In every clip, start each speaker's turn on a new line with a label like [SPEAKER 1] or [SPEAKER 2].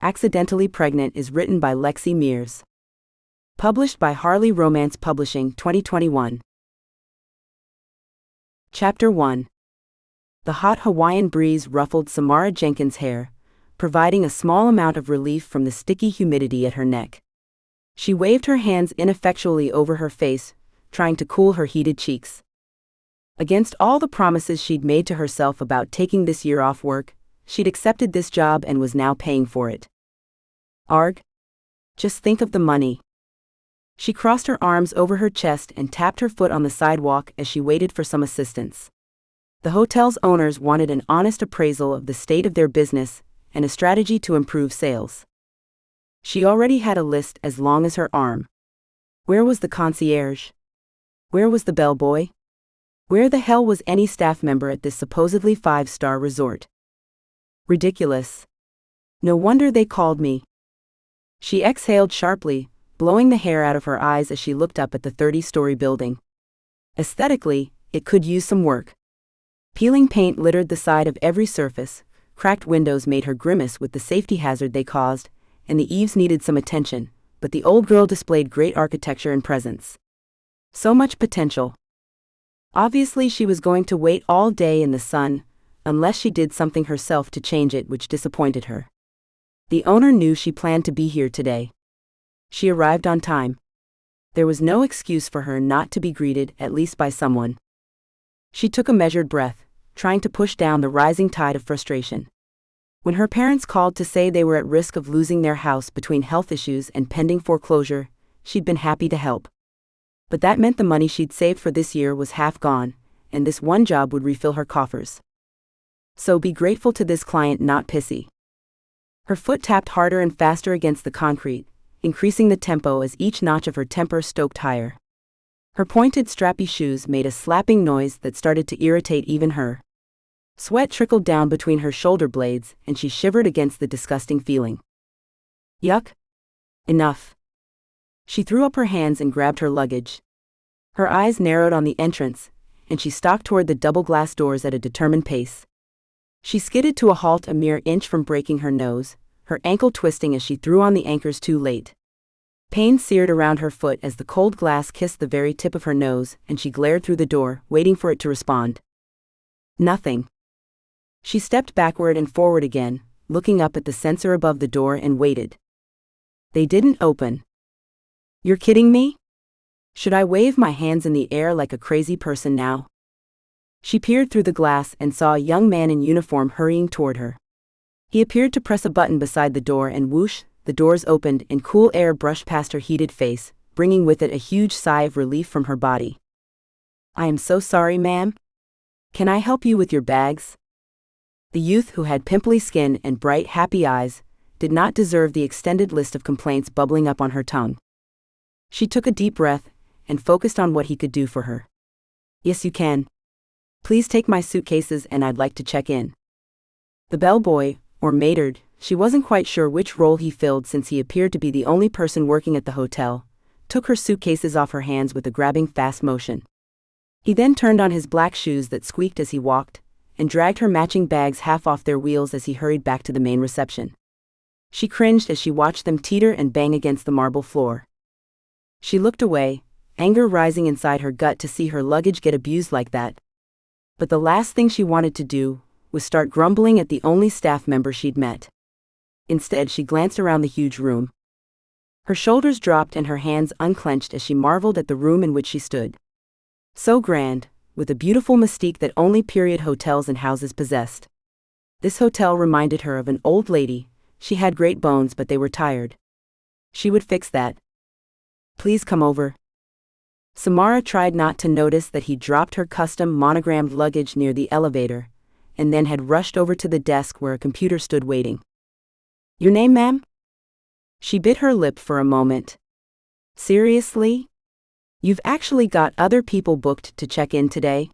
[SPEAKER 1] Accidentally Pregnant is written by Lexi Mears. Published by Harley Romance Publishing 2021. Chapter 1. The hot Hawaiian breeze ruffled Samara Jenkins' hair, providing a small amount of relief from the sticky humidity at her neck. She waved her hands ineffectually over her face, trying to cool her heated cheeks. Against all the promises she'd made to herself about taking this year off work, she'd accepted this job and was now paying for it. Arg. Just think of the money. She crossed her arms over her chest and tapped her foot on the sidewalk as she waited for some assistance. The hotel's owners wanted an honest appraisal of the state of their business and a strategy to improve sales. She already had a list as long as her arm. Where was the concierge? Where was the bellboy? Where the hell was any staff member at this supposedly 5-star resort? Ridiculous. No wonder they called me. She exhaled sharply, blowing the hair out of her eyes as she looked up at the 30-story building. Aesthetically, it could use some work. Peeling paint littered the side of every surface, cracked windows made her grimace with the safety hazard they caused, and the eaves needed some attention, but the old girl displayed great architecture and presence. So much potential. Obviously she was going to wait all day in the sun, unless she did something herself to change it, which disappointed her. The owner knew she planned to be here today. She arrived on time. There was no excuse for her not to be greeted, at least by someone. She took a measured breath, trying to push down the rising tide of frustration. When her parents called to say they were at risk of losing their house between health issues and pending foreclosure, she'd been happy to help. But that meant the money she'd saved for this year was half gone, and this one job would refill her coffers. So be grateful to this client, not pissy. Her foot tapped harder and faster against the concrete, increasing the tempo as each notch of her temper stoked higher. Her pointed strappy shoes made a slapping noise that started to irritate even her. Sweat trickled down between her shoulder blades and she shivered against the disgusting feeling. Yuck. Enough. She threw up her hands and grabbed her luggage. Her eyes narrowed on the entrance, and she stalked toward the double glass doors at a determined pace. She skidded to a halt a mere inch from breaking her nose, her ankle twisting as she threw on the anchors too late. Pain seared around her foot as the cold glass kissed the very tip of her nose, and she glared through the door, waiting for it to respond. Nothing. She stepped backward and forward again, looking up at the sensor above the door, and waited. They didn't open. You're kidding me? Should I wave my hands in the air like a crazy person now? She peered through the glass and saw a young man in uniform hurrying toward her. He appeared to press a button beside the door, and whoosh, the doors opened and cool air brushed past her heated face, bringing with it a huge sigh of relief from her body. I am so sorry, ma'am. Can I help you with your bags? The youth, who had pimply skin and bright, happy eyes, did not deserve the extended list of complaints bubbling up on her tongue. She took a deep breath and focused on what he could do for her. Yes, you can. Please take my suitcases and I'd like to check in. The bellboy, or maidard, she wasn't quite sure which role he filled since he appeared to be the only person working at the hotel, took her suitcases off her hands with a grabbing fast motion. He then turned on his black shoes that squeaked as he walked, and dragged her matching bags half off their wheels as he hurried back to the main reception. She cringed as she watched them teeter and bang against the marble floor. She looked away, anger rising inside her gut to see her luggage get abused like that. But the last thing she wanted to do was start grumbling at the only staff member she'd met. Instead, she glanced around the huge room. Her shoulders dropped and her hands unclenched as she marveled at the room in which she stood. So grand, with a beautiful mystique that only period hotels and houses possessed. This hotel reminded her of an old lady. She had great bones, but they were tired. She would fix that. Please come over. Samara tried not to notice that he dropped her custom monogrammed luggage near the elevator, and then had rushed over to the desk where a computer stood waiting. Your name, ma'am? She bit her lip for a moment. Seriously? You've actually got other people booked to check in today?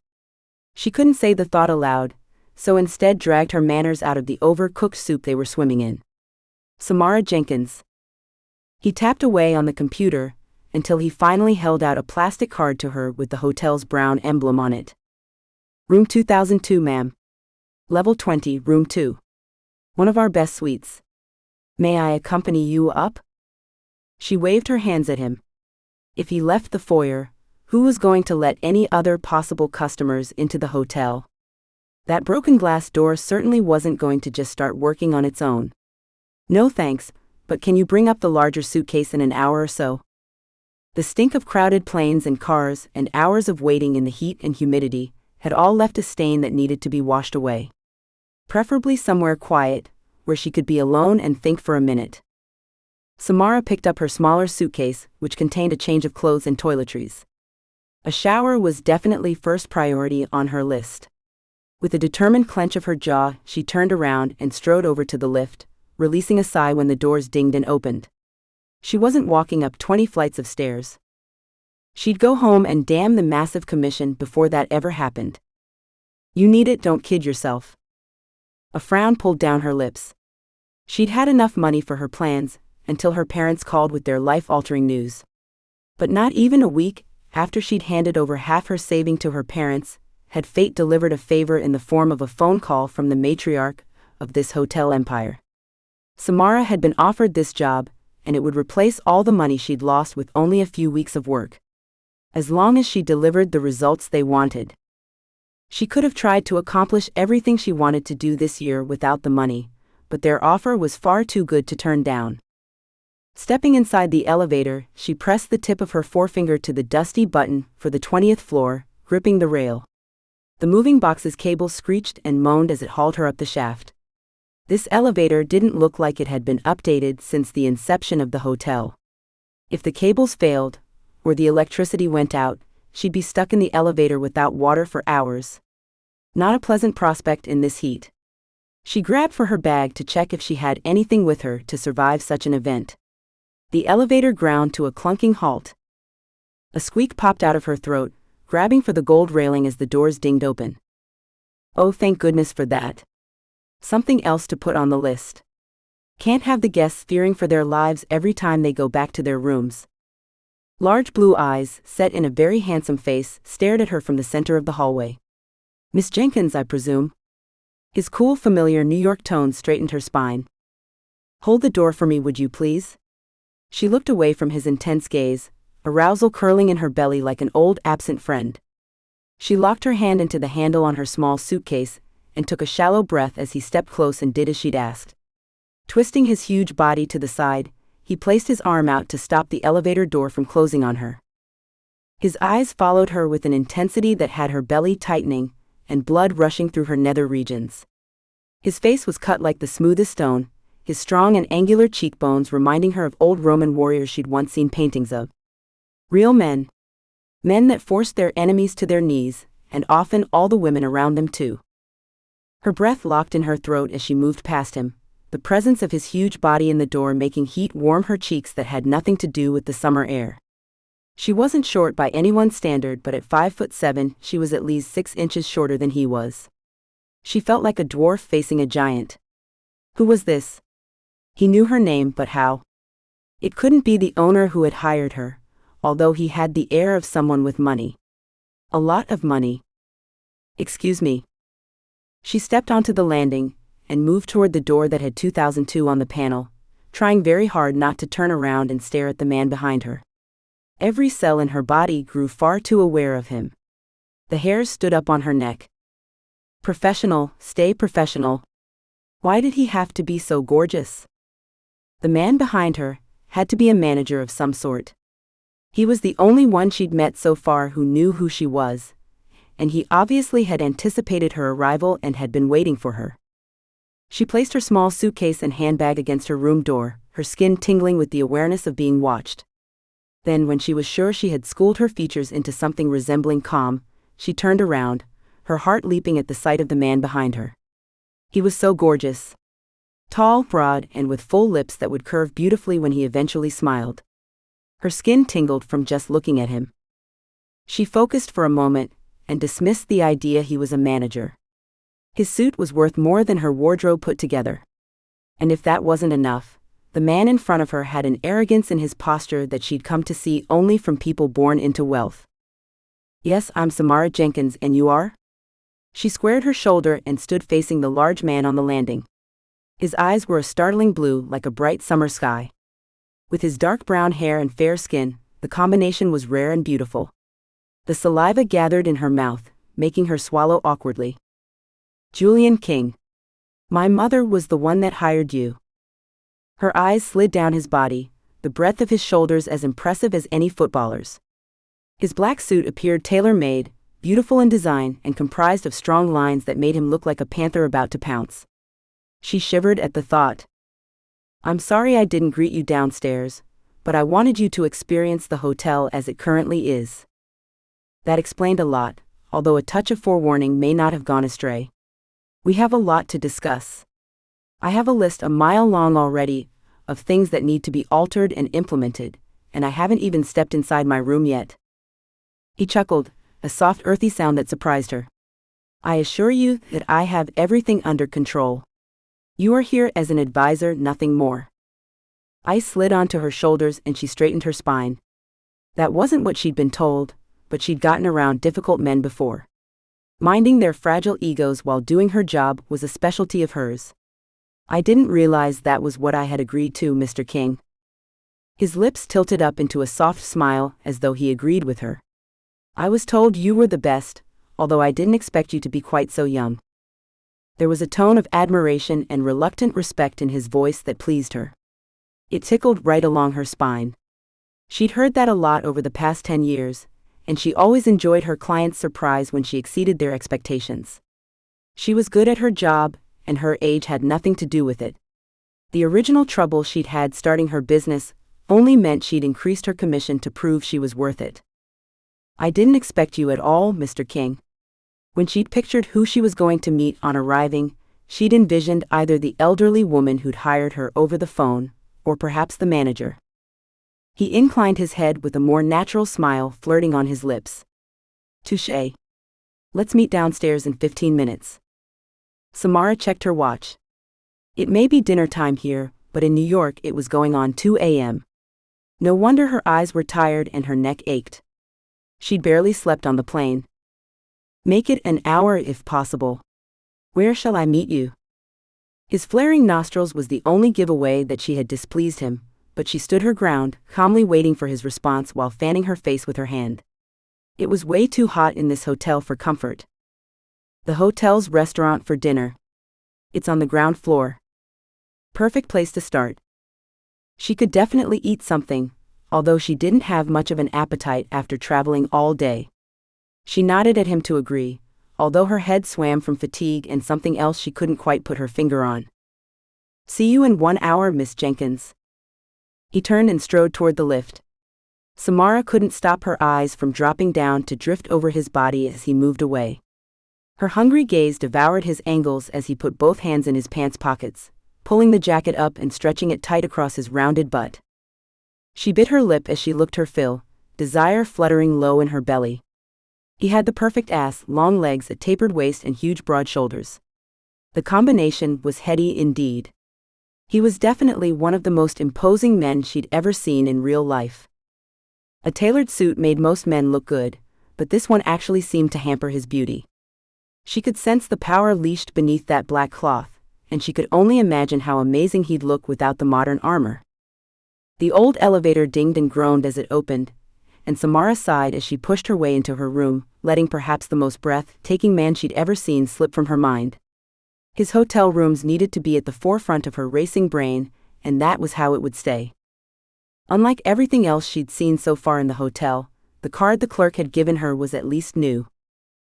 [SPEAKER 1] She couldn't say the thought aloud, so instead dragged her manners out of the overcooked soup they were swimming in. Samara Jenkins. He tapped away on the computer until he finally held out a plastic card to her with the hotel's brown emblem on it. Room 2002, ma'am. Level 20, room 2. One of our best suites. May I accompany you up? She waved her hands at him. If he left the foyer, who was going to let any other possible customers into the hotel? That broken glass door certainly wasn't going to just start working on its own. No thanks, but can you bring up the larger suitcase in an hour or so? The stink of crowded planes and cars and hours of waiting in the heat and humidity had all left a stain that needed to be washed away. Preferably somewhere quiet, where she could be alone and think for a minute. Samara picked up her smaller suitcase, which contained a change of clothes and toiletries. A shower was definitely first priority on her list. With a determined clench of her jaw, she turned around and strode over to the lift, releasing a sigh when the doors dinged and opened. She wasn't walking up 20 flights of stairs. She'd go home and damn the massive commission before that ever happened. You need it, don't kid yourself. A frown pulled down her lips. She'd had enough money for her plans, until her parents called with their life-altering news. But not even a week after she'd handed over half her saving to her parents, had fate delivered a favor in the form of a phone call from the matriarch of this hotel empire. Samara had been offered this job, and it would replace all the money she'd lost with only a few weeks of work. As long as she delivered the results they wanted. She could have tried to accomplish everything she wanted to do this year without the money, but their offer was far too good to turn down. Stepping inside the elevator, she pressed the tip of her forefinger to the dusty button for the 20th floor, gripping the rail. The moving box's cable screeched and moaned as it hauled her up the shaft. This elevator didn't look like it had been updated since the inception of the hotel. If the cables failed, or the electricity went out, she'd be stuck in the elevator without water for hours. Not a pleasant prospect in this heat. She grabbed for her bag to check if she had anything with her to survive such an event. The elevator ground to a clunking halt. A squeak popped out of her throat, grabbing for the gold railing as the doors dinged open. Oh, thank goodness for that. Something else to put on the list. Can't have the guests fearing for their lives every time they go back to their rooms. Large blue eyes, set in a very handsome face, stared at her from the center of the hallway. Miss Jenkins, I presume? His cool, familiar New York tone straightened her spine. Hold the door for me, would you please? She looked away from his intense gaze, arousal curling in her belly like an old absent friend. She locked her hand into the handle on her small suitcase and took a shallow breath as he stepped close and did as she'd asked. Twisting his huge body to the side, he placed his arm out to stop the elevator door from closing on her. His eyes followed her with an intensity that had her belly tightening and blood rushing through her nether regions. His face was cut like the smoothest stone, his strong and angular cheekbones reminding her of old Roman warriors she'd once seen paintings of. Real men. Men that forced their enemies to their knees, and often all the women around them too. Her breath locked in her throat as she moved past him, the presence of his huge body in the door making heat warm her cheeks that had nothing to do with the summer air. She wasn't short by anyone's standard, but at 5'7", she was at least 6 inches shorter than he was. She felt like a dwarf facing a giant. Who was this? He knew her name, but how? It couldn't be the owner who had hired her, although he had the air of someone with money. A lot of money. Excuse me. She stepped onto the landing and moved toward the door that had 2002 on the panel, trying very hard not to turn around and stare at the man behind her. Every cell in her body grew far too aware of him. The hairs stood up on her neck. Professional, stay professional. Why did he have to be so gorgeous? The man behind her had to be a manager of some sort. He was the only one she'd met so far who knew who she was, and he obviously had anticipated her arrival and had been waiting for her. She placed her small suitcase and handbag against her room door, her skin tingling with the awareness of being watched. Then, when she was sure she had schooled her features into something resembling calm, she turned around, her heart leaping at the sight of the man behind her. He was so gorgeous. Tall, broad, and with full lips that would curve beautifully when he eventually smiled. Her skin tingled from just looking at him. She focused for a moment and dismissed the idea he was a manager. His suit was worth more than her wardrobe put together. And if that wasn't enough, the man in front of her had an arrogance in his posture that she'd come to see only from people born into wealth. Yes, I'm Samara Jenkins, and you are? She squared her shoulder and stood facing the large man on the landing. His eyes were a startling blue like a bright summer sky. With his dark brown hair and fair skin, the combination was rare and beautiful. The saliva gathered in her mouth, making her swallow awkwardly. Julian King. My mother was the one that hired you. Her eyes slid down his body, the breadth of his shoulders as impressive as any footballer's. His black suit appeared tailor-made, beautiful in design and comprised of strong lines that made him look like a panther about to pounce. She shivered at the thought. I'm sorry I didn't greet you downstairs, but I wanted you to experience the hotel as it currently is. That explained a lot, although a touch of forewarning may not have gone astray. We have a lot to discuss. I have a list a mile long already of things that need to be altered and implemented, and I haven't even stepped inside my room yet. He chuckled, a soft earthy sound that surprised her. I assure you that I have everything under control. You are here as an advisor, nothing more. Ice slid onto her shoulders and she straightened her spine. That wasn't what she'd been told, but she'd gotten around difficult men before. Minding their fragile egos while doing her job was a specialty of hers. I didn't realize that was what I had agreed to, Mr. King. His lips tilted up into a soft smile as though he agreed with her. I was told you were the best, although I didn't expect you to be quite so young. There was a tone of admiration and reluctant respect in his voice that pleased her. It tickled right along her spine. She'd heard that a lot over the past 10 years, and she always enjoyed her clients' surprise when she exceeded their expectations. She was good at her job, and her age had nothing to do with it. The original trouble she'd had starting her business only meant she'd increased her commission to prove she was worth it. I didn't expect you at all, Mr. King. When she'd pictured who she was going to meet on arriving, she'd envisioned either the elderly woman who'd hired her over the phone, or perhaps the manager. He inclined his head with a more natural smile flirting on his lips. Touché. Let's meet downstairs in 15 minutes. Samara checked her watch. It may be dinner time here, but in New York it was going on 2 a.m. No wonder her eyes were tired and her neck ached. She'd barely slept on the plane. Make it an hour if possible. Where shall I meet you? His flaring nostrils was the only giveaway that she had displeased him, but she stood her ground, calmly waiting for his response while fanning her face with her hand. It was way too hot in this hotel for comfort. The hotel's restaurant for dinner. It's on the ground floor. Perfect place to start. She could definitely eat something, although she didn't have much of an appetite after traveling all day. She nodded at him to agree, although her head swam from fatigue and something else she couldn't quite put her finger on. See you in 1 hour, Miss Jenkins. He turned and strode toward the lift. Samara couldn't stop her eyes from dropping down to drift over his body as he moved away. Her hungry gaze devoured his angles as he put both hands in his pants pockets, pulling the jacket up and stretching it tight across his rounded butt. She bit her lip as she looked her fill, desire fluttering low in her belly. He had the perfect ass, long legs, a tapered waist and huge broad shoulders. The combination was heady indeed. He was definitely one of the most imposing men she'd ever seen in real life. A tailored suit made most men look good, but this one actually seemed to hamper his beauty. She could sense the power leashed beneath that black cloth, and she could only imagine how amazing he'd look without the modern armor. The old elevator dinged and groaned as it opened, and Samara sighed as she pushed her way into her room, letting perhaps the most breath-taking man she'd ever seen slip from her mind. His hotel rooms needed to be at the forefront of her racing brain, and that was how it would stay. Unlike everything else she'd seen so far in the hotel, the card the clerk had given her was at least new.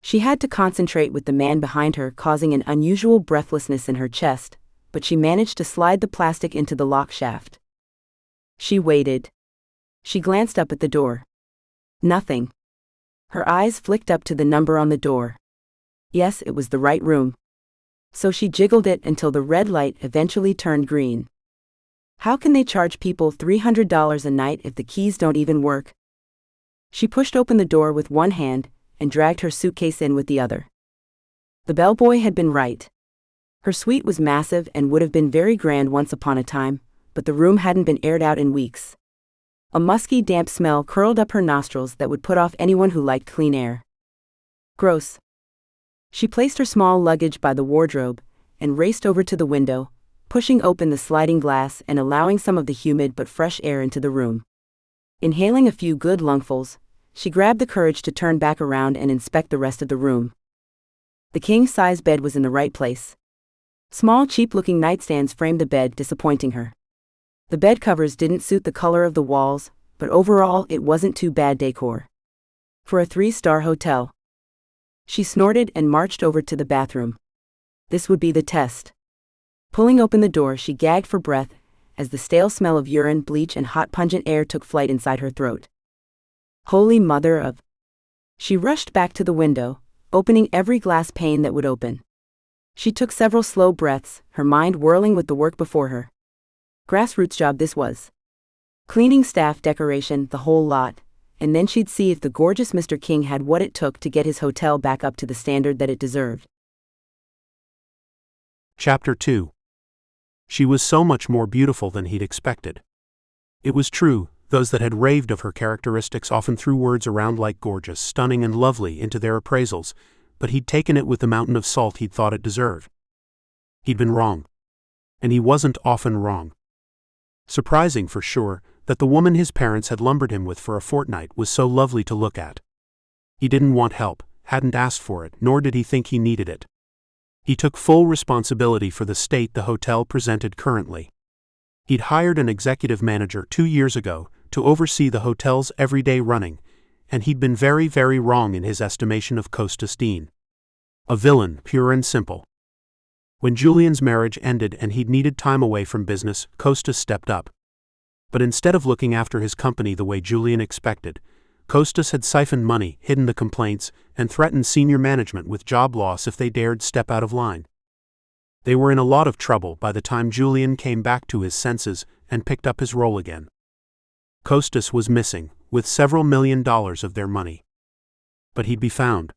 [SPEAKER 1] She had to concentrate with the man behind her causing an unusual breathlessness in her chest, but she managed to slide the plastic into the lock shaft. She waited. She glanced up at the door. Nothing. Her eyes flicked up to the number on the door. Yes, it was the right room. So she jiggled it until the red light eventually turned green. How can they charge people $300 a night if the keys don't even work? She pushed open the door with one hand and dragged her suitcase in with the other. The bellboy had been right. Her suite was massive and would have been very grand once upon a time, but the room hadn't been aired out in weeks. A musky, damp smell curled up her nostrils that would put off anyone who liked clean air. Gross. She placed her small luggage by the wardrobe and raced over to the window, pushing open the sliding glass and allowing some of the humid but fresh air into the room. Inhaling a few good lungfuls, she grabbed the courage to turn back around and inspect the rest of the room. The king-size bed was in the right place. Small, cheap-looking nightstands framed the bed, disappointing her. The bed covers didn't suit the color of the walls, but overall it wasn't too bad decor for a 3-star hotel. She snorted and marched over to the bathroom. This would be the test. Pulling open the door, she gagged for breath as the stale smell of urine, bleach, and hot pungent air took flight inside her throat. Holy mother of... She rushed back to the window, opening every glass pane that would open. She took several slow breaths, her mind whirling with the work before her. Grassroots job this was. Cleaning staff, decoration, the whole lot, and then she'd see if the gorgeous Mr. King had what it took to get his hotel back up to the standard that it deserved.
[SPEAKER 2] Chapter 2. She was so much more beautiful than he'd expected. It was true, those that had raved of her characteristics often threw words around like gorgeous, stunning, and lovely into their appraisals, but he'd taken it with the mountain of salt he'd thought it deserved. He'd been wrong. And he wasn't often wrong. Surprising for sure, that the woman his parents had lumbered him with for a fortnight was so lovely to look at. He didn't want help, hadn't asked for it, nor did he think he needed it. He took full responsibility for the state the hotel presented currently. He'd hired an executive manager 2 years ago to oversee the hotel's everyday running, and he'd been very, very wrong in his estimation of Costas Dean. A villain, pure and simple. When Julian's marriage ended and he'd needed time away from business, Costas stepped up. But instead of looking after his company the way Julian expected, Costas had siphoned money, hidden the complaints, and threatened senior management with job loss if they dared step out of line. They were in a lot of trouble by the time Julian came back to his senses and picked up his role again. Costas was missing, with several $1 million of their money. But he'd be found.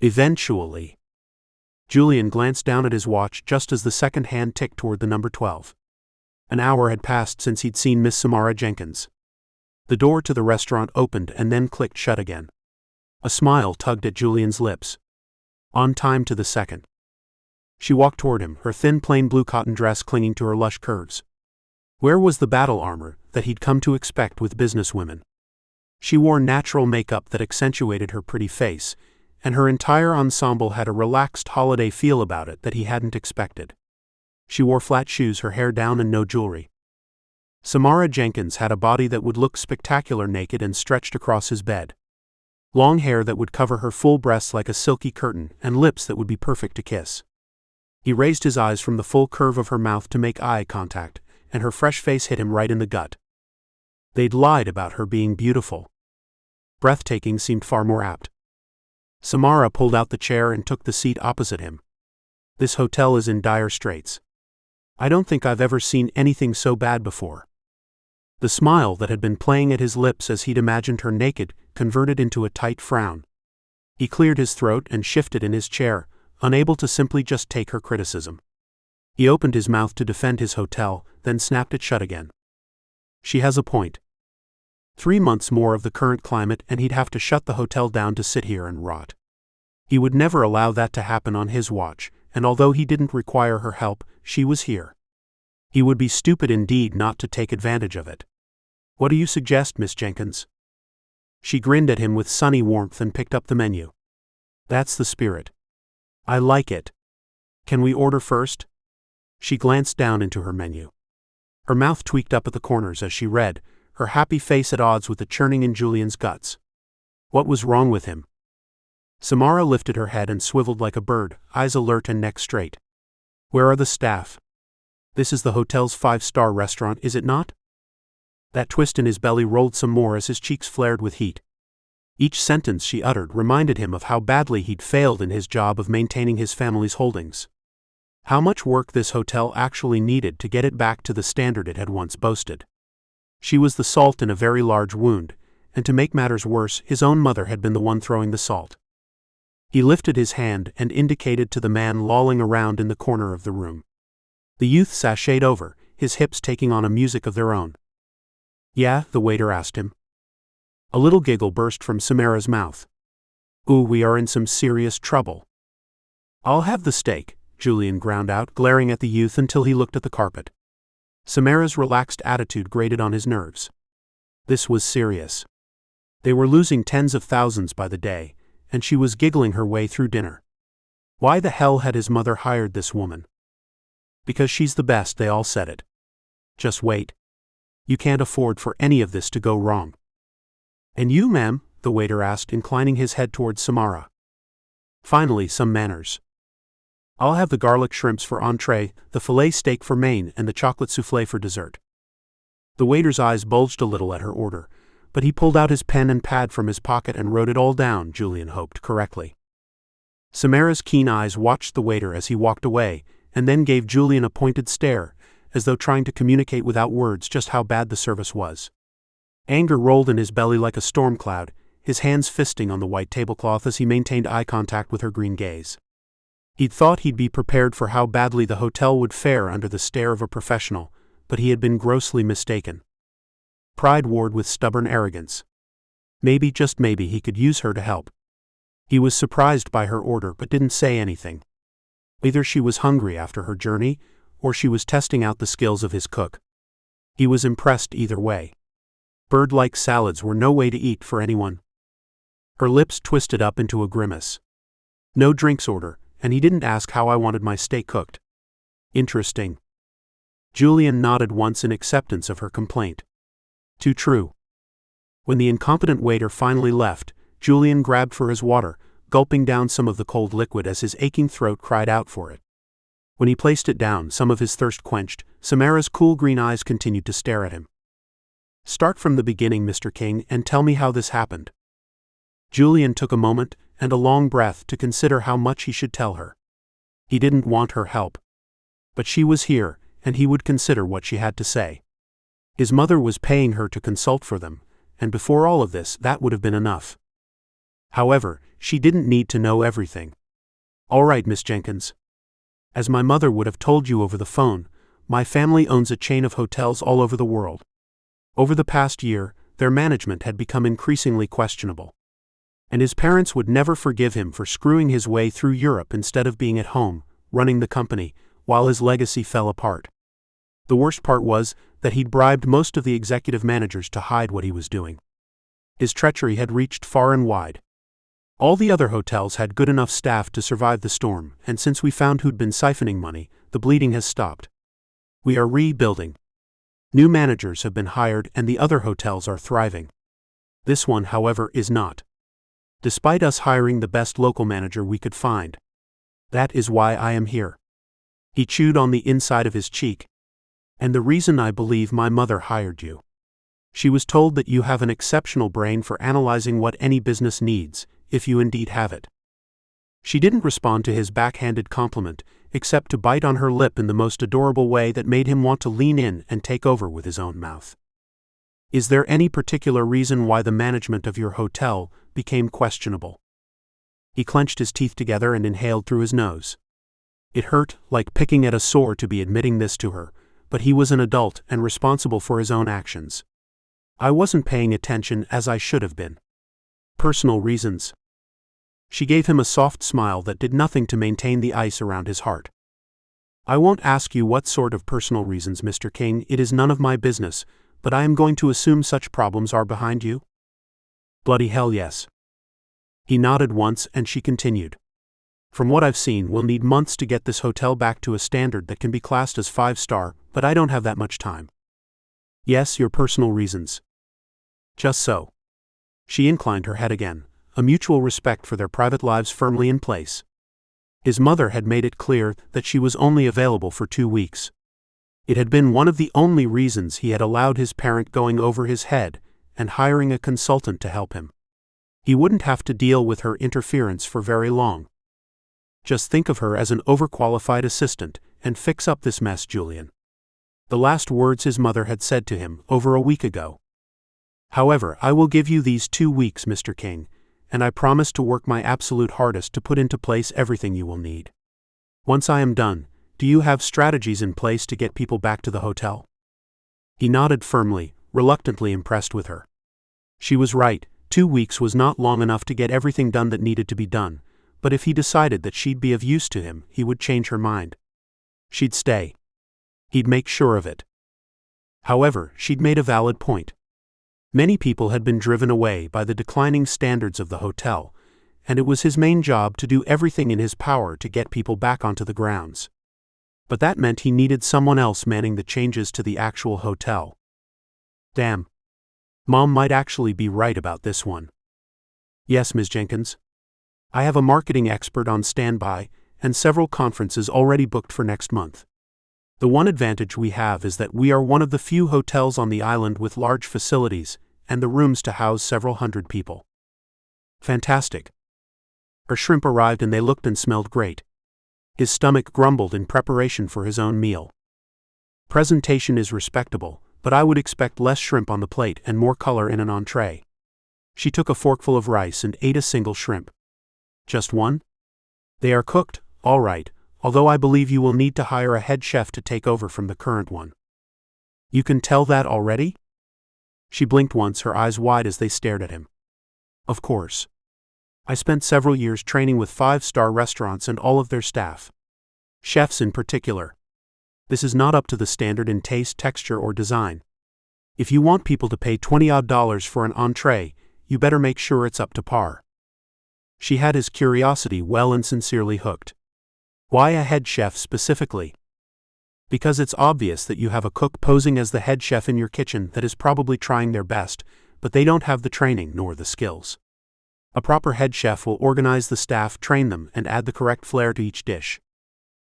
[SPEAKER 2] Eventually. Julian glanced down at his watch just as the second hand ticked toward the number 12. An hour had passed since he'd seen Miss Samara Jenkins. The door to the restaurant opened and then clicked shut again. A smile tugged at Julian's lips. On time to the second. She walked toward him, her thin plain blue cotton dress clinging to her lush curves. Where was the battle armor that he'd come to expect with businesswomen? She wore natural makeup that accentuated her pretty face, and her entire ensemble had a relaxed holiday feel about it that he hadn't expected. She wore flat shoes, her hair down, and no jewelry. Samara Jenkins had a body that would look spectacular naked and stretched across his bed. Long hair that would cover her full breasts like a silky curtain, and lips that would be perfect to kiss. He raised his eyes from the full curve of her mouth to make eye contact, and her fresh face hit him right in the gut. They'd lied about her being beautiful. Breathtaking seemed far more apt. Samara pulled out the chair and took the seat opposite him. This hotel is in dire straits. I don't think I've ever seen anything so bad before. The smile that had been playing at his lips as he'd imagined her naked converted into a tight frown. He cleared his throat and shifted in his chair, unable to simply just take her criticism. He opened his mouth to defend his hotel, then snapped it shut again. She has a point. 3 months more of the current climate and he'd have to shut the hotel down to sit here and rot. He would never allow that to happen on his watch, and although he didn't require her help, she was here. He would be stupid indeed not to take advantage of it. What do you suggest, Miss Jenkins? She grinned at him with sunny warmth and picked up the menu. That's the spirit. I like it. Can we order first? She glanced down into her menu. Her mouth tweaked up at the corners as she read, her happy face at odds with the churning in Julian's guts. What was wrong with him? Samara lifted her head and swiveled like a bird, eyes alert and neck straight. Where are the staff? This is the hotel's 5-star restaurant, is it not? That twist in his belly rolled some more as his cheeks flared with heat. Each sentence she uttered reminded him of how badly he'd failed in his job of maintaining his family's holdings. How much work this hotel actually needed to get it back to the standard it had once boasted. She was the salt in a very large wound, and to make matters worse, his own mother had been the one throwing the salt. He lifted his hand and indicated to the man lolling around in the corner of the room. The youth sashayed over, his hips taking on a music of their own. Yeah, the waiter asked him. A little giggle burst from Samara's mouth. Ooh, we are in some serious trouble. I'll have the steak, Julian ground out, glaring at the youth until he looked at the carpet. Samara's relaxed attitude grated on his nerves. This was serious. They were losing tens of thousands by the day, and she was giggling her way through dinner. Why the hell had his mother hired this woman? Because she's the best, they all said it. Just wait. You can't afford for any of this to go wrong. And you, ma'am? The waiter asked, inclining his head towards Samara. Finally, some manners. I'll have the garlic shrimps for entree, the filet steak for main, and the chocolate soufflé for dessert. The waiter's eyes bulged a little at her order, but he pulled out his pen and pad from his pocket and wrote it all down, Julian hoped, correctly. Samara's keen eyes watched the waiter as he walked away, and then gave Julian a pointed stare, as though trying to communicate without words just how bad the service was. Anger rolled in his belly like a storm cloud, his hands fisting on the white tablecloth as he maintained eye contact with her green gaze. He'd thought he'd be prepared for how badly the hotel would fare under the stare of a professional, but he had been grossly mistaken. Pride warred with stubborn arrogance. Maybe, just maybe, he could use her to help. He was surprised by her order but didn't say anything. Either she was hungry after her journey, or she was testing out the skills of his cook. He was impressed either way. Bird-like salads were no way to eat for anyone. Her lips twisted up into a grimace. No drinks order, and he didn't ask how I wanted my steak cooked. Interesting. Julian nodded once in acceptance of her complaint. Too true. When the incompetent waiter finally left, Julian grabbed for his water, gulping down some of the cold liquid as his aching throat cried out for it. When he placed it down, some of his thirst quenched, Samara's cool green eyes continued to stare at him. Start from the beginning, Mr. King, and tell me how this happened. Julian took a moment and a long breath to consider how much he should tell her. He didn't want her help. But she was here, and he would consider what she had to say. His mother was paying her to consult for them, and before all of this, that would have been enough. However, she didn't need to know everything. All right, Miss Jenkins. As my mother would have told you over the phone, my family owns a chain of hotels all over the world. Over the past year, their management had become increasingly questionable. And his parents would never forgive him for screwing his way through Europe instead of being at home, running the company, while his legacy fell apart. The worst part was that he'd bribed most of the executive managers to hide what he was doing. His treachery had reached far and wide. All the other hotels had good enough staff to survive the storm, and since we found who'd been siphoning money, the bleeding has stopped. We are rebuilding. New managers have been hired and the other hotels are thriving. This one, however, is not. Despite us hiring the best local manager we could find. That is why I am here. He chewed on the inside of his cheek. And the reason I believe my mother hired you. She was told that you have an exceptional brain for analyzing what any business needs, if you indeed have it. She didn't respond to his backhanded compliment, except to bite on her lip in the most adorable way that made him want to lean in and take over with his own mouth. Is there any particular reason why the management of your hotel became questionable? He clenched his teeth together and inhaled through his nose. It hurt, like picking at a sore, to be admitting this to her, but he was an adult and responsible for his own actions. I wasn't paying attention as I should have been. Personal reasons. She gave him a soft smile that did nothing to maintain the ice around his heart. I won't ask you what sort of personal reasons, Mr. King, it is none of my business, but I am going to assume such problems are behind you? Bloody hell, yes. He nodded once and she continued. From what I've seen, we'll need months to get this hotel back to a standard that can be classed as 5-star, but I don't have that much time. Yes, your personal reasons. Just so. She inclined her head again, a mutual respect for their private lives firmly in place. His mother had made it clear that she was only available for 2 weeks. It had been one of the only reasons he had allowed his parent going over his head and hiring a consultant to help him. He wouldn't have to deal with her interference for very long. Just think of her as an overqualified assistant and fix up this mess, Julian. The last words his mother had said to him over a week ago. However, I will give you these 2 weeks, Mr. King, and I promise to work my absolute hardest to put into place everything you will need. Once I am done, do you have strategies in place to get people back to the hotel? He nodded firmly, reluctantly impressed with her. She was right, 2 weeks was not long enough to get everything done that needed to be done, but if he decided that she'd be of use to him, he would change her mind. She'd stay. He'd make sure of it. However, she'd made a valid point. Many people had been driven away by the declining standards of the hotel, and it was his main job to do everything in his power to get people back onto the grounds. But that meant he needed someone else manning the changes to the actual hotel. Damn. Mom might actually be right about this one. Yes, Ms. Jenkins. I have a marketing expert on standby, and several conferences already booked for next month. The one advantage we have is that we are one of the few hotels on the island with large facilities, and the rooms to house several hundred people. Fantastic. Our shrimp arrived and they looked and smelled great. His stomach grumbled in preparation for his own meal. Presentation is respectable, but I would expect less shrimp on the plate and more color in an entree. She took a forkful of rice and ate a single shrimp. Just one? They are cooked, all right, although I believe you will need to hire a head chef to take over from the current one. You can tell that already? She blinked once, her eyes wide as they stared at him. Of course. I spent several years training with 5-star restaurants and all of their staff. Chefs in particular. This is not up to the standard in taste, texture, or design. If you want people to pay $20 for an entree, you better make sure it's up to par. She had his curiosity well and sincerely hooked. Why a head chef specifically? Because it's obvious that you have a cook posing as the head chef in your kitchen that is probably trying their best, but they don't have the training nor the skills. A proper head chef will organize the staff, train them, and add the correct flair to each dish.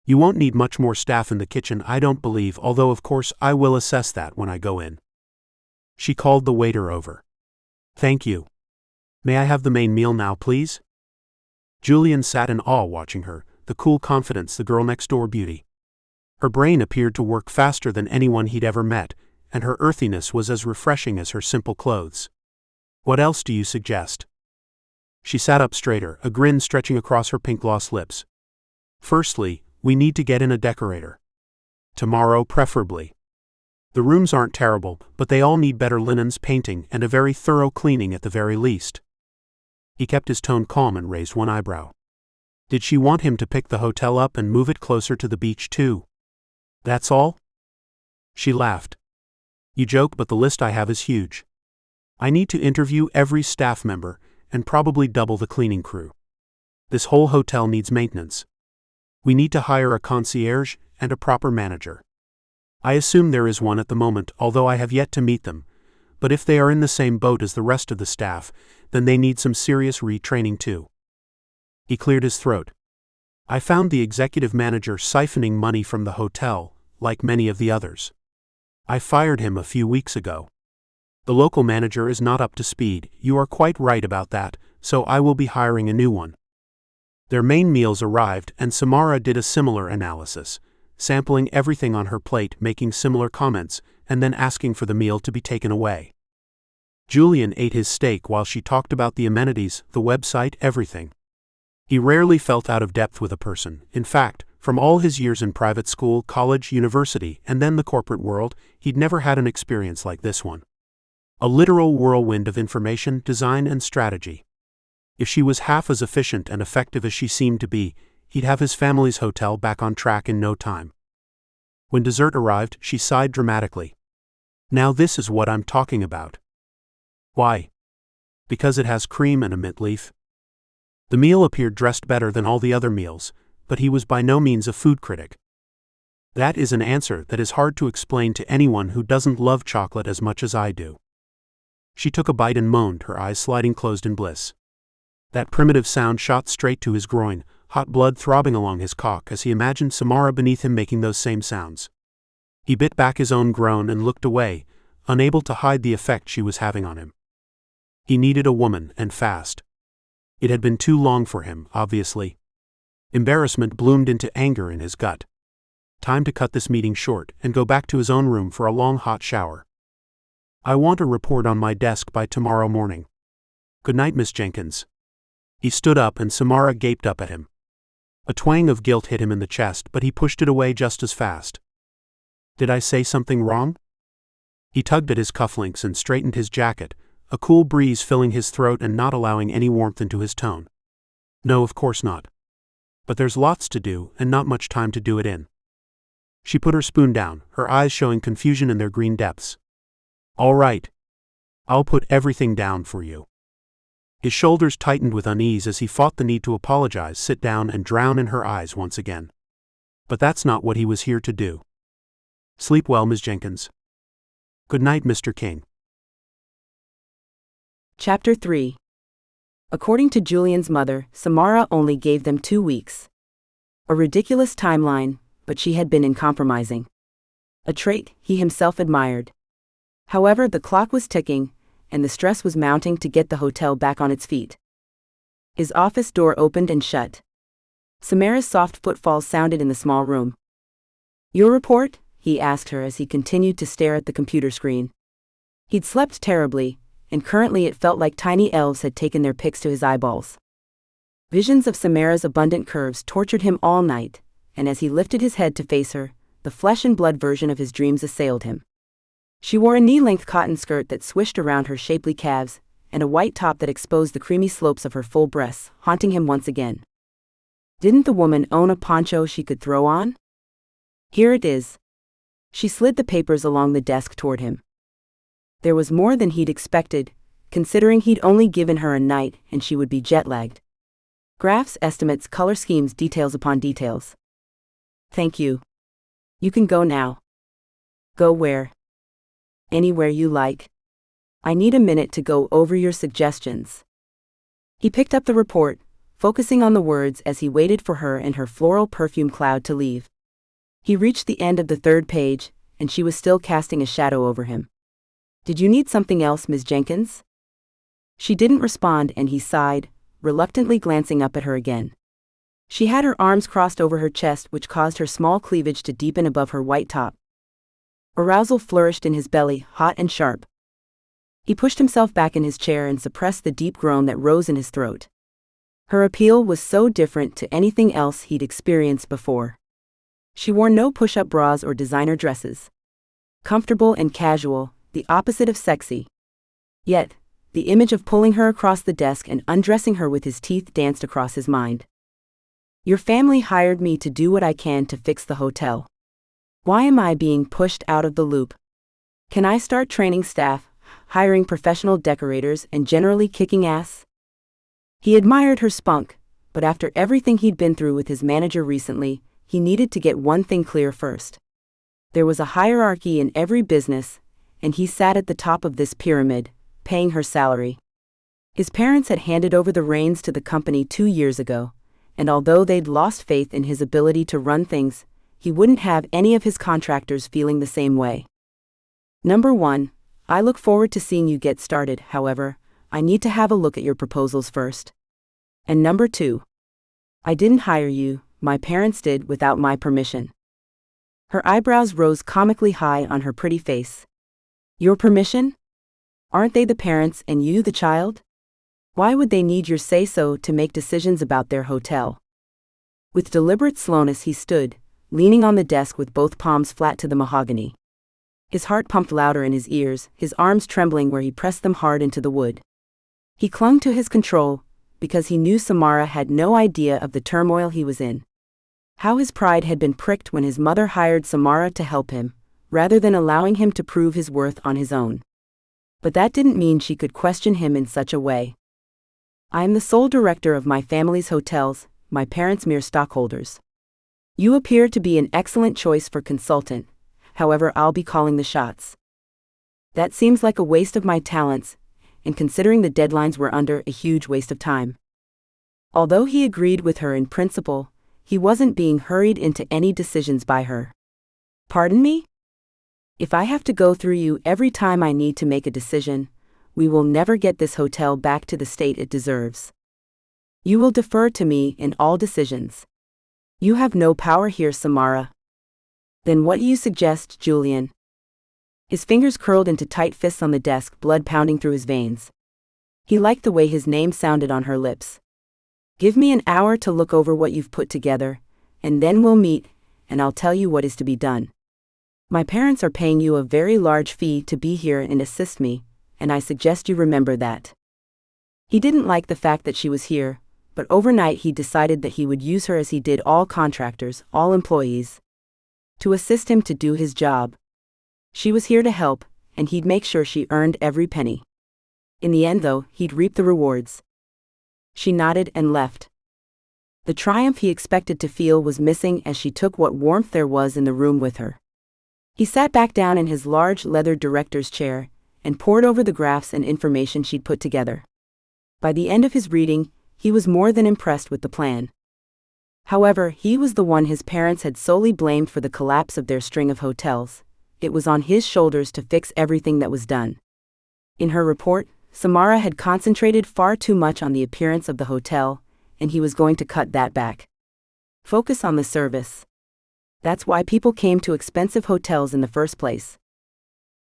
[SPEAKER 2] You won't need much more staff in the kitchen, I don't believe, although of course I will assess that when I go in. She called the waiter over. Thank you. May I have the main meal now, please? Julian sat in awe watching her, the cool confidence, the girl next door beauty. Her brain appeared to work faster than anyone he'd ever met, and her earthiness was as refreshing as her simple clothes. What else do you suggest? She sat up straighter, a grin stretching across her pink gloss lips. Firstly, we need to get in a decorator. Tomorrow, preferably. The rooms aren't terrible, but they all need better linens, painting, and a very thorough cleaning at the very least. He kept his tone calm and raised one eyebrow. Did she want him to pick the hotel up and move it closer to the beach too? That's all? She laughed. You joke, but the list I have is huge. I need to interview every staff member, and probably double the cleaning crew. This whole hotel needs maintenance. We need to hire a concierge and a proper manager. I assume there is one at the moment, although I have yet to meet them, but if they are in the same boat as the rest of the staff, then they need some serious retraining too. He cleared his throat. I found the executive manager siphoning money from the hotel, like many of the others. I fired him a few weeks ago. The local manager is not up to speed, you are quite right about that, so I will be hiring a new one. Their main meals arrived and Samara did a similar analysis, sampling everything on her plate, making similar comments, and then asking for the meal to be taken away. Julian ate his steak while she talked about the amenities, the website, everything. He rarely felt out of depth with a person. In fact, from all his years in private school, college, university, and then the corporate world, he'd never had an experience like this one. A literal whirlwind of information, design, and strategy. If she was half as efficient and effective as she seemed to be, he'd have his family's hotel back on track in no time. When dessert arrived, she sighed dramatically. Now this is what I'm talking about. Why? Because it has cream and a mint leaf. The meal appeared dressed better than all the other meals, but he was by no means a food critic. That is an answer that is hard to explain to anyone who doesn't love chocolate as much as I do. She took a bite and moaned, her eyes sliding closed in bliss. That primitive sound shot straight to his groin, hot blood throbbing along his cock as he imagined Samara beneath him making those same sounds. He bit back his own groan and looked away, unable to hide the effect she was having on him. He needed a woman, and fast. It had been too long for him, obviously. Embarrassment bloomed into anger in his gut. Time to cut this meeting short and go back to his own room for a long hot shower. I want a report on my desk by tomorrow morning. Good night, Miss Jenkins. He stood up and Samara gaped up at him. A twang of guilt hit him in the chest, but he pushed it away just as fast. Did I say something wrong? He tugged at his cufflinks and straightened his jacket, a cool breeze filling his throat and not allowing any warmth into his tone. No, of course not. But there's lots to do and not much time to do it in. She put her spoon down, her eyes showing confusion in their green depths. All right. I'll put everything down for you. His shoulders tightened with unease as he fought the need to apologize, sit down, and drown in her eyes once again. But that's not what he was here to do. Sleep well, Ms. Jenkins. Good night, Mr. King.
[SPEAKER 1] Chapter 3. According to Julian's mother, Samara only gave them 2 weeks. A ridiculous timeline, but she had been uncompromising. A trait he himself admired. However, the clock was ticking, and the stress was mounting to get the hotel back on its feet. His office door opened and shut. Samara's soft footfalls sounded in the small room. "Your report?" he asked her as he continued to stare at the computer screen. He'd slept terribly, and currently it felt like tiny elves had taken their picks to his eyeballs. Visions of Samara's abundant curves tortured him all night, and as he lifted his head to face her, the flesh and blood version of his dreams assailed him. She wore a knee-length cotton skirt that swished around her shapely calves, and a white top that exposed the creamy slopes of her full breasts, haunting him once again. Didn't the woman own a poncho she could throw on? Here it is. She slid the papers along the desk toward him. There was more than he'd expected, considering he'd only given her a night and she would be jet-lagged. Graphs, estimates, color schemes, details upon details. "Thank you. You can go now." "Go where?" "Anywhere you like. I need a minute to go over your suggestions." He picked up the report, focusing on the words as he waited for her and her floral perfume cloud to leave. He reached the end of the 3rd page, and she was still casting a shadow over him. "Did you need something else, Ms. Jenkins?" She didn't respond, and he sighed, reluctantly glancing up at her again. She had her arms crossed over her chest, which caused her small cleavage to deepen above her white top. Arousal flourished in his belly, hot and sharp. He pushed himself back in his chair and suppressed the deep groan that rose in his throat. Her appeal was so different to anything else he'd experienced before. She wore no push-up bras or designer dresses. Comfortable and casual, the opposite of sexy. Yet, the image of pulling her across the desk and undressing her with his teeth danced across his mind. "Your family hired me to do what I can to fix the hotel. Why am I being pushed out of the loop? Can I start training staff, hiring professional decorators, and generally kicking ass?" He admired her spunk, but after everything he'd been through with his manager recently, he needed to get one thing clear first. There was a hierarchy in every business, and he sat at the top of this pyramid, paying her salary. His parents had handed over the reins to the company 2 years ago, and although they'd lost faith in his ability to run things, he wouldn't have any of his contractors feeling the same way. "Number 1, I look forward to seeing you get started. However, I need to have a look at your proposals first. And number 2, I didn't hire you, my parents did without my permission." Her eyebrows rose comically high on her pretty face. "Your permission? Aren't they the parents and you the child? Why would they need your say-so to make decisions about their hotel?" With deliberate slowness he stood, leaning on the desk with both palms flat to the mahogany. His heart pumped louder in his ears, his arms trembling where he pressed them hard into the wood. He clung to his control, because he knew Samara had no idea of the turmoil he was in. How his pride had been pricked when his mother hired Samara to help him, rather than allowing him to prove his worth on his own. But that didn't mean she could question him in such a way. "I am the sole director of my family's hotels, my parents mere stockholders. You appear to be an excellent choice for consultant, however I'll be calling the shots." That seems like a waste of my talents, and considering the deadlines we're under, a huge waste of time. Although he agreed with her in principle, he wasn't being hurried into any decisions by her. "Pardon me? If I have to go through you every time I need to make a decision, we will never get this hotel back to the state it deserves. You will defer to me in all decisions. You have no power here, Samara." "Then what do you suggest, Julian?" His fingers curled into tight fists on the desk, blood pounding through his veins. He liked the way his name sounded on her lips. "Give me an hour to look over what you've put together, and then we'll meet, and I'll tell you what is to be done. My parents are paying you a very large fee to be here and assist me, and I suggest you remember that." He didn't like the fact that she was here, but overnight he decided that he would use her as he did all contractors, all employees, to assist him to do his job. She was here to help, and he'd make sure she earned every penny. In the end, though, he'd reap the rewards. She nodded and left. The triumph he expected to feel was missing as she took what warmth there was in the room with her. He sat back down in his large leather director's chair and pored over the graphs and information she'd put together. By the end of his reading, he was more than impressed with the plan. However, he was the one his parents had solely blamed for the collapse of their string of hotels. It was on his shoulders to fix everything that was done. In her report, Samara had concentrated far too much on the appearance of the hotel, and he was going to cut that back. Focus on the service. That's why people came to expensive hotels in the first place.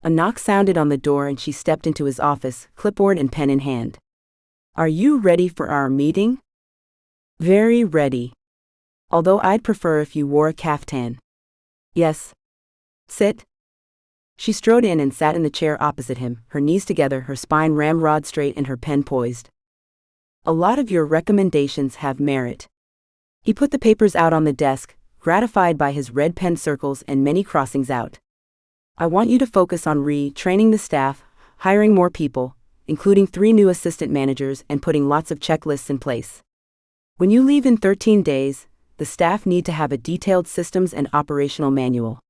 [SPEAKER 1] A knock sounded on the door and she stepped into his office, clipboard and pen in hand. "Are you ready for our meeting?" "Very ready. Although I'd prefer if you wore a caftan." "Yes. Sit." She strode in and sat in the chair opposite him, her knees together, her spine ramrod straight and her pen poised. "A lot of your recommendations have merit." He put the papers out on the desk, gratified by his red pen circles and many crossings out. "I want you to focus on training the staff, hiring more people, including 3 new assistant managers, and putting lots of checklists in place. When you leave in 13 days, the staff need to have a detailed systems and operational manual."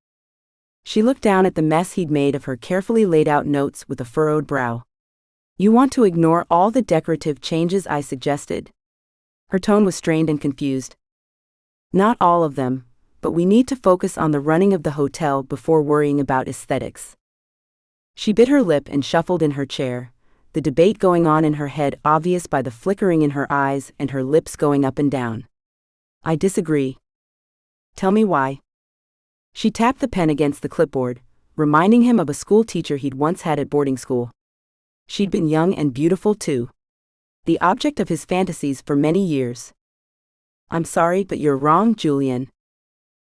[SPEAKER 1] She looked down at the mess he'd made of her carefully laid out notes with a furrowed brow. "You want to ignore all the decorative changes I suggested?" Her tone was strained and confused. "Not all of them, but we need to focus on the running of the hotel before worrying about aesthetics." She bit her lip and shuffled in her chair, the debate going on in her head obvious by the flickering in her eyes and her lips going up and down. "I disagree." "Tell me why." She tapped the pen against the clipboard, reminding him of a school teacher he'd once had at boarding school. She'd been young and beautiful too. The object of his fantasies for many years. "I'm sorry, but you're wrong, Julian.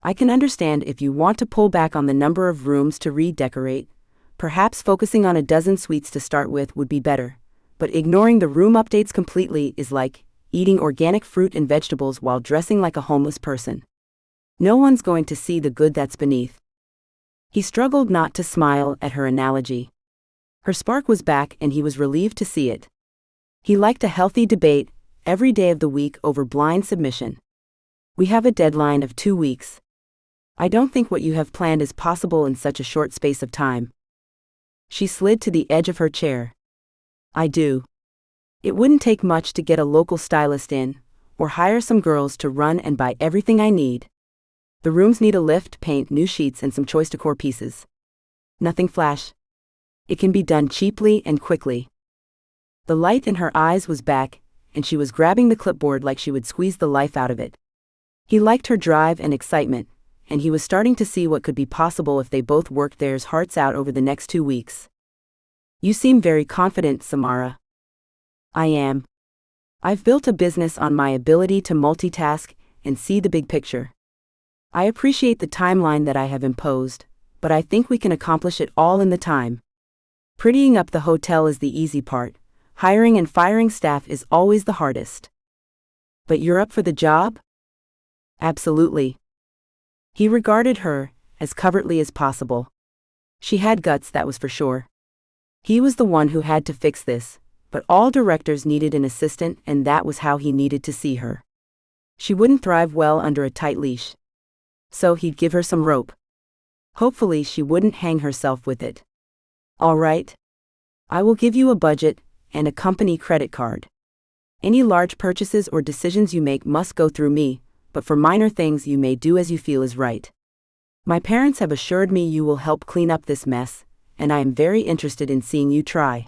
[SPEAKER 1] I can understand if you want to pull back on the number of rooms to redecorate. Perhaps focusing on a dozen suites to start with would be better, but ignoring the room updates completely is like eating organic fruit and vegetables while dressing like a homeless person. No one's going to see the good that's beneath." He struggled not to smile at her analogy. Her spark was back and he was relieved to see it. He liked a healthy debate every day of the week over blind submission. "We have a deadline of 2 weeks. I don't think what you have planned is possible in such a short space of time." She slid to the edge of her chair. "I do. It wouldn't take much to get a local stylist in, or hire some girls to run and buy everything I need. The rooms need a lift, paint, new sheets and some choice decor pieces. Nothing flash. It can be done cheaply and quickly." The light in her eyes was back, and she was grabbing the clipboard like she would squeeze the life out of it. He liked her drive and excitement, and he was starting to see what could be possible if they both worked their hearts out over the next 2 weeks. "You seem very confident, Samara." "I am. I've built a business on my ability to multitask and see the big picture. I appreciate the timeline that I have imposed, but I think we can accomplish it all in the time. Prettying up the hotel is the easy part. Hiring and firing staff is always the hardest." "But you're up for the job?" "Absolutely." He regarded her as covertly as possible. She had guts, that was for sure. He was the one who had to fix this, but all directors needed an assistant, and that was how he needed to see her. She wouldn't thrive well under a tight leash. So he'd give her some rope. Hopefully she wouldn't hang herself with it. "All right. I will give you a budget and a company credit card. Any large purchases or decisions you make must go through me, but for minor things you may do as you feel is right. My parents have assured me you will help clean up this mess, and I am very interested in seeing you try."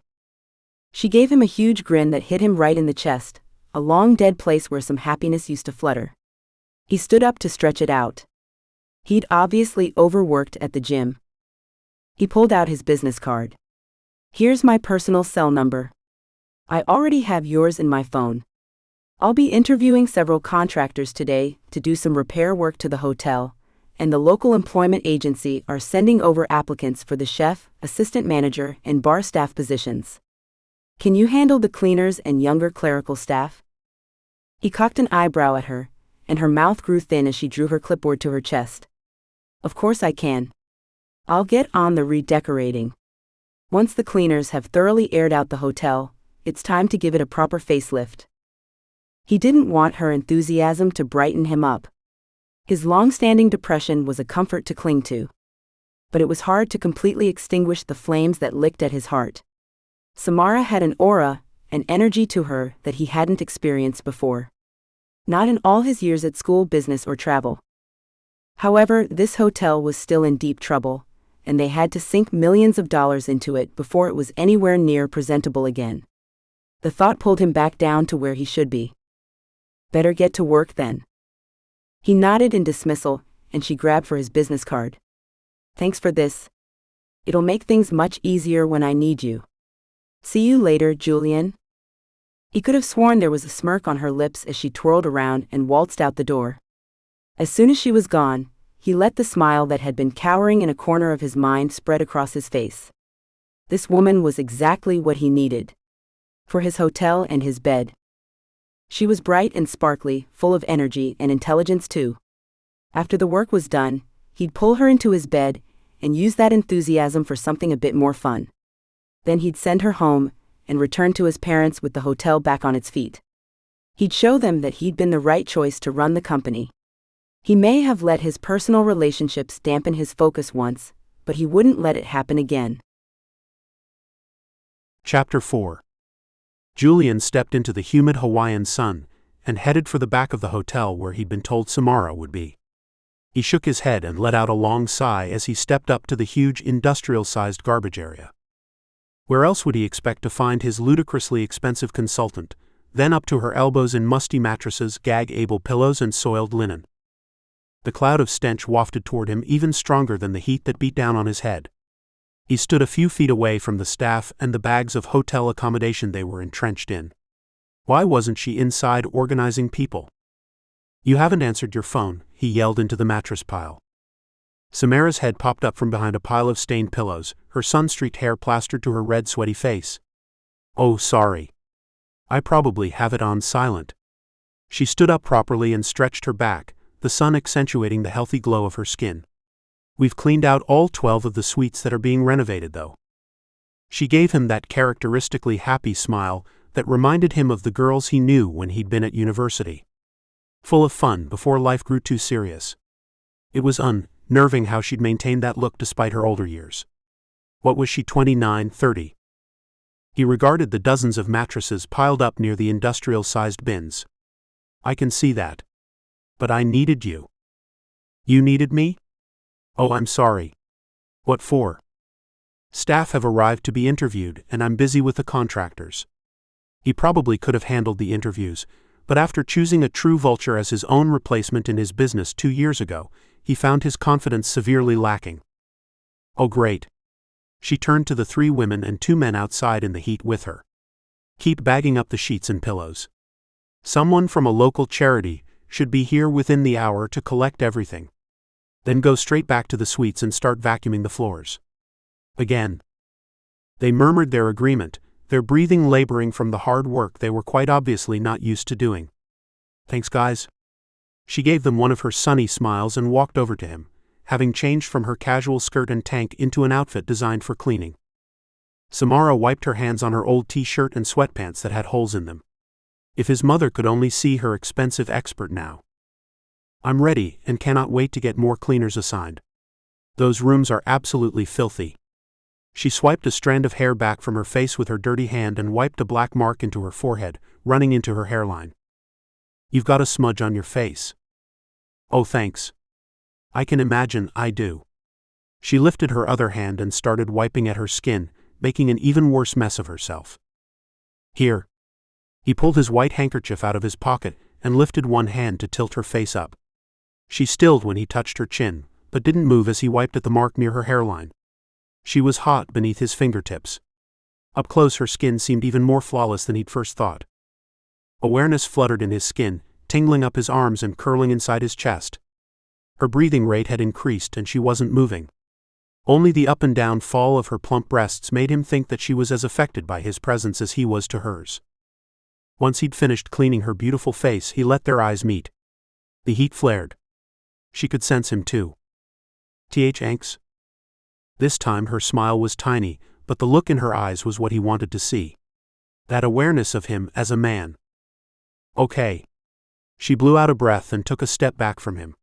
[SPEAKER 1] She gave him a huge grin that hit him right in the chest, a long dead place where some happiness used to flutter. He stood up to stretch it out. He'd obviously overworked at the gym. He pulled out his business card. "Here's my personal cell number. I already have yours in my phone. I'll be interviewing several contractors today to do some repair work to the hotel, and the local employment agency are sending over applicants for the chef, assistant manager, and bar staff positions. Can you handle the cleaners and younger clerical staff?" He cocked an eyebrow at her, and her mouth grew thin as she drew her clipboard to her chest. Of course I can. I'll get on the redecorating. Once the cleaners have thoroughly aired out the hotel, it's time to give it a proper facelift. He didn't want her enthusiasm to brighten him up. His long-standing depression was a comfort to cling to. But it was hard to completely extinguish the flames that licked at his heart. Samara had an aura, an energy to her that he hadn't experienced before. Not in all his years at school, business, or travel. However, this hotel was still in deep trouble, and they had to sink millions of dollars into it before it was anywhere near presentable again. The thought pulled him back down to where he should be. Better get to work then. He nodded in dismissal, and she grabbed for his business card. Thanks for this. It'll make things much easier when I need you. See you later, Julian. He could have sworn there was a smirk on her lips as she twirled around and waltzed out the door. As soon as she was gone, he let the smile that had been cowering in a corner of his mind spread across his face. This woman was exactly what he needed. For his hotel and his bed. She was bright and sparkly, full of energy and intelligence too. After the work was done, he'd pull her into his bed and use that enthusiasm for something a bit more fun. Then he'd send her home and return to his parents with the hotel back on its feet. He'd show them that he'd been the right choice to run the company. He may have let his personal relationships dampen his focus once, but he wouldn't let it happen again.
[SPEAKER 2] Chapter 4. Julian stepped into the humid Hawaiian sun and headed for the back of the hotel where he'd been told Samara would be. He shook his head and let out a long sigh as he stepped up to the huge industrial-sized garbage area. Where else would he expect to find his ludicrously expensive consultant, then up to her elbows in musty mattresses, gag-able pillows, and soiled linen? The cloud of stench wafted toward him even stronger than the heat that beat down on his head. He stood a few feet away from the staff and the bags of hotel accommodation they were entrenched in. Why wasn't she inside organizing people? You haven't answered your phone, he yelled into the mattress pile. Samara's head popped up from behind a pile of stained pillows, her sun-streaked hair plastered to her red, sweaty face. Oh, sorry. I probably have it on silent. She stood up properly and stretched her back, the sun accentuating the healthy glow of her skin. We've cleaned out all 12 of the suites that are being renovated, though. She gave him that characteristically happy smile that reminded him of the girls he knew when he'd been at university. Full of fun before life grew too serious. It was unnerving how she'd maintained that look despite her older years. What was she, 29, 30? He regarded the dozens of mattresses piled up near the industrial-sized bins. I can see that. But I needed you. You needed me? Oh, I'm sorry. What for? Staff have arrived to be interviewed, and I'm busy with the contractors. He probably could have handled the interviews, but after choosing a true vulture as his own replacement in his business 2 years ago, he found his confidence severely lacking. Oh, great. She turned to the 3 women and 2 men outside in the heat with her. Keep bagging up the sheets and pillows. Someone from a local charity should be here within the hour to collect everything. Then go straight back to the suites and start vacuuming the floors. Again. They murmured their agreement, their breathing laboring from the hard work they were quite obviously not used to doing. Thanks, guys. She gave them one of her sunny smiles and walked over to him, having changed from her casual skirt and tank into an outfit designed for cleaning. Samara wiped her hands on her old t-shirt and sweatpants that had holes in them. If his mother could only see her expensive expert now. I'm ready and cannot wait to get more cleaners assigned. Those rooms are absolutely filthy. She swiped a strand of hair back from her face with her dirty hand and wiped a black mark into her forehead, running into her hairline. You've got a smudge on your face. Oh, thanks. I can imagine I do. She lifted her other hand and started wiping at her skin, making an even worse mess of herself. Here. He pulled his white handkerchief out of his pocket and lifted one hand to tilt her face up. She stilled when he touched her chin, but didn't move as he wiped at the mark near her hairline. She was hot beneath his fingertips. Up close her skin seemed even more flawless than he'd first thought. Awareness fluttered in his skin, tingling up his arms and curling inside his chest. Her breathing rate had increased and she wasn't moving. Only the up and down fall of her plump breasts made him think that she was as affected by his presence as he was to hers. Once he'd finished cleaning her beautiful face, he let their eyes meet. The heat flared. She could sense him too. Thanks. This time her smile was tiny, but the look in her eyes was what he wanted to see. That awareness of him as a man. Okay. She blew out a breath and took a step back from him.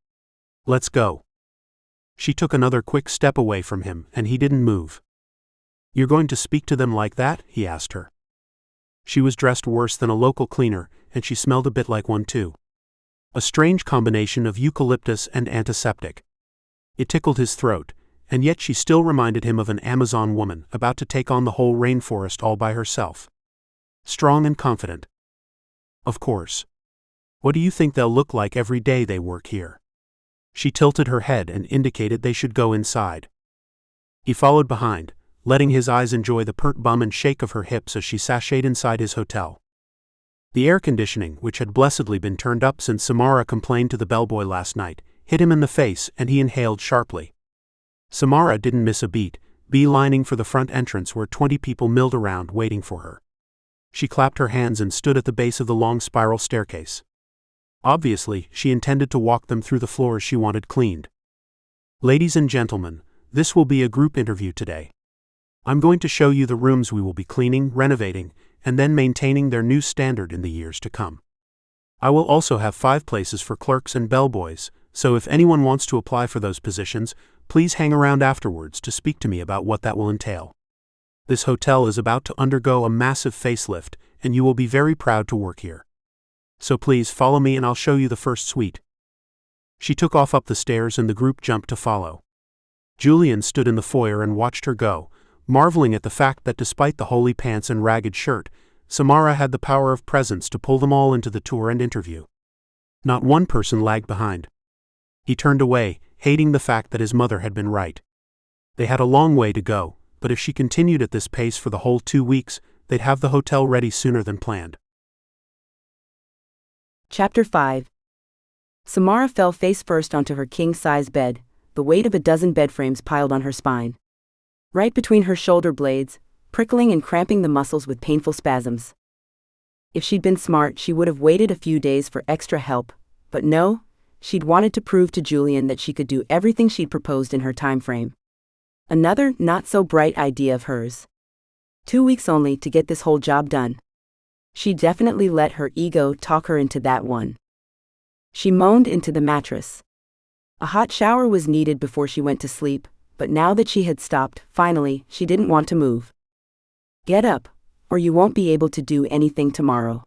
[SPEAKER 2] Let's go. She took another quick step away from him, and he didn't move. You're going to speak to them like that? He asked her. She was dressed worse than a local cleaner, and she smelled a bit like one too. A strange combination of eucalyptus and antiseptic. It tickled his throat, and yet she still reminded him of an Amazon woman about to take on the whole rainforest all by herself. Strong and confident. Of course. What do you think they'll look like every day they work here? She tilted her head and indicated they should go inside. He followed behind, letting his eyes enjoy the pert bum and shake of her hips as she sashayed inside his hotel. The air conditioning, which had blessedly been turned up since Samara complained to the bellboy last night, hit him in the face and he inhaled sharply. Samara didn't miss a beat, beelining for the front entrance where 20 people milled around waiting for her. She clapped her hands and stood at the base of the long spiral staircase. Obviously, she intended to walk them through the floors she wanted cleaned. Ladies and gentlemen, this will be a group interview today. I'm going to show you the rooms we will be cleaning, renovating, and then maintaining their new standard in the years to come. I will also have 5 places for clerks and bellboys, so if anyone wants to apply for those positions, please hang around afterwards to speak to me about what that will entail. This hotel is about to undergo a massive facelift, and you will be very proud to work here. So please follow me and I'll show you the first suite. She took off up the stairs and the group jumped to follow. Julian stood in the foyer and watched her go, marveling at the fact that despite the holey pants and ragged shirt, Samara had the power of presence to pull them all into the tour and interview. Not one person lagged behind. He turned away, hating the fact that his mother had been right. They had a long way to go, but if she continued at this pace for the whole 2 weeks, they'd have the hotel ready sooner than planned.
[SPEAKER 1] Chapter 5. Samara fell face first onto her king-size bed, the weight of a dozen bed frames piled on her spine. Right between her shoulder blades, prickling and cramping the muscles with painful spasms. If she'd been smart, she would have waited a few days for extra help, but no, she'd wanted to prove to Julian that she could do everything she'd proposed in her time frame. Another not-so-bright idea of hers. 2 weeks only to get this whole job done. She definitely let her ego talk her into that one. She moaned into the mattress. A hot shower was needed before she went to sleep, but now that she had stopped, finally, she didn't want to move. Get up, or you won't be able to do anything tomorrow.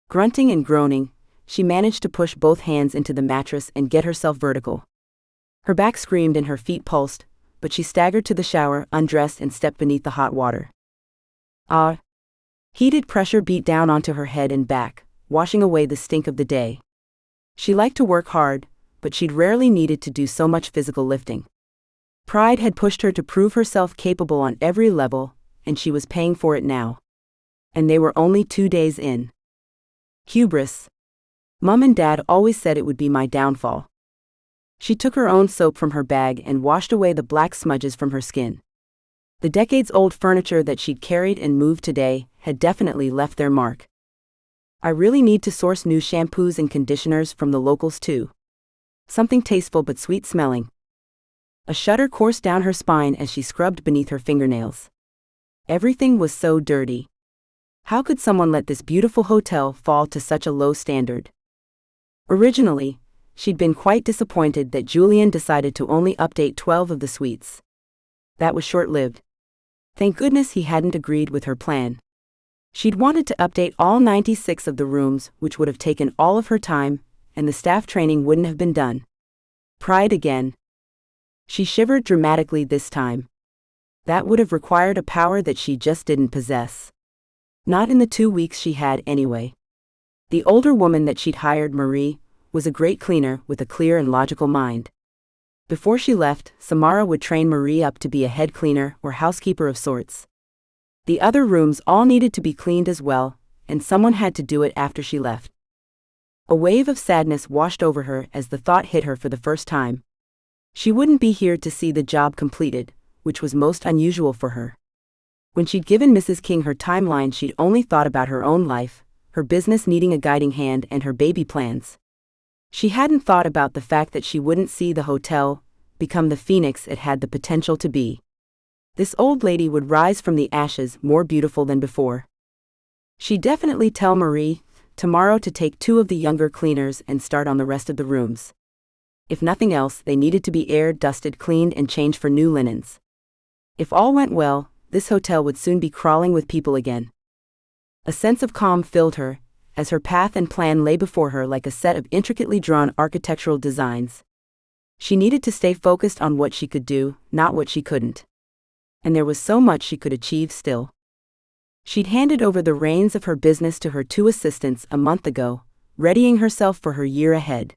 [SPEAKER 1] Grunting and groaning, she managed to push both hands into the mattress and get herself vertical. Her back screamed and her feet pulsed, but she staggered to the shower, undressed and stepped beneath the hot water. Heated pressure beat down onto her head and back, washing away the stink of the day. She liked to work hard, but she'd rarely needed to do so much physical lifting. Pride had pushed her to prove herself capable on every level, and she was paying for it now. And they were only 2 days in. Hubris. Mom and Dad always said it would be my downfall. She took her own soap from her bag and washed away the black smudges from her skin. The decades-old furniture that she'd carried and moved today had definitely left their mark. I really need to source new shampoos and conditioners from the locals too. Something tasteful but sweet-smelling. A shudder coursed down her spine as she scrubbed beneath her fingernails. Everything was so dirty. How could someone let this beautiful hotel fall to such a low standard? Originally, she'd been quite disappointed that Julian decided to only update 12 of the suites. That was short-lived. Thank goodness he hadn't agreed with her plan. She'd wanted to update all 96 of the rooms, which would have taken all of her time, and the staff training wouldn't have been done. Pride again. She shivered dramatically this time. That would have required a power that she just didn't possess. Not in the 2 weeks she had anyway. The older woman that she'd hired, Marie, was a great cleaner with a clear and logical mind. Before she left, Samara would train Marie up to be a head cleaner or housekeeper of sorts. The other rooms all needed to be cleaned as well, and someone had to do it after she left. A wave of sadness washed over her as the thought hit her for the first time. She wouldn't be here to see the job completed, which was most unusual for her. When she'd given Mrs. King her timeline, she'd only thought about her own life, her business needing a guiding hand, and her baby plans. She hadn't thought about the fact that she wouldn't see the hotel become the phoenix it had the potential to be. This old lady would rise from the ashes more beautiful than before. She'd definitely tell Marie tomorrow to take 2 of the younger cleaners and start on the rest of the rooms. If nothing else, they needed to be aired, dusted, cleaned, and changed for new linens. If all went well, this hotel would soon be crawling with people again. A sense of calm filled her, as her path and plan lay before her like a set of intricately drawn architectural designs. She needed to stay focused on what she could do, not what she couldn't. And there was so much she could achieve still. She'd handed over the reins of her business to her 2 assistants a month ago, readying herself for her year ahead.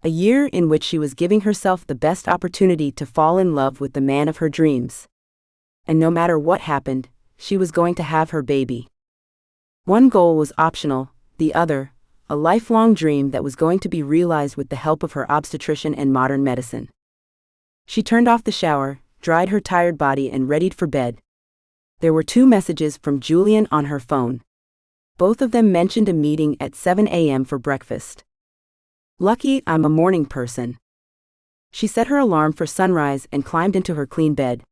[SPEAKER 1] A year in which she was giving herself the best opportunity to fall in love with the man of her dreams. And no matter what happened, she was going to have her baby. One goal was optional, the other, a lifelong dream that was going to be realized with the help of her obstetrician and modern medicine. She turned off the shower, dried her tired body, and readied for bed. There were 2 messages from Julian on her phone. Both of them mentioned a meeting at 7 a.m. for breakfast. Lucky I'm a morning person. She set her alarm for sunrise and climbed into her clean bed.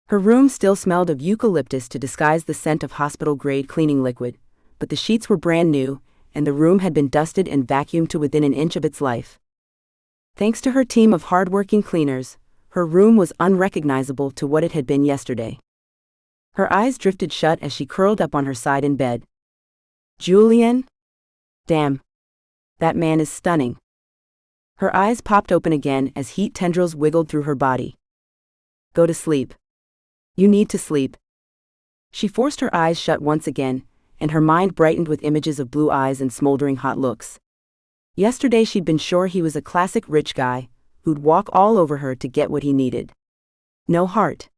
[SPEAKER 1] Her room still smelled of eucalyptus to disguise the scent of hospital-grade cleaning liquid, but the sheets were brand new, and the room had been dusted and vacuumed to within an inch of its life. Thanks to her team of hard-working cleaners, her room was unrecognizable to what it had been yesterday. Her eyes drifted shut as she curled up on her side in bed. Julian? Damn. That man is stunning. Her eyes popped open again as heat tendrils wiggled through her body. Go to sleep. You need to sleep. She forced her eyes shut once again, and her mind brightened with images of blue eyes and smoldering hot looks. Yesterday she'd been sure he was a classic rich guy, who'd walk all over her to get what he needed. No heart.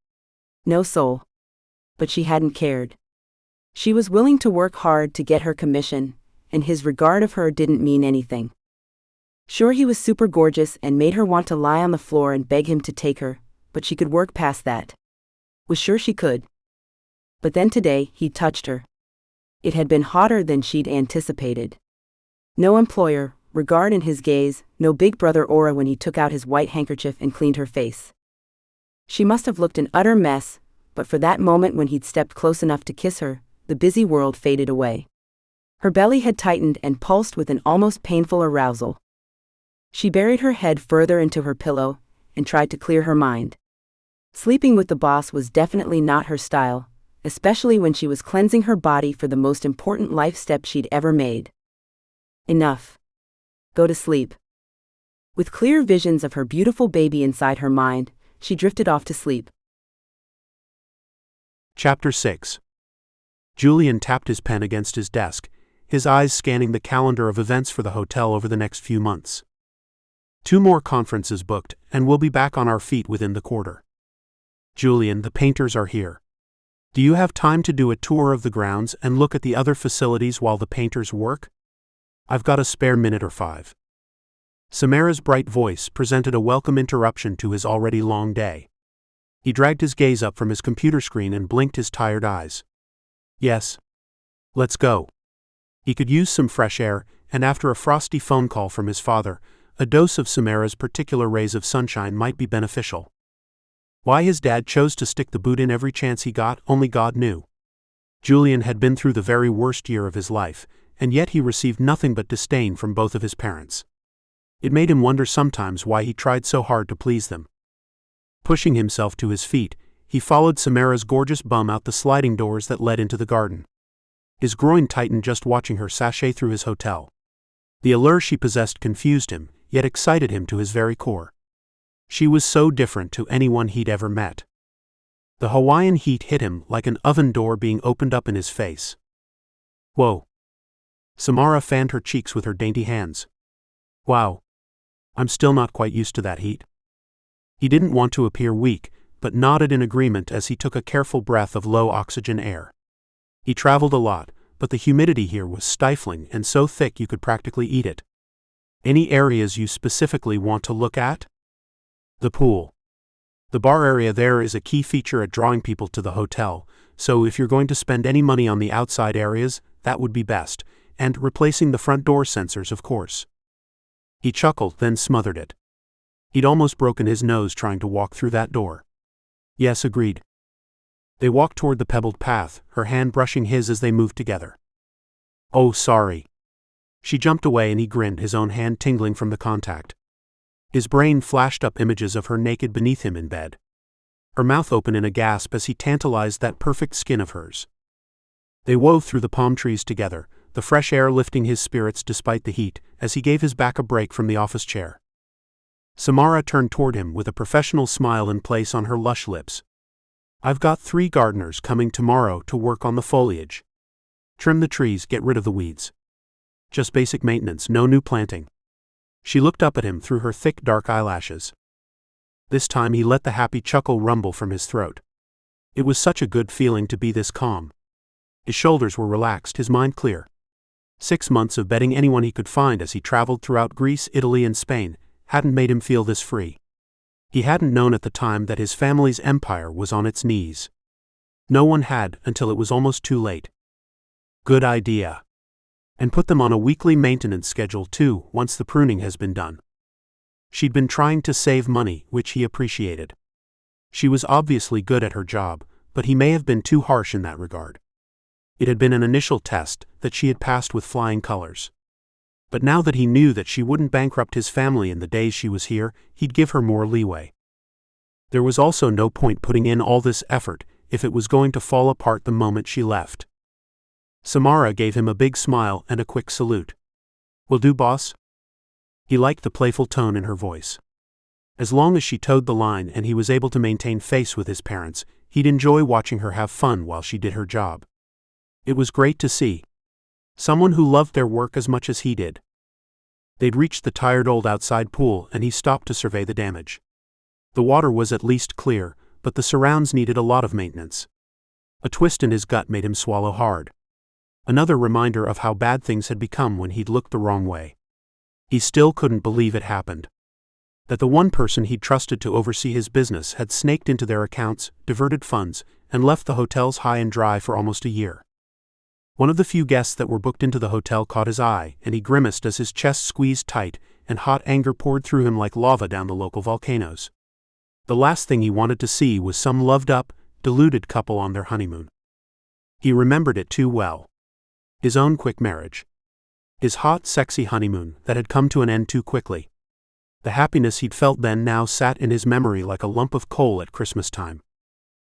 [SPEAKER 1] No soul. But she hadn't cared. She was willing to work hard to get her commission, and his regard of her didn't mean anything. Sure, he was super gorgeous and made her want to lie on the floor and beg him to take her, but she could work past that. Was sure she could. But then today, he touched her. It had been hotter than she'd anticipated. No employer, regard in his gaze, no big brother aura when he took out his white handkerchief and cleaned her face. She must have looked an utter mess, but for that moment when he'd stepped close enough to kiss her, the busy world faded away. Her belly had tightened and pulsed with an almost painful arousal. She buried her head further into her pillow and tried to clear her mind. Sleeping with the boss was definitely not her style, especially when she was cleansing her body for the most important life step she'd ever made. Enough. Go to sleep. With clear visions of her beautiful baby inside her mind, she drifted off to sleep.
[SPEAKER 2] Chapter 6. Julian tapped his pen against his desk, his eyes scanning the calendar of events for the hotel over the next few months. 2 more conferences booked, and we'll be back on our feet within the quarter. Julian, the painters are here. Do you have time to do a tour of the grounds and look at the other facilities while the painters work? I've got a spare minute or 5. Samara's bright voice presented a welcome interruption to his already long day. He dragged his gaze up from his computer screen and blinked his tired eyes. Yes. Let's go. He could use some fresh air, and after a frosty phone call from his father, a dose of Samara's particular rays of sunshine might be beneficial. Why his dad chose to stick the boot in every chance he got, only God knew. Julian had been through the very worst year of his life, and yet he received nothing but disdain from both of his parents. It made him wonder sometimes why he tried so hard to please them. Pushing himself to his feet, he followed Samara's gorgeous bum out the sliding doors that led into the garden. His groin tightened just watching her sashay through his hotel. The allure she possessed confused him, yet excited him to his very core. She was so different to anyone he'd ever met. The Hawaiian heat hit him like an oven door being opened up in his face. Whoa. Samara fanned her cheeks with her dainty hands. Wow. I'm still not quite used to that heat. He didn't want to appear weak, but nodded in agreement as he took a careful breath of low-oxygen air. He traveled a lot, but the humidity here was stifling and so thick you could practically eat it. Any areas you specifically want to look at? The pool. The bar area there is a key feature at drawing people to the hotel, so if you're going to spend any money on the outside areas, that would be best, and replacing the front door sensors, of course. He chuckled, then smothered it. He'd almost broken his nose trying to walk through that door. Yes, agreed. They walked toward the pebbled path, her hand brushing his as they moved together. Oh, sorry. She jumped away and he grinned, his own hand tingling from the contact. His brain flashed up images of her naked beneath him in bed, her mouth open in a gasp as he tantalized that perfect skin of hers. They wove through the palm trees together, the fresh air lifting his spirits despite the heat, as he gave his back a break from the office chair. Samara turned toward him with a professional smile in place on her lush lips. I've got 3 gardeners coming tomorrow to work on the foliage. Trim the trees, get rid of the weeds. Just basic maintenance, no new planting. She looked up at him through her thick dark eyelashes. This time he let the happy chuckle rumble from his throat. It was such a good feeling to be this calm. His shoulders were relaxed, his mind clear. 6 months of betting anyone he could find as he traveled throughout Greece, Italy, and Spain hadn't made him feel this free. He hadn't known at the time that his family's empire was on its knees. No one had until it was almost too late. Good idea. And put them on a weekly maintenance schedule too, once the pruning has been done. She'd been trying to save money, which he appreciated. She was obviously good at her job, but he may have been too harsh in that regard. It had been an initial test that she had passed with flying colors. But now that he knew that she wouldn't bankrupt his family in the days she was here, he'd give her more leeway. There was also no point putting in all this effort if it was going to fall apart the moment she left. Samara gave him a big smile and a quick salute. Will do, boss? He liked the playful tone in her voice. As long as she towed the line and he was able to maintain face with his parents, he'd enjoy watching her have fun while she did her job. It was great to see. Someone who loved their work as much as he did. They'd reached the tired old outside pool and he stopped to survey the damage. The water was at least clear, but the surrounds needed a lot of maintenance. A twist in his gut made him swallow hard. Another reminder of how bad things had become when he'd looked the wrong way. He still couldn't believe it happened. That the one person he'd trusted to oversee his business had snaked into their accounts, diverted funds, and left the hotels high and dry for almost a year. One of the few guests that were booked into the hotel caught his eye, and he grimaced as his chest squeezed tight, and hot anger poured through him like lava down the local volcanoes. The last thing he wanted to see was some loved-up, deluded couple on their honeymoon. He remembered it too well. His own quick marriage. His hot, sexy honeymoon that had come to an end too quickly. The happiness he'd felt then now sat in his memory like a lump of coal at Christmas time.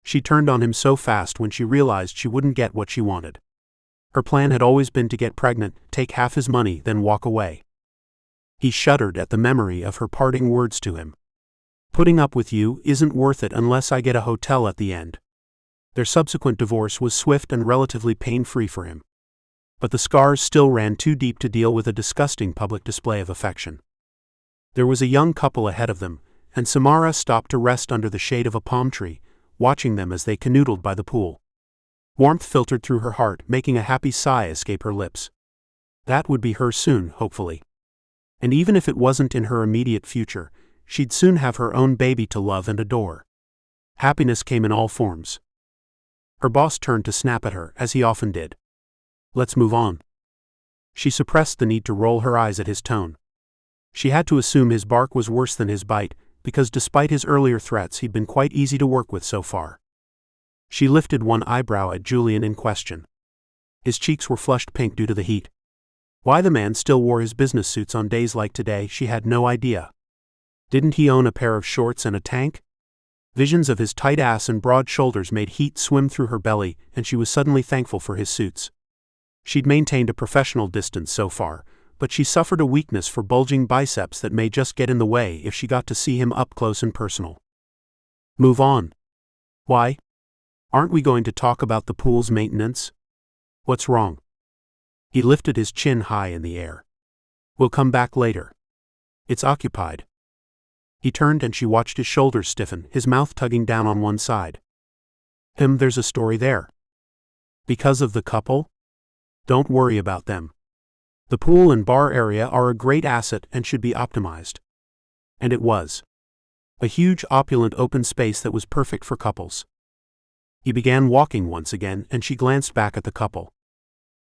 [SPEAKER 2] She turned on him so fast when she realized she wouldn't get what she wanted. Her plan had always been to get pregnant, take half his money, then walk away. He shuddered at the memory of her parting words to him. Putting up with you isn't worth it unless I get a hotel at the end. Their subsequent divorce was swift and relatively pain-free for him. But the scars still ran too deep to deal with a disgusting public display of affection. There was a young couple ahead of them, and Samara stopped to rest under the shade of a palm tree, watching them as they canoodled by the pool. Warmth filtered through her heart, making a happy sigh escape her lips. That would be her soon, hopefully. And even if it wasn't in her immediate future, she'd soon have her own baby to love and adore. Happiness came in all forms. Her boss turned to snap at her, as he often did. Let's move on. She suppressed the need to roll her eyes at his tone. She had to assume his bark was worse than his bite, because despite his earlier threats he'd been quite easy to work with so far. She lifted one eyebrow at Julian in question. His cheeks were flushed pink due to the heat. Why the man still wore his business suits on days like today she had no idea. Didn't he own a pair of shorts and a tank? Visions of his tight ass and broad shoulders made heat swim through her belly, and she was suddenly thankful for his suits. She'd maintained a professional distance so far, but she suffered a weakness for bulging biceps that may just get in the way if she got to see him up close and personal. Move on. Why? Aren't we going to talk about the pool's maintenance? What's wrong? He lifted his chin high in the air. We'll come back later. It's occupied. He turned and she watched his shoulders stiffen, his mouth tugging down on one side. There's a story there. Because of the couple? Don't worry about them. The pool and bar area are a great asset and should be optimized. And it was. A huge, opulent open space that was perfect for couples. He began walking once again and she glanced back at the couple.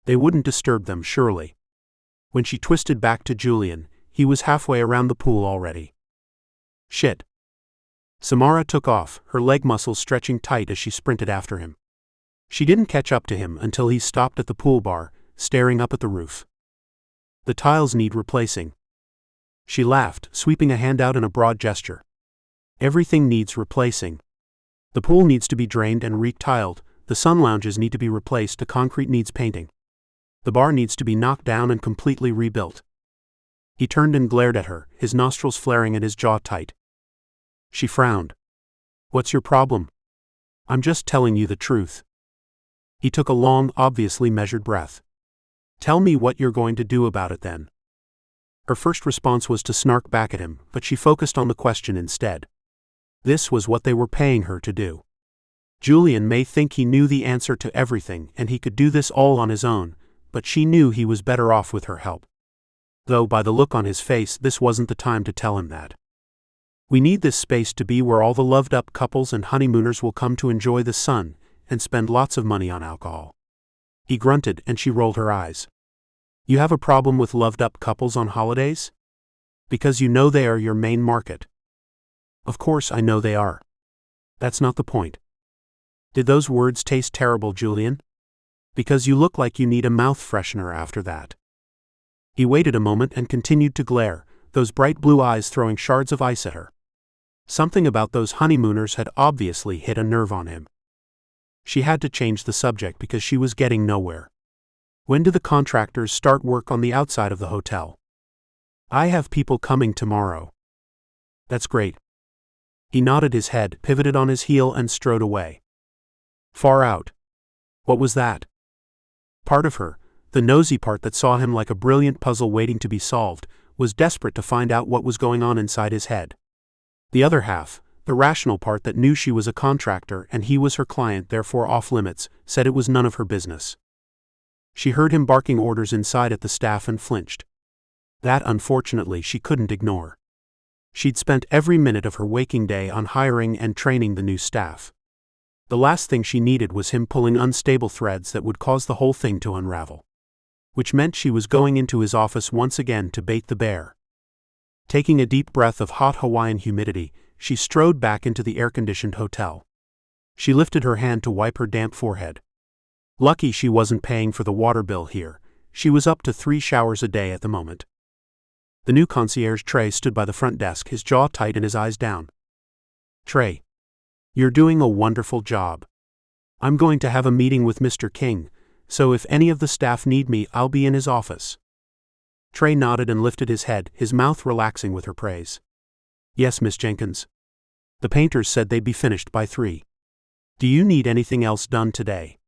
[SPEAKER 2] They wouldn't disturb them, surely. When she twisted back to Julian, he was halfway around the pool already. Shit. Samara took off, her leg muscles stretching tight as she sprinted after him. She didn't catch up to him until he stopped at the pool bar, staring up at the roof. The tiles need replacing. She laughed, sweeping a hand out in a broad gesture. Everything needs replacing. The pool needs to be drained and re-tiled, the sun lounges need to be replaced, the concrete needs painting. The bar needs to be knocked down and completely rebuilt. He turned and glared at her, his nostrils flaring and his jaw tight. She frowned. What's your problem? I'm just telling you the truth. He took a long, obviously measured breath. Tell me what you're going to do about it then. Her first response was to snark back at him, but she focused on the question instead. This was what they were paying her to do. Julian may think he knew the answer to everything and he could do this all on his own, but she knew he was better off with her help. Though by the look on his face this wasn't the time to tell him that. We need this space to be where all the loved-up couples and honeymooners will come to enjoy the sun and spend lots of money on alcohol. He grunted and she rolled her eyes. You have a problem with loved-up couples on holidays? Because you know they are your main market. Of course I know they are. That's not the point. Did those words taste terrible, Julian? Because you look like you need a mouth freshener after that. He waited a moment and continued to glare, those bright blue eyes throwing shards of ice at her. Something about those honeymooners had obviously hit a nerve on him. She had to change the subject because she was getting nowhere. When do the contractors start work on the outside of the hotel? I have people coming tomorrow. That's great. He nodded his head, pivoted on his heel and strode away. Far out. What was that? Part of her, the nosy part that saw him like a brilliant puzzle waiting to be solved, was desperate to find out what was going on inside his head. The other half, the rational part that knew she was a contractor and he was her client, therefore off limits, said it was none of her business. She heard him barking orders inside at the staff and flinched. That, unfortunately, she couldn't ignore. She'd spent every minute of her waking day on hiring and training the new staff. The last thing she needed was him pulling unstable threads that would cause the whole thing to unravel. Which meant she was going into his office once again to bait the bear. Taking a deep breath of hot Hawaiian humidity, she strode back into the air-conditioned hotel. She lifted her hand to wipe her damp forehead. Lucky she wasn't paying for the water bill here. She was up to 3 showers a day at the moment. The new concierge Trey stood by the front desk, his jaw tight and his eyes down. Trey. You're doing a wonderful job. I'm going to have a meeting with Mr. King, so if any of the staff need me, I'll be in his office. Trey nodded and lifted his head, his mouth relaxing with her praise. Yes, Miss Jenkins. The painters said they'd be finished by 3. Do you need anything else done today?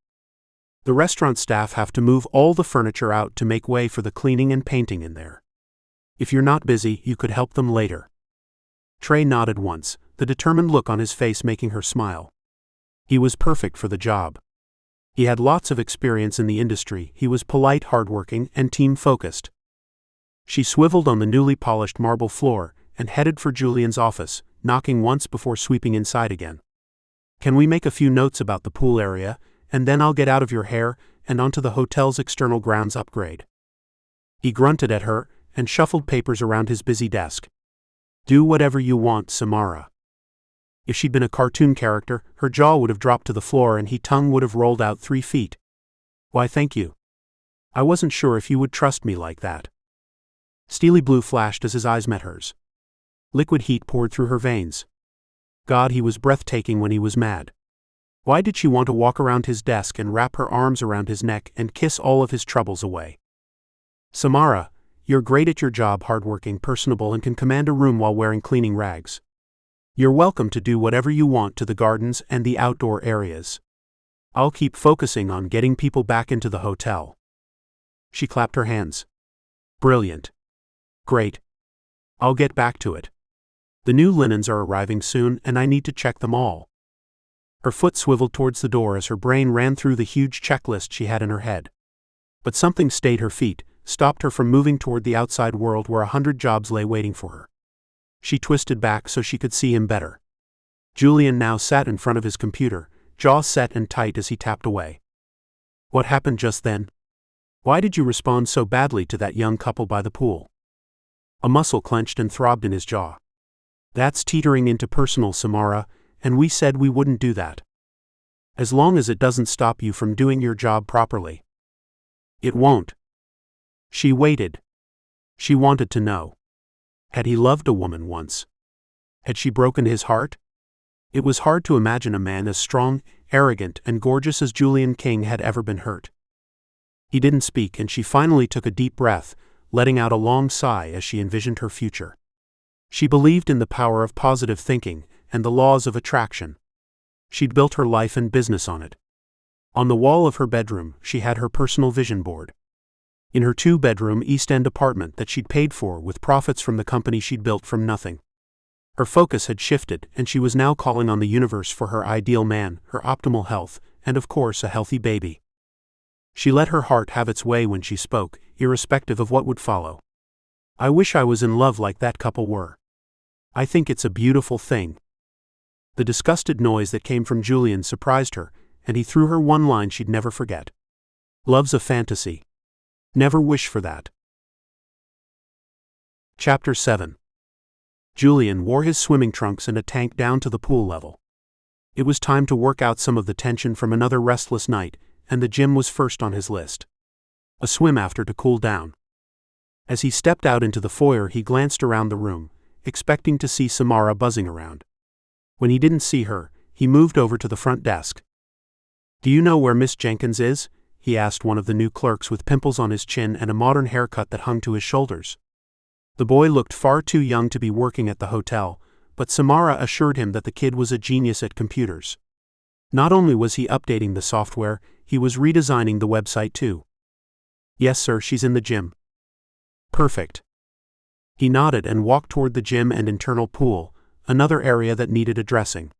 [SPEAKER 2] The restaurant staff have to move all the furniture out to make way for the cleaning and painting in there. If you're not busy, you could help them later. Trey nodded once, the determined look on his face making her smile. He was perfect for the job. He had lots of experience in the industry, he was polite, hardworking, and team-focused. She swiveled on the newly polished marble floor and headed for Julian's office, knocking once before sweeping inside again. Can we make a few notes about the pool area, and then I'll get out of your hair and onto the hotel's external grounds upgrade. He grunted at her and shuffled papers around his busy desk. Do whatever you want, Samara. If she'd been a cartoon character, her jaw would have dropped to the floor and her tongue would have rolled out 3 feet. Why, thank you. I wasn't sure if you would trust me like that. Steely blue flashed as his eyes met hers. Liquid heat poured through her veins. God, he was breathtaking when he was mad. Why did she want to walk around his desk and wrap her arms around his neck and kiss all of his troubles away? Samara, you're great at your job, hardworking, personable, and can command a room while wearing cleaning rags. You're welcome to do whatever you want to the gardens and the outdoor areas. I'll keep focusing on getting people back into the hotel. She clapped her hands. Brilliant. Great. I'll get back to it. The new linens are arriving soon and I need to check them all. Her foot swiveled towards the door as her brain ran through the huge checklist she had in her head. But something stayed her feet, stopped her from moving toward the outside world where 100 jobs lay waiting for her. She twisted back so she could see him better. Julian now sat in front of his computer, jaw set and tight as he tapped away. What happened just then? Why did you respond so badly to that young couple by the pool? A muscle clenched and throbbed in his jaw. That's teetering into personal, Samara, and we said we wouldn't do that. As long as it doesn't stop you from doing your job properly. It won't. She waited. She wanted to know. Had he loved a woman once? Had she broken his heart? It was hard to imagine a man as strong, arrogant, and gorgeous as Julian King had ever been hurt. He didn't speak, and she finally took a deep breath, letting out a long sigh as she envisioned her future. She believed in the power of positive thinking and the laws of attraction. She'd built her life and business on it. On the wall of her bedroom, she had her personal vision board. In her 2-bedroom East End apartment that she'd paid for with profits from the company she'd built from nothing. Her focus had shifted, and she was now calling on the universe for her ideal man, her optimal health, and of course a healthy baby. She let her heart have its way when she spoke, irrespective of what would follow. I wish I was in love like that couple were. I think it's a beautiful thing. The disgusted noise that came from Julian surprised her, and he threw her one line she'd never forget. Love's a fantasy. Never wish for that. Chapter 7. Julian wore his swimming trunks and a tank down to the pool level. It was time to work out some of the tension from another restless night, and the gym was first on his list. A swim after to cool down. As he stepped out into the foyer, he glanced around the room, expecting to see Samara buzzing around. When he didn't see her, he moved over to the front desk. Do you know where Miss Jenkins is? He asked one of the new clerks with pimples on his chin and a modern haircut that hung to his shoulders. The boy looked far too young to be working at the hotel, but Samara assured him that the kid was a genius at computers. Not only was he updating the software, he was redesigning the website too. Yes sir, she's in the gym. Perfect. He nodded and walked toward the gym and internal pool, another area that needed addressing.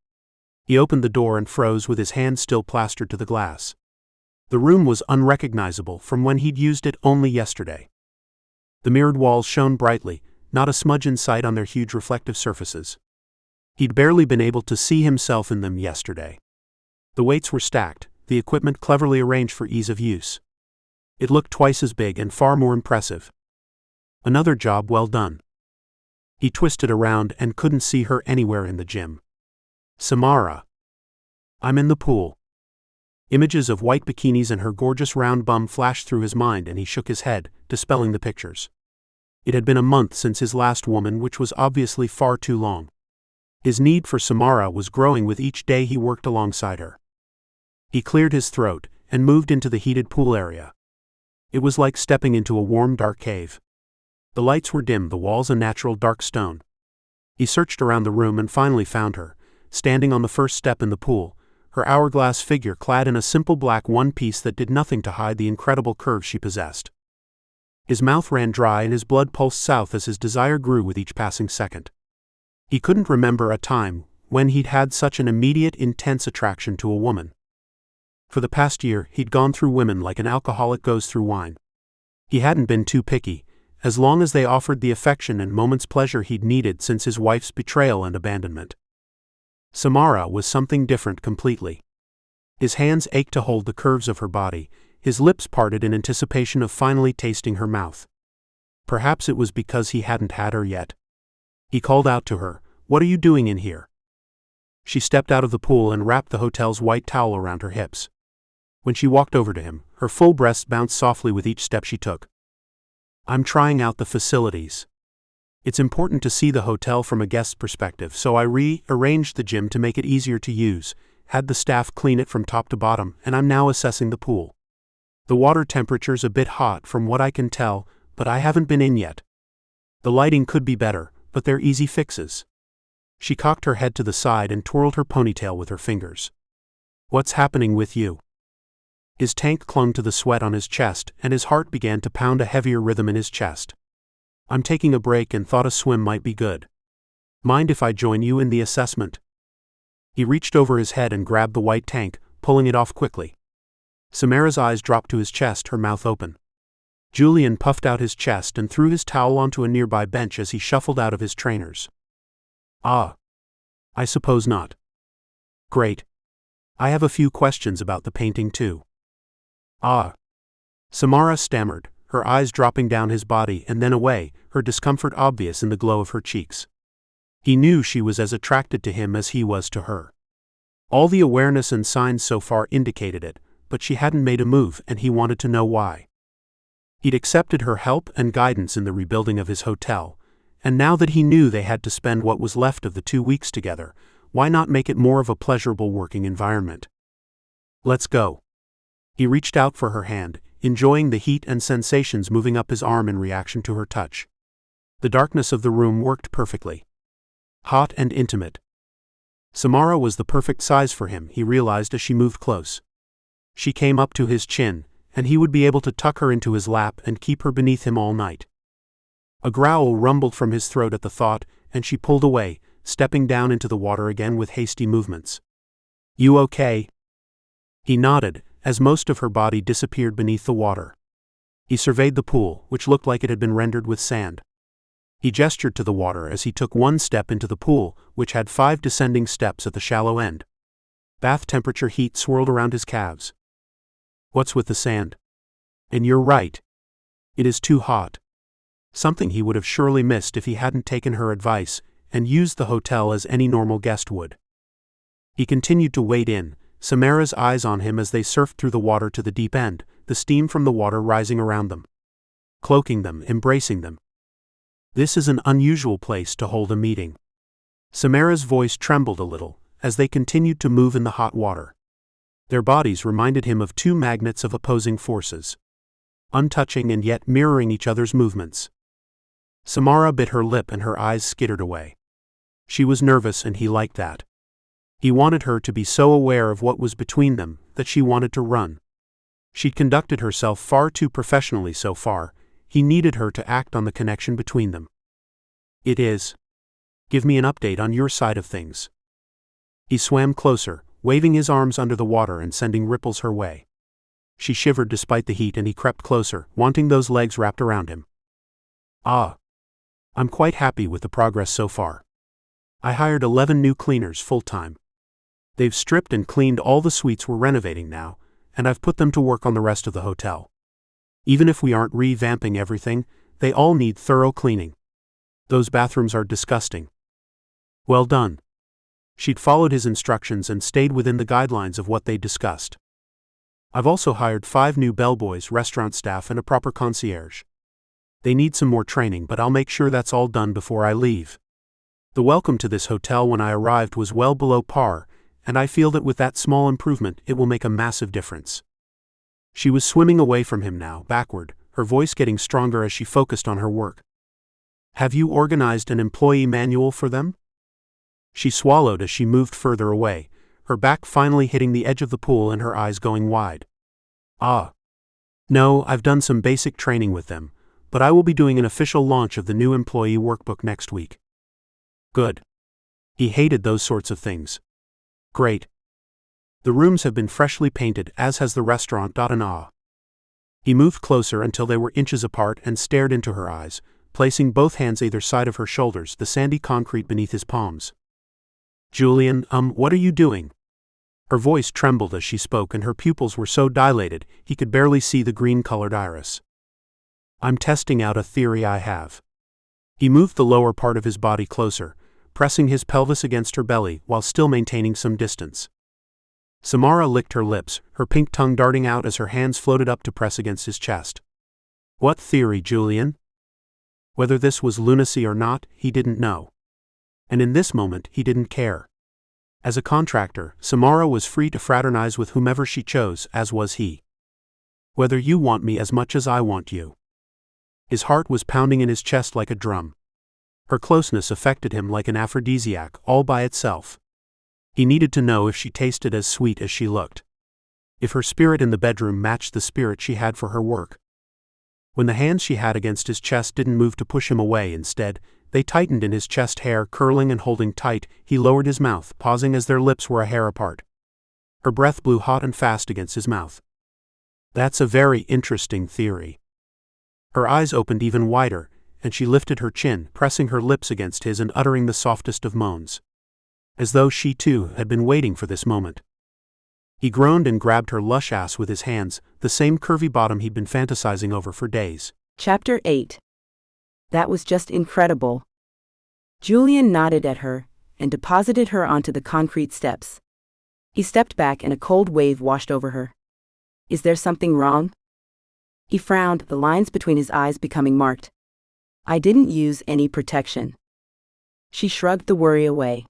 [SPEAKER 2] He opened the door and froze with his hand still plastered to the glass. The room was unrecognizable from when he'd used it only yesterday. The mirrored walls shone brightly, not a smudge in sight on their huge reflective surfaces. He'd barely been able to see himself in them yesterday. The weights were stacked, the equipment cleverly arranged for ease of use. It looked twice as big and far more impressive. Another job well done. He twisted around and couldn't see her anywhere in the gym. Samara. I'm in the pool. Images of white bikinis and her gorgeous round bum flashed through his mind, and he shook his head, dispelling the pictures. It had been a month since his last woman, which was obviously far too long. His need for Samara was growing with each day he worked alongside her. He cleared his throat and moved into the heated pool area. It was like stepping into a warm, dark cave. The lights were dim, the walls a natural dark stone. He searched around the room and finally found her, standing on the first step in the pool, her hourglass figure clad in a simple black one-piece that did nothing to hide the incredible curves she possessed. His mouth ran dry and his blood pulsed south as his desire grew with each passing second. He couldn't remember a time when he'd had such an immediate, intense attraction to a woman. For the past year, he'd gone through women like an alcoholic goes through wine. He hadn't been too picky, as long as they offered the affection and moment's pleasure he'd needed since his wife's betrayal and abandonment. Samara was something different completely. His hands ached to hold the curves of her body, his lips parted in anticipation of finally tasting her mouth. Perhaps it was because he hadn't had her yet. He called out to her, "What are you doing in here?" She stepped out of the pool and wrapped the hotel's white towel around her hips. When she walked over to him, her full breasts bounced softly with each step she took. I'm trying out the facilities. It's important to see the hotel from a guest's perspective, so I rearranged the gym to make it easier to use, had the staff clean it from top to bottom, and I'm now assessing the pool. The water temperature's a bit hot from what I can tell, but I haven't been in yet. The lighting could be better, but they're easy fixes. She cocked her head to the side and twirled her ponytail with her fingers. What's happening with you? His tank clung to the sweat on his chest, and his heart began to pound a heavier rhythm in his chest. I'm taking a break and thought a swim might be good. Mind if I join you in the assessment? He reached over his head and grabbed the white tank, pulling it off quickly. Samara's eyes dropped to his chest, her mouth open. Julian puffed out his chest and threw his towel onto a nearby bench as he shuffled out of his trainers. Ah. I suppose not. Great. I have a few questions about the painting too. Ah. Samara stammered, her eyes dropping down his body and then away, her discomfort obvious in the glow of her cheeks. He knew she was as attracted to him as he was to her. All the awareness and signs so far indicated it, but she hadn't made a move and he wanted to know why. He'd accepted her help and guidance in the rebuilding of his hotel, and now that he knew they had to spend what was left of the 2 weeks together, why not make it more of a pleasurable working environment? Let's go. He reached out for her hand, enjoying the heat and sensations moving up his arm in reaction to her touch. The darkness of the room worked perfectly. Hot and intimate. Samara was the perfect size for him, he realized as she moved close. She came up to his chin, and he would be able to tuck her into his lap and keep her beneath him all night. A growl rumbled from his throat at the thought, and she pulled away, stepping down into the water again with hasty movements. "You okay?" He nodded, as most of her body disappeared beneath the water. He surveyed the pool, which looked like it had been rendered with sand. He gestured to the water as he took one step into the pool, which had 5 descending steps at the shallow end. Bath temperature heat swirled around his calves. "What's with the sand?" "And you're right. It is too hot." Something he would have surely missed if he hadn't taken her advice and used the hotel as any normal guest would. He continued to wade in, Samara's eyes on him as they surfed through the water to the deep end, the steam from the water rising around them, cloaking them, embracing them. "This is an unusual place to hold a meeting." Samara's voice trembled a little as they continued to move in the hot water. Their bodies reminded him of 2 magnets of opposing forces, untouching and yet mirroring each other's movements. Samara bit her lip and her eyes skittered away. She was nervous and he liked that. He wanted her to be so aware of what was between them that she wanted to run. She'd conducted herself far too professionally so far, he needed her to act on the connection between them. "It is. Give me an update on your side of things." He swam closer, waving his arms under the water and sending ripples her way. She shivered despite the heat and he crept closer, wanting those legs wrapped around him. "I'm quite happy with the progress so far. I hired 11 new cleaners full-time. They've stripped and cleaned all the suites we're renovating now, and I've put them to work on the rest of the hotel. Even if we aren't revamping everything, they all need thorough cleaning. Those bathrooms are disgusting." "Well done." She'd followed his instructions and stayed within the guidelines of what they'd discussed. "I've also hired 5 new bellboys, restaurant staff and a proper concierge. They need some more training, but I'll make sure that's all done before I leave. The welcome to this hotel when I arrived was well below par, and I feel that with that small improvement it will make a massive difference." She was swimming away from him now, backward, her voice getting stronger as she focused on her work. "Have you organized an employee manual for them?" She swallowed as she moved further away, her back finally hitting the edge of the pool and her eyes going wide. "No, I've done some basic training with them, but I will be doing an official launch of the new employee workbook next week." "Good." He hated those sorts of things. "Great. The rooms have been freshly painted, as has the restaurant. He moved closer until they were inches apart and stared into her eyes, placing both hands either side of her shoulders, the sandy concrete beneath his palms. "Julian, what are you doing?" Her voice trembled as she spoke and her pupils were so dilated he could barely see the green-colored iris. "I'm testing out a theory I have." He moved the lower part of his body closer, pressing his pelvis against her belly while still maintaining some distance. Samara licked her lips, her pink tongue darting out as her hands floated up to press against his chest. "What theory, Julian?" Whether this was lunacy or not, he didn't know. And in this moment, he didn't care. As a contractor, Samara was free to fraternize with whomever she chose, as was he. "Whether you want me as much as I want you." His heart was pounding in his chest like a drum. Her closeness affected him like an aphrodisiac all by itself. He needed to know if she tasted as sweet as she looked. If her spirit in the bedroom matched the spirit she had for her work. When the hands she had against his chest didn't move to push him away, instead, they tightened in his chest hair, curling and holding tight, he lowered his mouth, pausing as their lips were a hair apart. Her breath blew hot and fast against his mouth. "That's a very interesting theory." Her eyes opened even wider, and she lifted her chin, pressing her lips against his and uttering the softest of moans. As though she too had been waiting for this moment. He groaned and grabbed her lush ass with his hands, the same curvy bottom he'd been fantasizing over for days.
[SPEAKER 1] Chapter 8. That was just incredible. Julian nodded at her and deposited her onto the concrete steps. He stepped back and a cold wave washed over her. Is there something wrong? He frowned, the lines between his eyes becoming marked. I didn't use any protection. She shrugged the worry away.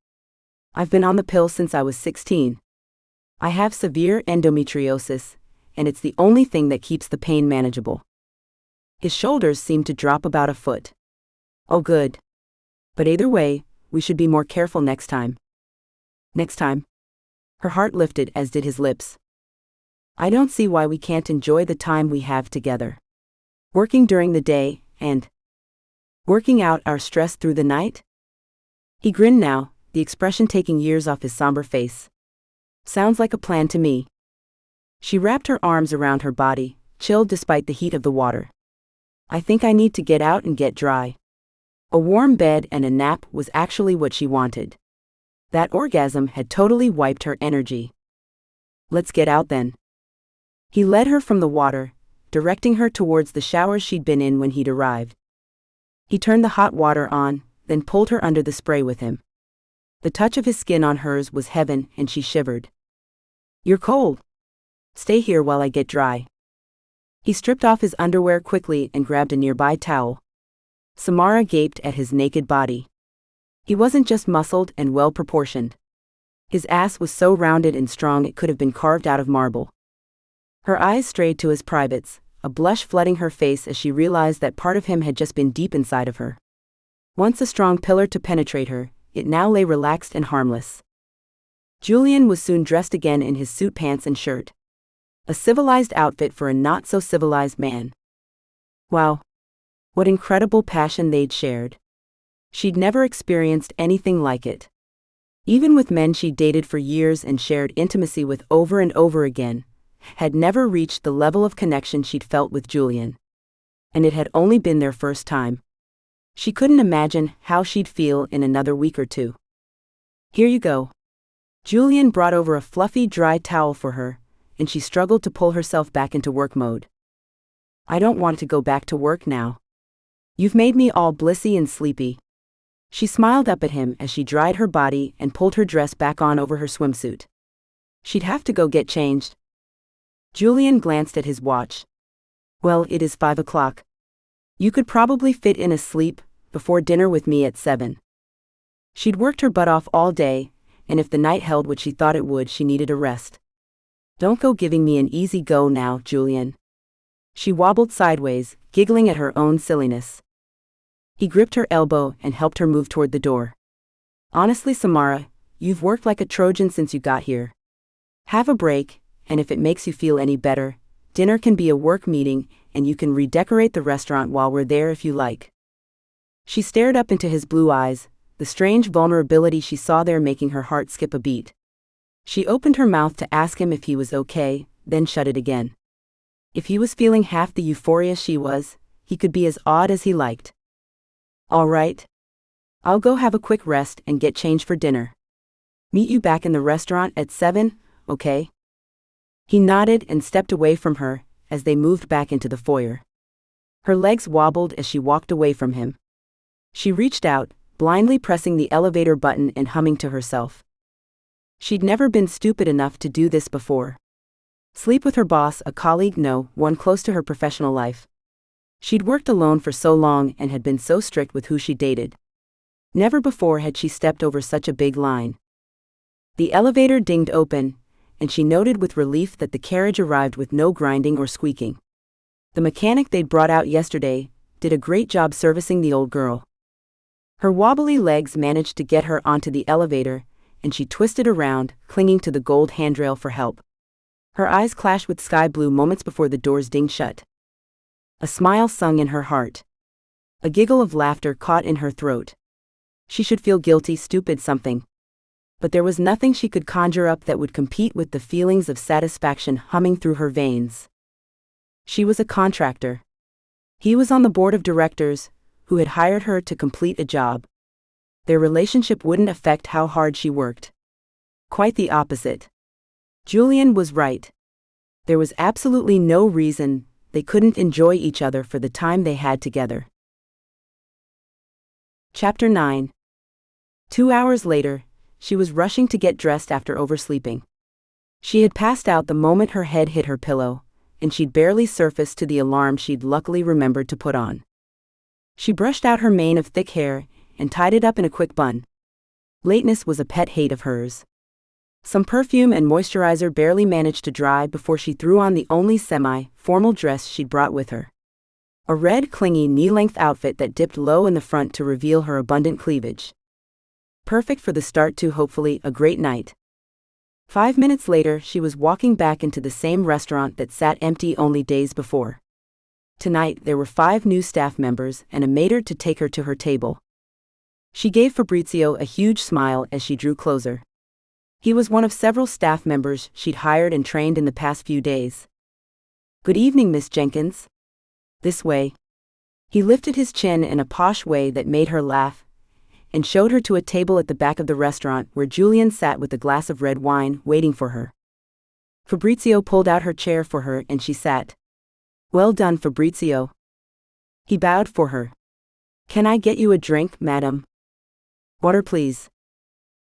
[SPEAKER 1] I've been on the pill since I was 16. I have severe endometriosis, and it's the only thing that keeps the pain manageable. His shoulders seemed to drop about a foot. Oh good. But either way, we should be more careful next time. Next time? Her heart lifted, as did his lips. I don't see why we can't enjoy the time we have together. Working during the day, and working out our stress through the night? He grinned now, the expression taking years off his somber face. Sounds like a plan to me. She wrapped her arms around her body, chilled despite the heat of the water. I think I need to get out and get dry. A warm bed and a nap was actually what she wanted. That orgasm had totally wiped her energy. Let's get out then. He led her from the water, directing her towards the shower she'd been in when he'd arrived. He turned the hot water on, then pulled her under the spray with him. The touch of his skin on hers was heaven, and she shivered. You're cold. Stay here while I get dry. He stripped off his underwear quickly and grabbed a nearby towel. Samara gaped at his naked body. He wasn't just muscled and well-proportioned. His ass was so rounded and strong it could have been carved out of marble. Her eyes strayed to his privates, a blush flooding her face as she realized that part of him had just been deep inside of her. Once a strong pillar to penetrate her, it now lay relaxed and harmless. Julian was soon dressed again in his suit pants and shirt. A civilized outfit for a not-so-civilized man. Wow. What incredible passion they'd shared. She'd never experienced anything like it. Even with men she'd dated for years and shared intimacy with over and over again, had never reached the level of connection she'd felt with Julian. And it had only been their first time. She couldn't imagine how she'd feel in another week or two. Here you go. Julian brought over a fluffy, dry towel for her, and she struggled to pull herself back into work mode. I don't want to go back to work now. You've made me all blissy and sleepy. She smiled up at him as she dried her body and pulled her dress back on over her swimsuit. She'd have to go get changed. Julian glanced at his watch. Well, it is 5 o'clock. You could probably fit in a sleep before dinner with me at 7. She'd worked her butt off all day, and if the night held what she thought it would, she needed a rest. Don't go giving me an easy go now, Julian. She wobbled sideways, giggling at her own silliness. He gripped her elbow and helped her move toward the door. Honestly, Samara, you've worked like a Trojan since you got here. Have a break, and if it makes you feel any better, dinner can be a work meeting, and you can redecorate the restaurant while we're there if you like. She stared up into his blue eyes, the strange vulnerability she saw there making her heart skip a beat. She opened her mouth to ask him if he was okay, then shut it again. If he was feeling half the euphoria she was, he could be as odd as he liked. All right. I'll go have a quick rest and get changed for dinner. Meet you back in the restaurant at 7, okay? He nodded and stepped away from her as they moved back into the foyer. Her legs wobbled as she walked away from him. She reached out, blindly pressing the elevator button and humming to herself. She'd never been stupid enough to do this before. Sleep with her boss, a colleague, no, one close to her professional life. She'd worked alone for so long and had been so strict with who she dated. Never before had she stepped over such a big line. The elevator dinged open, and she noted with relief that the carriage arrived with no grinding or squeaking. The mechanic they'd brought out yesterday did a great job servicing the old girl. Her wobbly legs managed to get her onto the elevator, and she twisted around, clinging to the gold handrail for help. Her eyes clashed with sky blue moments before the doors dinged shut. A smile sung in her heart. A giggle of laughter caught in her throat. She should feel guilty, stupid something. But there was nothing she could conjure up that would compete with the feelings of satisfaction humming through her veins. She was a contractor. He was on the board of directors, who had hired her to complete a job. Their relationship wouldn't affect how hard she worked. Quite the opposite. Julian was right. There was absolutely no reason they couldn't enjoy each other for the time they had together. Chapter 9. 2 hours later, she was rushing to get dressed after oversleeping. She had passed out the moment her head hit her pillow, and she'd barely surfaced to the alarm she'd luckily remembered to put on. She brushed out her mane of thick hair and tied it up in a quick bun. Lateness was a pet hate of hers. Some perfume and moisturizer barely managed to dry before she threw on the only semi-formal dress she'd brought with her. A red, clingy, knee-length outfit that dipped low in the front to reveal her abundant cleavage. Perfect for the start to, hopefully, a great night. 5 minutes later, she was walking back into the same restaurant that sat empty only days before. Tonight, there were 5 new staff members and a maître to take her to her table. She gave Fabrizio a huge smile as she drew closer. He was one of several staff members she'd hired and trained in the past few days. "Good evening, Miss Jenkins." "This way." He lifted his chin in a posh way that made her laugh, and showed her to a table at the back of the restaurant where Julian sat with a glass of red wine waiting for her. Fabrizio pulled out her chair for her and she sat. "Well done, Fabrizio." He bowed for her. "Can I get you a drink, madam?" "Water, please."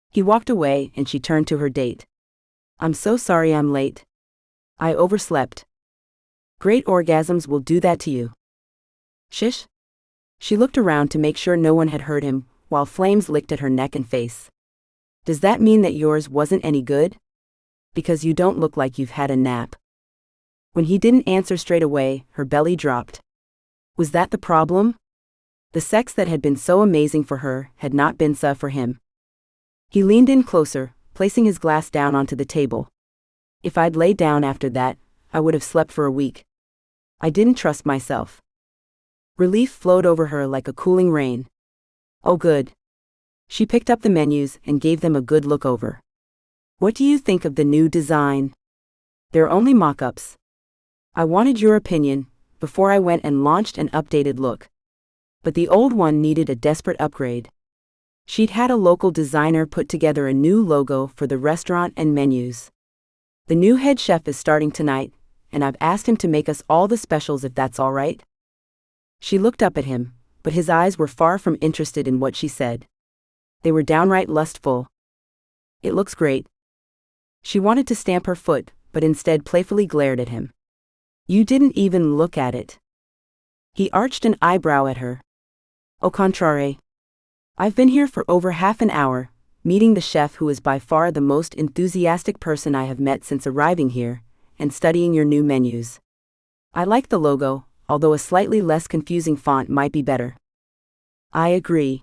[SPEAKER 1] He walked away and she turned to her date. "I'm so sorry I'm late. I overslept." "Great orgasms will do that to you." "Shish." She looked around to make sure no one had heard him, while flames licked at her neck and face. "Does that mean that yours wasn't any good? Because you don't look like you've had a nap." When he didn't answer straight away, her belly dropped. Was that the problem? The sex that had been so amazing for her had not been so for him. He leaned in closer, placing his glass down onto the table. "If I'd laid down after that, I would have slept for a week. I didn't trust myself." Relief flowed over her like a cooling rain. "Oh good." She picked up the menus and gave them a good look over. "What do you think of the new design?" "They're only mock-ups. I wanted your opinion before I went and launched an updated look. But the old one needed a desperate upgrade." She'd had a local designer put together a new logo for the restaurant and menus. "The new head chef is starting tonight, and I've asked him to make us all the specials if that's all right." She looked up at him, but his eyes were far from interested in what she said. They were downright lustful. "It looks great." She wanted to stamp her foot, but instead playfully glared at him. "You didn't even look at it." He arched an eyebrow at her. "Au contraire. I've been here for over half an hour, meeting the chef who is by far the most enthusiastic person I have met since arriving here, and studying your new menus. I like the logo, although a slightly less confusing font might be better." "I agree."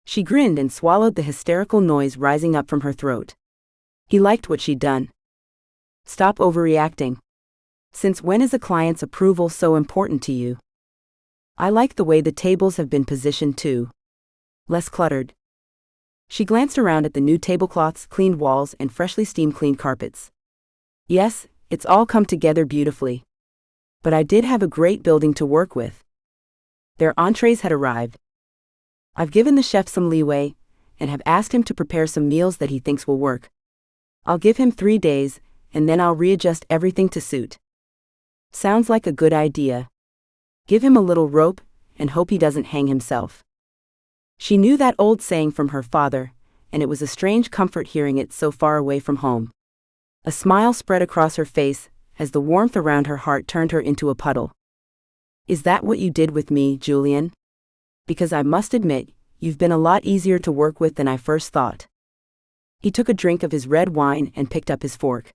[SPEAKER 1] She grinned and swallowed the hysterical noise rising up from her throat. He liked what she'd done. "Stop overreacting. Since when is a client's approval so important to you?" "I like the way the tables have been positioned too. Less cluttered." She glanced around at the new tablecloths, cleaned walls, and freshly steam-cleaned carpets. "Yes, it's all come together beautifully. But I did have a great building to work with." Their entrees had arrived. "I've given the chef some leeway, and have asked him to prepare some meals that he thinks will work. I'll give him 3 days, and then I'll readjust everything to suit." "Sounds like a good idea. Give him a little rope, and hope he doesn't hang himself." She knew that old saying from her father, and it was a strange comfort hearing it so far away from home. A smile spread across her face, as the warmth around her heart turned her into a puddle. "Is that what you did with me, Julian? Because I must admit, you've been a lot easier to work with than I first thought." He took a drink of his red wine and picked up his fork.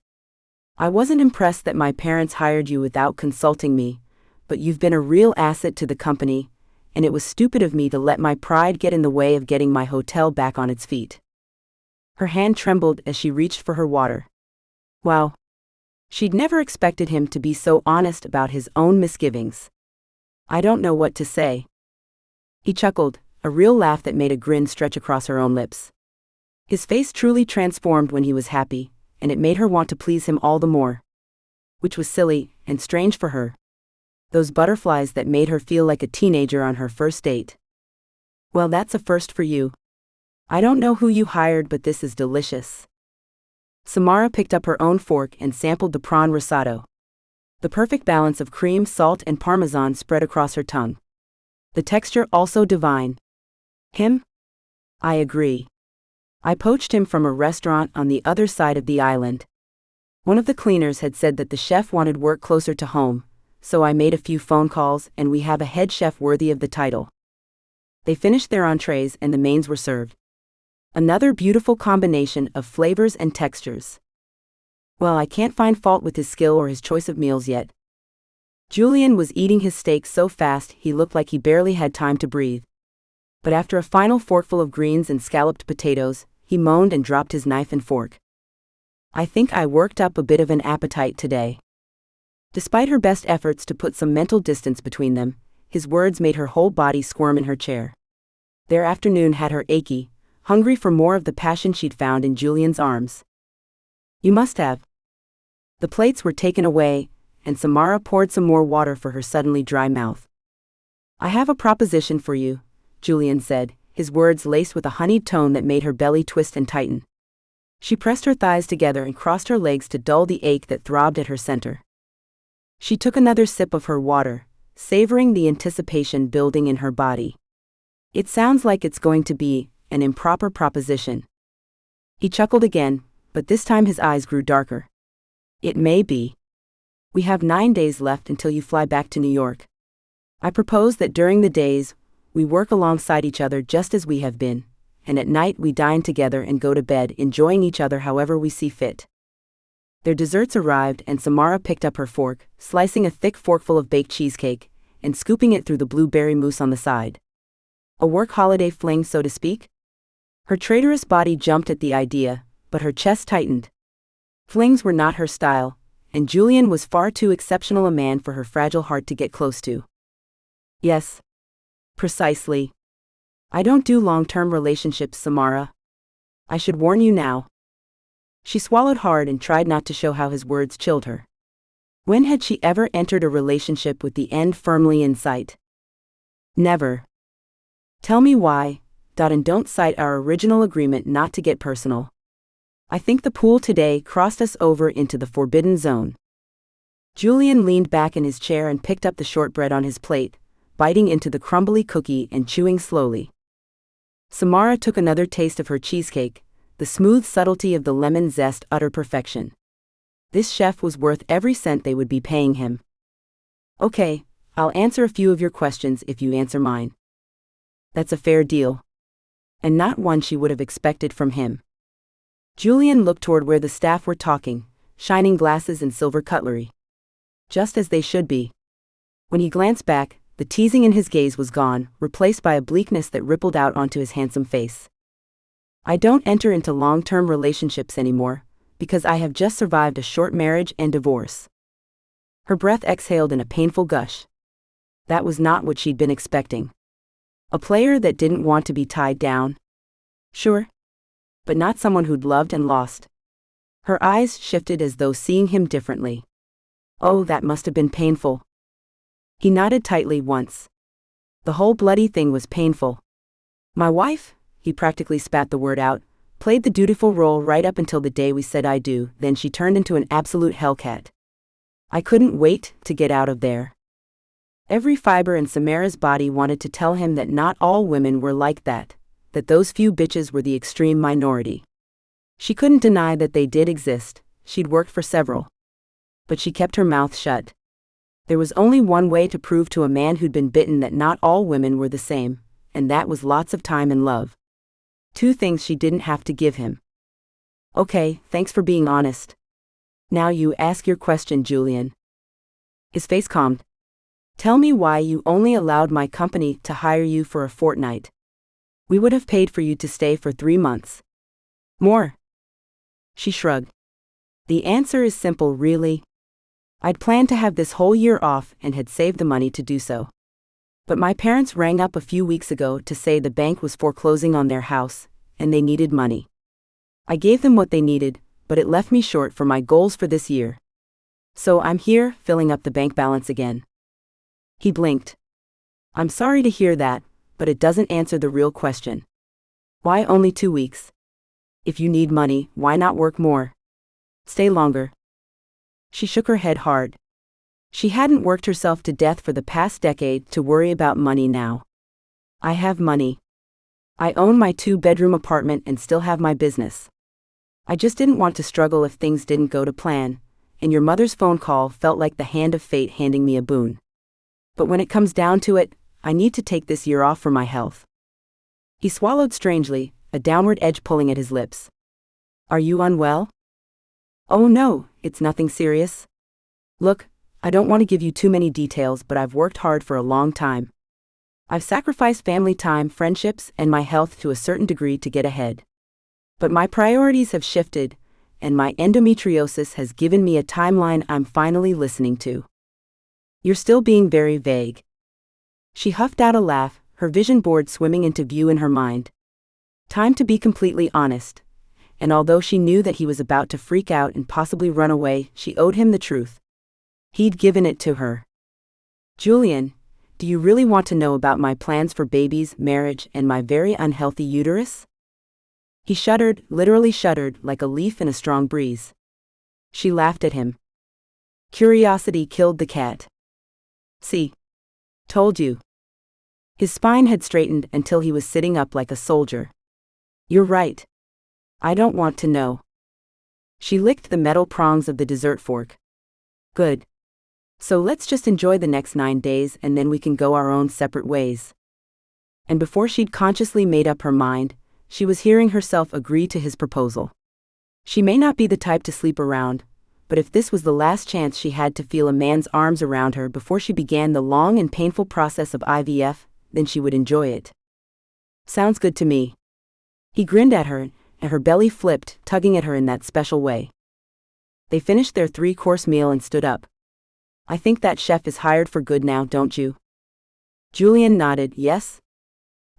[SPEAKER 1] "I wasn't impressed that my parents hired you without consulting me, but you've been a real asset to the company, and it was stupid of me to let my pride get in the way of getting my hotel back on its feet." Her hand trembled as she reached for her water. Wow. She'd never expected him to be so honest about his own misgivings. "I don't know what to say." He chuckled, a real laugh that made a grin stretch across her own lips. His face truly transformed when he was happy, and it made her want to please him all the more. Which was silly and strange for her. Those butterflies that made her feel like a teenager on her first date. "Well, that's a first for you. I don't know who you hired, but this is delicious." Samara picked up her own fork and sampled the prawn risotto. The perfect balance of cream, salt, and parmesan spread across her tongue. The texture also divine. Him? I agree. I poached him from a restaurant on the other side of the island. One of the cleaners had said that the chef wanted work closer to home, so I made a few phone calls and we have a head chef worthy of the title. They finished their entrees and the mains were served. Another beautiful combination of flavors and textures. Well, I can't find fault with his skill or his choice of meals yet. Julian was eating his steak so fast he looked like he barely had time to breathe. But after a final forkful of greens and scalloped potatoes, he moaned and dropped his knife and fork. I think I worked up a bit of an appetite today. Despite her best efforts to put some mental distance between them, his words made her whole body squirm in her chair. Their afternoon had her achy, hungry for more of the passion she'd found in Julian's arms. You must have. The plates were taken away, and Samara poured some more water for her suddenly dry mouth. I have a proposition for you, Julian said, his words laced with a honeyed tone that made her belly twist and tighten. She pressed her thighs together and crossed her legs to dull the ache that throbbed at her center. She took another sip of her water, savoring the anticipation building in her body. It sounds like it's going to be an improper proposition. He chuckled again, but this time his eyes grew darker. It may be. We have 9 days left until you fly back to New York. I propose that during the days, we work alongside each other just as we have been, and at night we dine together and go to bed enjoying each other however we see fit. Their desserts arrived and Samara picked up her fork, slicing a thick forkful of baked cheesecake, and scooping it through the blueberry mousse on the side. A work holiday fling, so to speak? Her traitorous body jumped at the idea, but her chest tightened. Flings were not her style, and Julian was far too exceptional a man for her fragile heart to get close to. Yes. Precisely. I don't do long-term relationships, Samara. I should warn you now. She swallowed hard and tried not to show how his words chilled her. When had she ever entered a relationship with the end firmly in sight? Never. Tell me why, and don't cite our original agreement not to get personal. I think the pool today crossed us over into the forbidden zone. Julian leaned back in his chair and picked up the shortbread on his plate, biting into the crumbly cookie and chewing slowly. Samara took another taste of her cheesecake, the smooth subtlety of the lemon zest utter perfection. This chef was worth every cent they would be paying him. Okay, I'll answer a few of your questions if you answer mine. That's a fair deal. And not one she would have expected from him. Julian looked toward where the staff were talking, shining glasses and silver cutlery. Just as they should be. When he glanced back, the teasing in his gaze was gone, replaced by a bleakness that rippled out onto his handsome face. I don't enter into long-term relationships anymore, because I have just survived a short marriage and divorce. Her breath exhaled in a painful gush. That was not what she'd been expecting. A player that didn't want to be tied down? Sure. But not someone who'd loved and lost. Her eyes shifted as though seeing him differently. Oh, that must have been painful. He nodded tightly once. The whole bloody thing was painful. My wife, he practically spat the word out, played the dutiful role right up until the day we said I do, then she turned into an absolute hellcat. I couldn't wait to get out of there. Every fiber in Samara's body wanted to tell him that not all women were like that those few bitches were the extreme minority. She couldn't deny that they did exist, she'd worked for several. But she kept her mouth shut. There was only one way to prove to a man who'd been bitten that not all women were the same, and that was lots of time and love. 2 things she didn't have to give him. Okay, thanks for being honest. Now you ask your question, Julian. His face calmed. Tell me why you only allowed my company to hire you for a fortnight. We would have paid for you to stay for 3 months. More. She shrugged. The answer is simple, really. I'd planned to have this whole year off and had saved the money to do so. But my parents rang up a few weeks ago to say the bank was foreclosing on their house, and they needed money. I gave them what they needed, but it left me short for my goals for this year. So I'm here, filling up the bank balance again. He blinked. I'm sorry to hear that, but it doesn't answer the real question. Why only 2 weeks? If you need money, why not work more? Stay longer. She shook her head hard. She hadn't worked herself to death for the past decade to worry about money now. I have money. I own my 2-bedroom apartment and still have my business. I just didn't want to struggle if things didn't go to plan, and your mother's phone call felt like the hand of fate handing me a boon. But when it comes down to it, I need to take this year off for my health. He swallowed strangely, a downward edge pulling at his lips. Are you unwell? Oh no, it's nothing serious. Look, I don't want to give you too many details, but I've worked hard for a long time. I've sacrificed family time, friendships, and my health to a certain degree to get ahead. But my priorities have shifted, and my endometriosis has given me a timeline I'm finally listening to. You're still being very vague. She huffed out a laugh, her vision board swimming into view in her mind. Time to be completely honest. And although she knew that he was about to freak out and possibly run away, she owed him the truth. He'd given it to her. Julian, do you really want to know about my plans for babies, marriage, and my very unhealthy uterus? He shuddered, literally shuddered, like a leaf in a strong breeze. She laughed at him. Curiosity killed the cat. See? Told you. His spine had straightened until he was sitting up like a soldier. You're right. I don't want to know. She licked the metal prongs of the dessert fork. Good. So let's just enjoy the next 9 days and then we can go our own separate ways. And before she'd consciously made up her mind, she was hearing herself agree to his proposal. She may not be the type to sleep around, but if this was the last chance she had to feel a man's arms around her before she began the long and painful process of IVF, then she would enjoy it. Sounds good to me. He grinned at her, and her belly flipped, tugging at her in that special way. They finished their 3-course meal and stood up. I think that chef is hired for good now, don't you? Julian nodded, yes?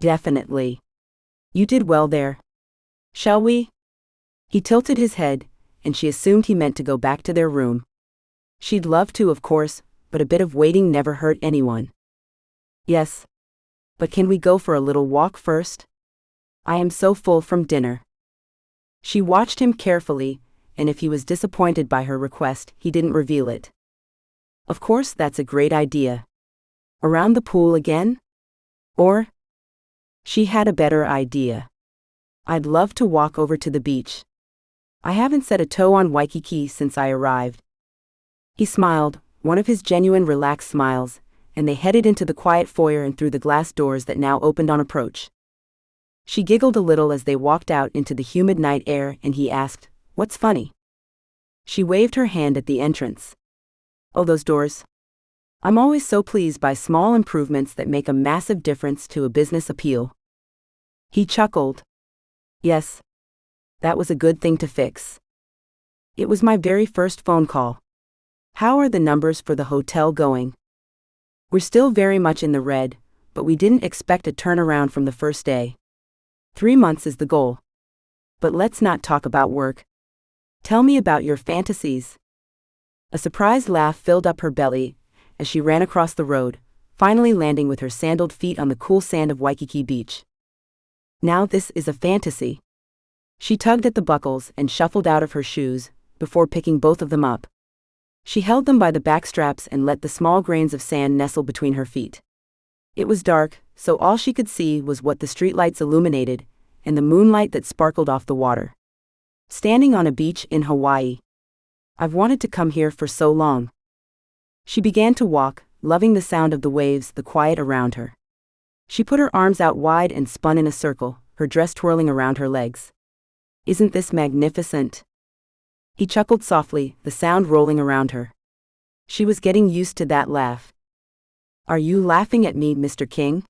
[SPEAKER 1] Definitely. You did well there. Shall we? He tilted his head, and she assumed he meant to go back to their room. She'd love to, of course, but a bit of waiting never hurt anyone. Yes. But can we go for a little walk first? I am so full from dinner. She watched him carefully, and if he was disappointed by her request, he didn't reveal it. Of course, that's a great idea. Around the pool again? Or? She had a better idea. I'd love to walk over to the beach. I haven't set a toe on Waikiki since I arrived. He smiled, one of his genuine relaxed smiles, and they headed into the quiet foyer and through the glass doors that now opened on approach. She giggled a little as they walked out into the humid night air and he asked, "What's funny?" She waved her hand at the entrance. "Oh, those doors. I'm always so pleased by small improvements that make a massive difference to a business appeal." He chuckled. Yes. That was a good thing to fix. It was my very first phone call. How are the numbers for the hotel going? We're still very much in the red, but we didn't expect a turnaround from the first day. 3 months is the goal. But let's not talk about work. Tell me about your fantasies. A surprised laugh filled up her belly as she ran across the road, finally landing with her sandaled feet on the cool sand of Waikiki Beach. Now this is a fantasy. She tugged at the buckles and shuffled out of her shoes, before picking both of them up. She held them by the back straps and let the small grains of sand nestle between her feet. It was dark, so all she could see was what the streetlights illuminated, and the moonlight that sparkled off the water. Standing on a beach in Hawaii. I've wanted to come here for so long. She began to walk, loving the sound of the waves, the quiet around her. She put her arms out wide and spun in a circle, her dress twirling around her legs. Isn't this magnificent? He chuckled softly, the sound rolling around her. She was getting used to that laugh. Are you laughing at me, Mr. King?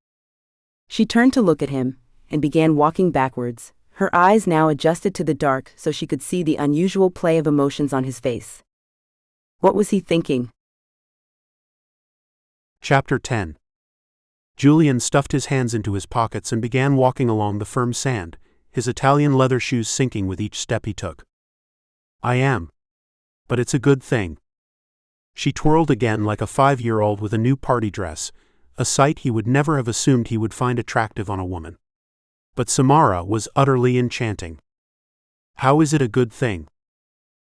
[SPEAKER 1] She turned to look at him, and began walking backwards, her eyes now adjusted to the dark so she could see the unusual play of emotions on his face. What was he thinking?
[SPEAKER 2] Chapter 10. Julian stuffed his hands into his pockets and began walking along the firm sand, his Italian leather shoes sinking with each step he took. I am. But it's a good thing. She twirled again like a 5-year-old with a new party dress, a sight he would never have assumed he would find attractive on a woman. But Samara was utterly enchanting. How is it a good thing?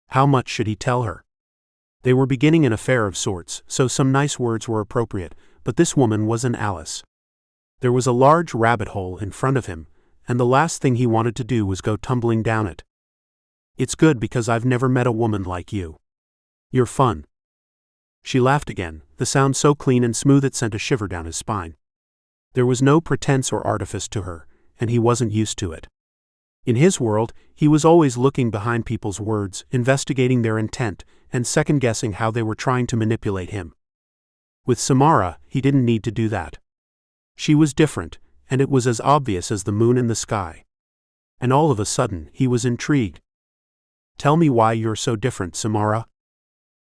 [SPEAKER 2] How much should he tell her? They were beginning an affair of sorts, so some nice words were appropriate, but this woman was an Alice. There was a large rabbit hole in front of him, and the last thing he wanted to do was go tumbling down it. It's good because I've never met a woman like you. You're fun. She laughed again, the sound so clean and smooth it sent a shiver down his spine. There was no pretense or artifice to her, and he wasn't used to it. In his world, he was always looking behind people's words, investigating their intent, and second-guessing how they were trying to manipulate him. With Samara, he didn't need to do that. She was different, and it was as obvious as the moon in the sky. And all of a sudden, he was intrigued. Tell me why you're so different, Samara.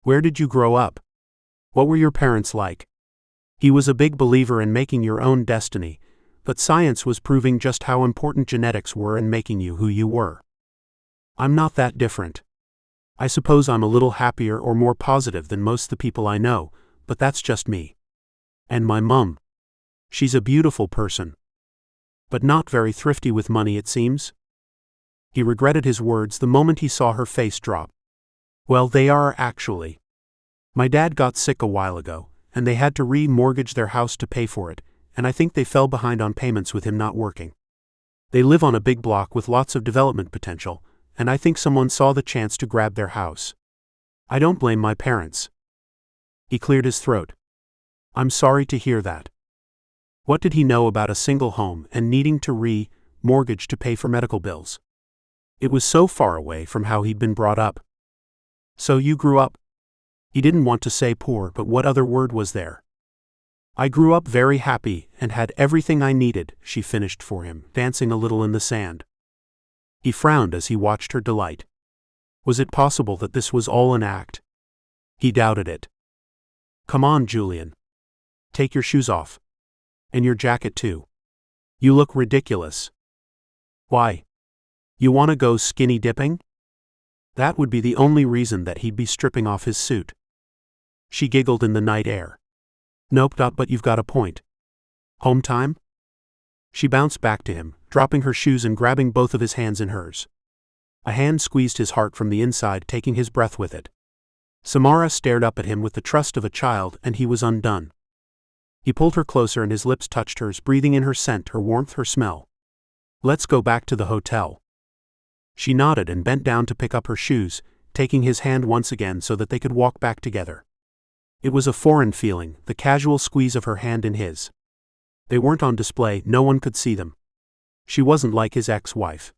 [SPEAKER 2] Where did you grow up? What were your parents like? He was a big believer in making your own destiny, but science was proving just how important genetics were in making you who you were. I'm not that different. I suppose I'm a little happier or more positive than most the people I know, but that's just me. And my mum. She's a beautiful person. But not very thrifty with money, it seems. He regretted his words the moment he saw her face drop. Well, they are actually. My dad got sick a while ago, and they had to re-mortgage their house to pay for it, and I think they fell behind on payments with him not working. They live on a big block with lots of development potential, and I think someone saw the chance to grab their house. I don't blame my parents. He cleared his throat. I'm sorry to hear that. What did he know about a single home and needing to re-mortgage to pay for medical bills? It was so far away from how he'd been brought up. So you grew up? He didn't want to say poor, but what other word was there? I grew up very happy and had everything I needed, she finished for him, dancing a little in the sand. He frowned as he watched her delight. Was it possible that this was all an act? He doubted it. Come on, Julian. Take your shoes off. And your jacket too. You look ridiculous. Why? You want to go skinny dipping? That would be the only reason that he'd be stripping off his suit. She giggled in the night air. Nope, but you've got a point. Home time? She bounced back to him, dropping her shoes and grabbing both of his hands in hers. A hand squeezed his heart from the inside, taking his breath with it. Samara stared up at him with the trust of a child, and he was undone. He pulled her closer and his lips touched hers, breathing in her scent, her warmth, her smell. Let's go back to the hotel. She nodded and bent down to pick up her shoes, taking his hand once again so that they could walk back together. It was a foreign feeling, the casual squeeze of her hand in his. They weren't on display, no one could see them. She wasn't like his ex-wife.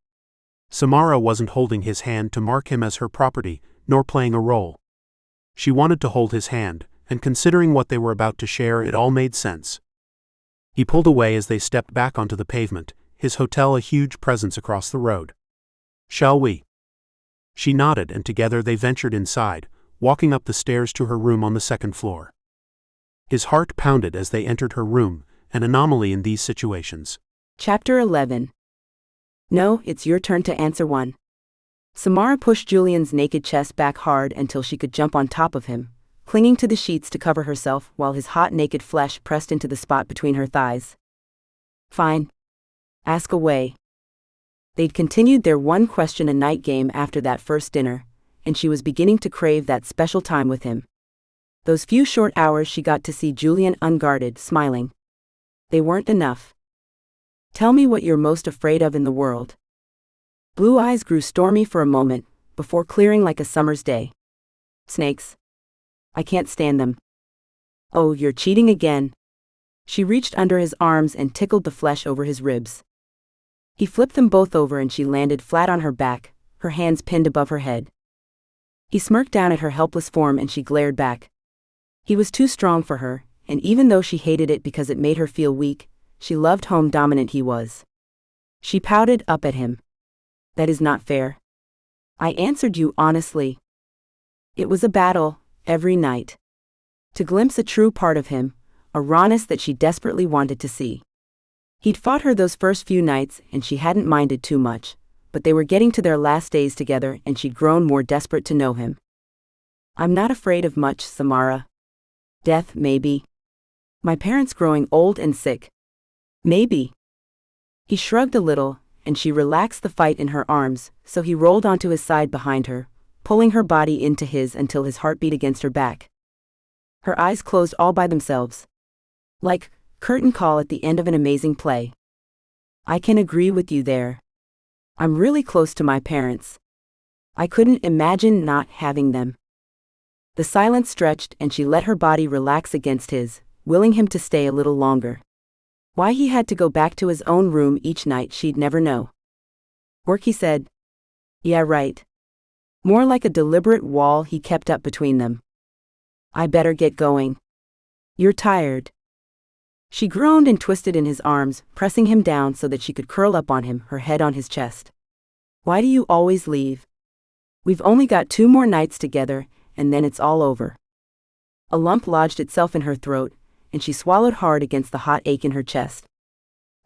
[SPEAKER 2] Samara wasn't holding his hand to mark him as her property, nor playing a role. She wanted to hold his hand, and considering what they were about to share, it all made sense. He pulled away as they stepped back onto the pavement, his hotel a huge presence across the road. Shall we? She nodded, and together they ventured inside, walking up the stairs to her room on the second floor. His heart pounded as they entered her room, an anomaly in these situations.
[SPEAKER 1] Chapter 11. No, it's your turn to answer one. Samara pushed Julian's naked chest back hard until she could jump on top of him, clinging to the sheets to cover herself while his hot naked flesh pressed into the spot between her thighs. Fine. Ask away. They'd continued their one-question-a-night game after that first dinner, and she was beginning to crave that special time with him. Those few short hours she got to see Julian unguarded, smiling. They weren't enough. Tell me what you're most afraid of in the world. Blue eyes grew stormy for a moment, before clearing like a summer's day. Snakes. I can't stand them. Oh, you're cheating again. She reached under his arms and tickled the flesh over his ribs. He flipped them both over and she landed flat on her back, her hands pinned above her head. He smirked down at her helpless form and she glared back. He was too strong for her, and even though she hated it because it made her feel weak, she loved how dominant he was. She pouted up at him. That is not fair. I answered you honestly. It was a battle, every night. To glimpse a true part of him, a rawness that she desperately wanted to see. He'd fought her those first few nights and she hadn't minded too much, but they were getting to their last days together and she'd grown more desperate to know him. I'm not afraid of much, Samara. Death, maybe. My parents growing old and sick. Maybe. He shrugged a little, and she relaxed the fight in her arms, so he rolled onto his side behind her, pulling her body into his until his heart beat against her back. Her eyes closed all by themselves. Like curtain call at the end of an amazing play. I can agree with you there. I'm really close to my parents. I couldn't imagine not having them. The silence stretched and she let her body relax against his, willing him to stay a little longer. Why he had to go back to his own room each night she'd never know. Work, he said. Yeah, right. More like a deliberate wall he kept up between them. I better get going. You're tired. She groaned and twisted in his arms, pressing him down so that she could curl up on him, her head on his chest. Why do you always leave? We've only got 2 more nights together, and then it's all over. A lump lodged itself in her throat, and she swallowed hard against the hot ache in her chest.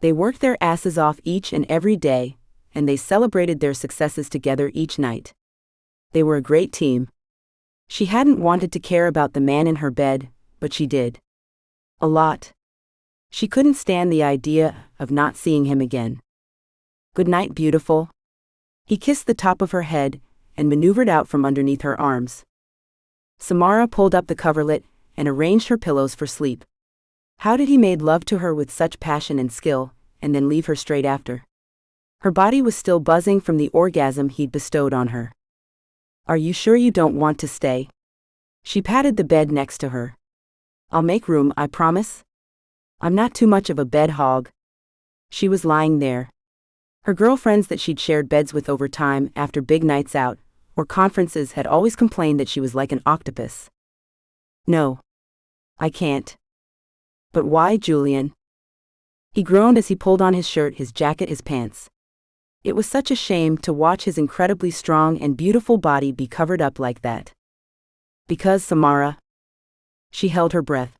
[SPEAKER 1] They worked their asses off each and every day, and they celebrated their successes together each night. They were a great team. She hadn't wanted to care about the man in her bed, but she did. A lot. She couldn't stand the idea of not seeing him again. Good night, beautiful. He kissed the top of her head and maneuvered out from underneath her arms. Samara pulled up the coverlet and arranged her pillows for sleep. How did he made love to her with such passion and skill, and then leave her straight after? Her body was still buzzing from the orgasm he'd bestowed on her. Are you sure you don't want to stay? She patted the bed next to her. I'll make room, I promise. I'm not too much of a bed hog. She was lying there. Her girlfriends that she'd shared beds with over time after big nights out or conferences had always complained that she was like an octopus. No. I can't. But why, Julian? He groaned as he pulled on his shirt, his jacket, his pants. It was such a shame to watch his incredibly strong and beautiful body be covered up like that. Because, Samara. She held her breath.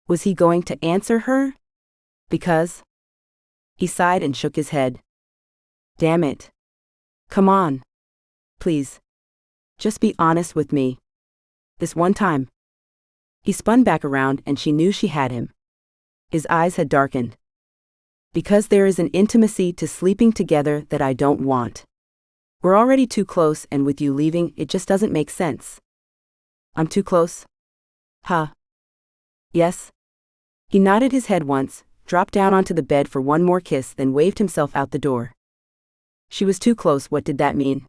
[SPEAKER 1] Was he going to answer her? Because? He sighed and shook his head. Damn it. Come on. Please. Just be honest with me. This one time. He spun back around and she knew she had him. His eyes had darkened. Because there is an intimacy to sleeping together that I don't want. We're already too close, and with you leaving, it just doesn't make sense. I'm too close? Huh. Yes? He nodded his head once, dropped down onto the bed for one more kiss, then waved himself out the door. She was too close. What did that mean?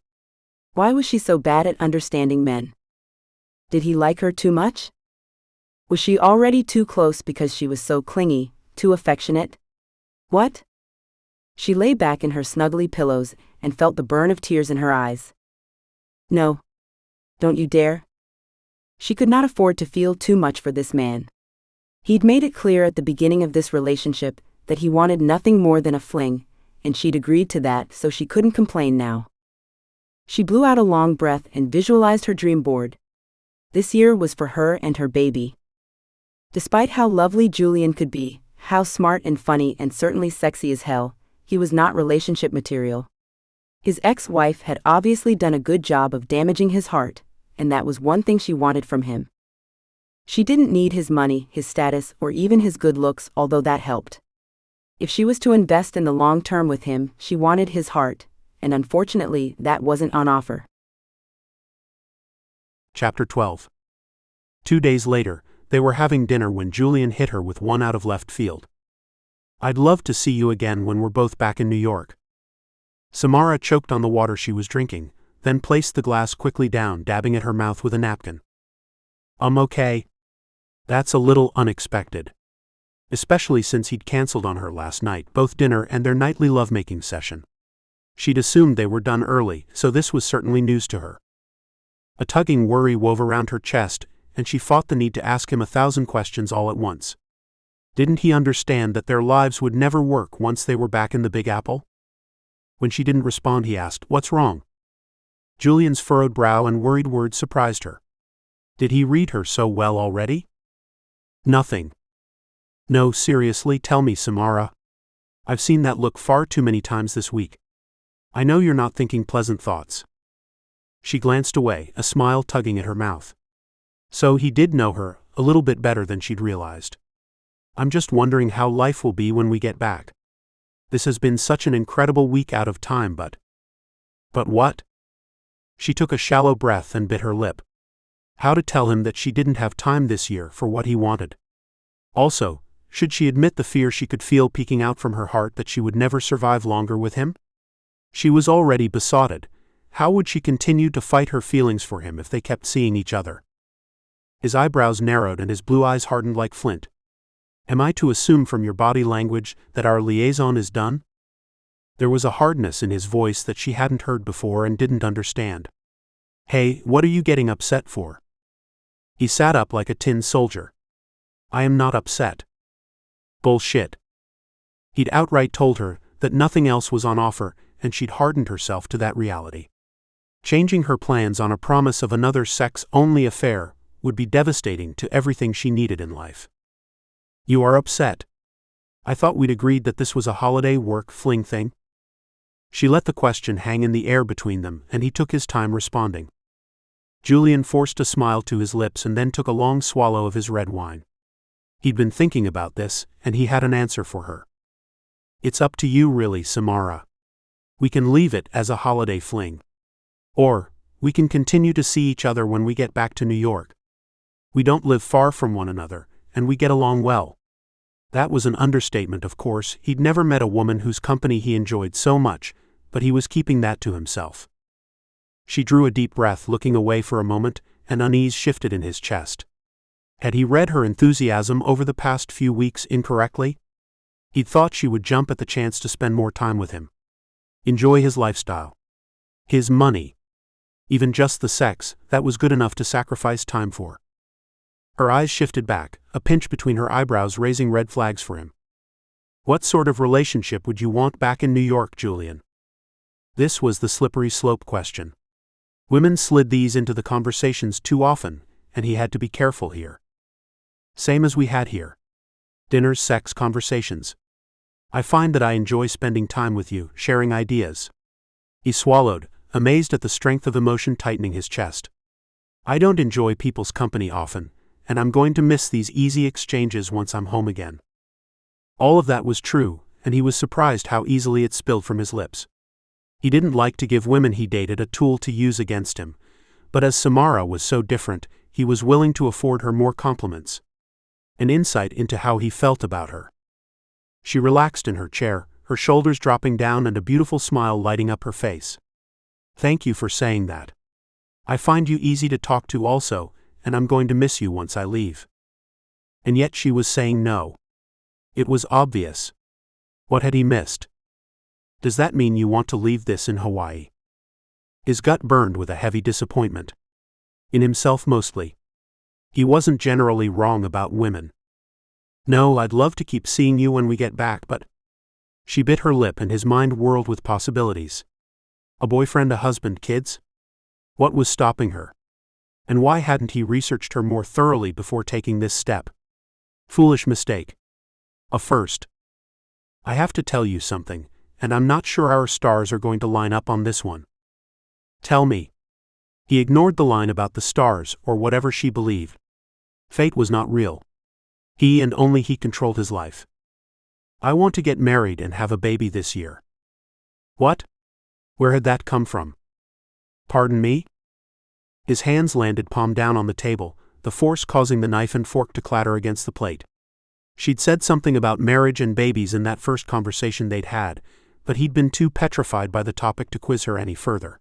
[SPEAKER 1] Why was she so bad at understanding men? Did he like her too much? Was she already too close because she was so clingy, too affectionate? What? She lay back in her snuggly pillows and felt the burn of tears in her eyes. No. Don't you dare. She could not afford to feel too much for this man. He'd made it clear at the beginning of this relationship that he wanted nothing more than a fling, and she'd agreed to that, so she couldn't complain now. She blew out a long breath and visualized her dream board. This year was for her and her baby. Despite how lovely Julian could be, how smart and funny and certainly sexy as hell, he was not relationship material. His ex-wife had obviously done a good job of damaging his heart, and that was one thing she wanted from him. She didn't need his money, his status, or even his good looks, although that helped. If she was to invest in the long term with him, she wanted his heart, and unfortunately, that wasn't on offer.
[SPEAKER 2] Chapter 12. 2 days later, they were having dinner when Julian hit her with one out of left field. I'd love to see you again when we're both back in New York. Samara choked on the water she was drinking, then placed the glass quickly down, dabbing at her mouth with a napkin. Okay. That's a little unexpected. Especially since he'd canceled on her last night, both dinner and their nightly lovemaking session. She'd assumed they were done early, so this was certainly news to her. A tugging worry wove around her chest, and she fought the need to ask him 1,000 questions all at once. Didn't he understand that their lives would never work once they were back in the Big Apple? When she didn't respond, he asked, "What's wrong?" Julian's furrowed brow and worried words surprised her. Did he read her so well already? Nothing. No, seriously, tell me, Samara. I've seen that look far too many times this week. I know you're not thinking pleasant thoughts. She glanced away, a smile tugging at her mouth. So he did know her, a little bit better than she'd realized. I'm just wondering how life will be when we get back. This has been such an incredible week out of time, but what? She took a shallow breath and bit her lip. How to tell him that she didn't have time this year for what he wanted? Also, should she admit the fear she could feel peeking out from her heart that she would never survive longer with him? She was already besotted. How would she continue to fight her feelings for him if they kept seeing each other? His eyebrows narrowed and his blue eyes hardened like flint. Am I to assume from your body language that our liaison is done? There was a hardness in his voice that she hadn't heard before and didn't understand. Hey, what are you getting upset for? He sat up like a tin soldier. I am not upset. Bullshit. He'd outright told her that nothing else was on offer, and she'd hardened herself to that reality. Changing her plans on a promise of another sex-only affair would be devastating to everything she needed in life. You are upset. I thought we'd agreed that this was a holiday work fling thing. She let the question hang in the air between them, and he took his time responding. Julian forced a smile to his lips and then took a long swallow of his red wine. He'd been thinking about this, and he had an answer for her. It's up to you really, Samara. We can leave it as a holiday fling. Or, we can continue to see each other when we get back to New York. We don't live far from one another, and we get along well. That was an understatement, of course. He'd never met a woman whose company he enjoyed so much, but he was keeping that to himself. She drew a deep breath, looking away for a moment, and unease shifted in his chest. Had he read her enthusiasm over the past few weeks incorrectly? He'd thought she would jump at the chance to spend more time with him. Enjoy his lifestyle. His money. Even just the sex, that was good enough to sacrifice time for. Her eyes shifted back, a pinch between her eyebrows raising red flags for him. What sort of relationship would you want back in New York, Julian? This was the slippery slope question. Women slid these into the conversations too often, and he had to be careful here. Same as we had here. Dinners, sex, conversations. I find that I enjoy spending time with you, sharing ideas. He swallowed, amazed at the strength of emotion tightening his chest. I don't enjoy people's company often, and I'm going to miss these easy exchanges once I'm home again. All of that was true, and he was surprised how easily it spilled from his lips. He didn't like to give women he dated a tool to use against him, but as Samara was so different, he was willing to afford her more compliments. An insight into how he felt about her. She relaxed in her chair, her shoulders dropping down and a beautiful smile lighting up her face. Thank you for saying that. I find you easy to talk to also, and I'm going to miss you once I leave. And yet she was saying no. It was obvious. What had he missed? Does that mean you want to leave this in Hawaii? His gut burned with a heavy disappointment. In himself mostly. He wasn't generally wrong about women. No, I'd love to keep seeing you when we get back, but... She bit her lip and his mind whirled with possibilities. A boyfriend, a husband, kids? What was stopping her? And why hadn't he researched her more thoroughly before taking this step? Foolish mistake. A first. I have to tell you something, and I'm not sure our stars are going to line up on this one. Tell me. He ignored the line about the stars, or whatever she believed. Fate was not real. He and only he controlled his life. I want to get married and have a baby this year. What? Where had that come from? Pardon me? His hands landed palm down on the table, the force causing the knife and fork to clatter against the plate. She'd said something about marriage and babies in that first conversation they'd had, but he'd been too petrified by the topic to quiz her any further.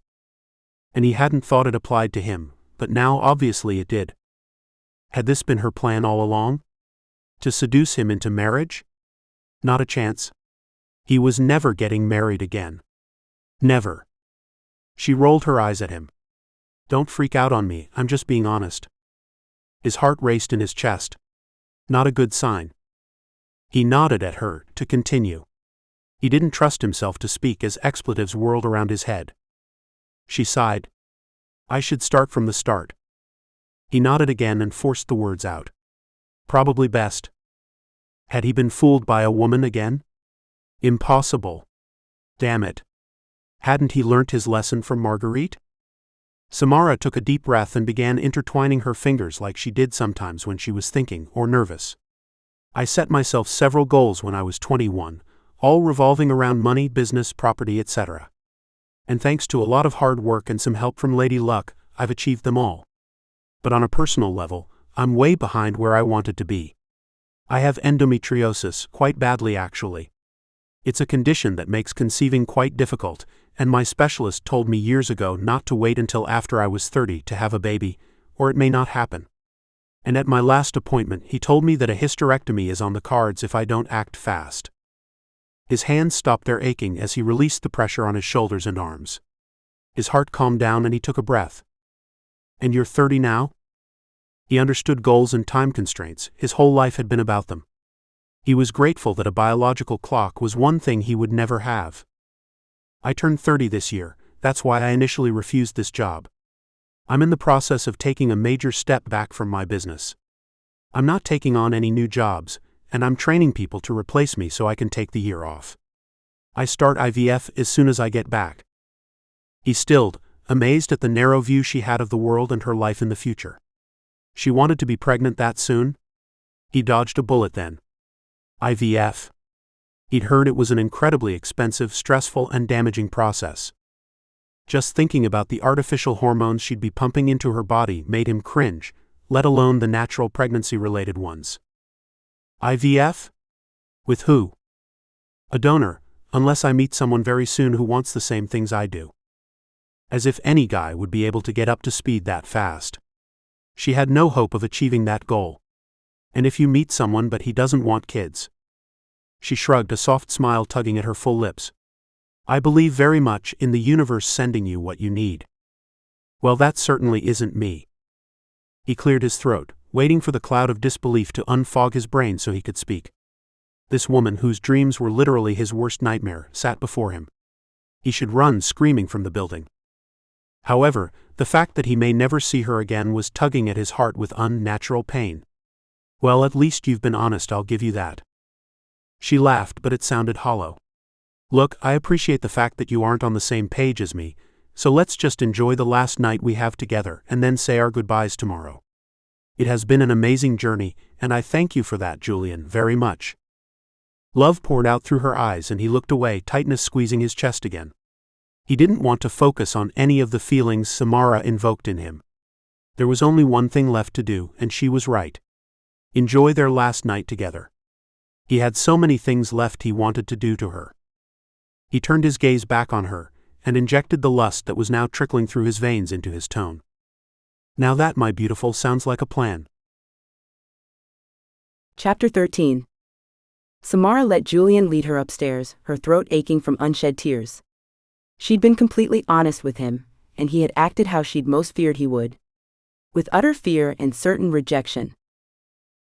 [SPEAKER 2] And he hadn't thought it applied to him, but now obviously it did. Had this been her plan all along? To seduce him into marriage? Not a chance. He was never getting married again. Never. She rolled her eyes at him. Don't freak out on me, I'm just being honest. His heart raced in his chest. Not a good sign. He nodded at her, to continue. He didn't trust himself to speak as expletives whirled around his head. She sighed. I should start from the start. He nodded again and forced the words out. Probably best. Had he been fooled by a woman again? Impossible. Damn it. Hadn't he learnt his lesson from Marguerite? Samara took a deep breath and began intertwining her fingers like she did sometimes when she was thinking or nervous. I set myself several goals when I was 21, all revolving around money, business, property, etc. And thanks to a lot of hard work and some help from Lady Luck, I've achieved them all. But on a personal level, I'm way behind where I wanted to be. I have endometriosis, quite badly actually. It's a condition that makes conceiving quite difficult, and my specialist told me years ago not to wait until after I was 30 to have a baby, or it may not happen. And at my last appointment, he told me that a hysterectomy is on the cards if I don't act fast. His hands stopped their aching as he released the pressure on his shoulders and arms. His heart calmed down and he took a breath. And you're 30 now? He understood goals and time constraints. His whole life had been about them. He was grateful that a biological clock was one thing he would never have. I turned 30 this year, that's why I initially refused this job. I'm in the process of taking a major step back from my business. I'm not taking on any new jobs, and I'm training people to replace me so I can take the year off. I start IVF as soon as I get back. He stilled, amazed at the narrow view she had of the world and her life in the future. She wanted to be pregnant that soon? He dodged a bullet then. IVF. He'd heard it was an incredibly expensive, stressful, and damaging process. Just thinking about the artificial hormones she'd be pumping into her body made him cringe, let alone the natural pregnancy-related ones. IVF? With who? A donor, unless I meet someone very soon who wants the same things I do. As if any guy would be able to get up to speed that fast. She had no hope of achieving that goal. And if you meet someone but he doesn't want kids? She shrugged, a soft smile tugging at her full lips. I believe very much in the universe sending you what you need. Well, that certainly isn't me. He cleared his throat, waiting for the cloud of disbelief to unfog his brain so he could speak. This woman, whose dreams were literally his worst nightmare, sat before him. He should run screaming from the building. However, the fact that he may never see her again was tugging at his heart with unnatural pain. Well, at least you've been honest, I'll give you that. She laughed, but it sounded hollow. Look, I appreciate the fact that you aren't on the same page as me, so let's just enjoy the last night we have together and then say our goodbyes tomorrow. It has been an amazing journey, and I thank you for that, Julian, very much. Love poured out through her eyes and he looked away, tightness squeezing his chest again. He didn't want to focus on any of the feelings Samara invoked in him. There was only one thing left to do, and she was right. Enjoy their last night together. He had so many things left he wanted to do to her. He turned his gaze back on her, and injected the lust that was now trickling through his veins into his tone. Now that, my beautiful, sounds like a plan.
[SPEAKER 1] Chapter 13. Samara let Julian lead her upstairs, her throat aching from unshed tears. She'd been completely honest with him, and he had acted how she'd most feared he would. With utter fear and certain rejection.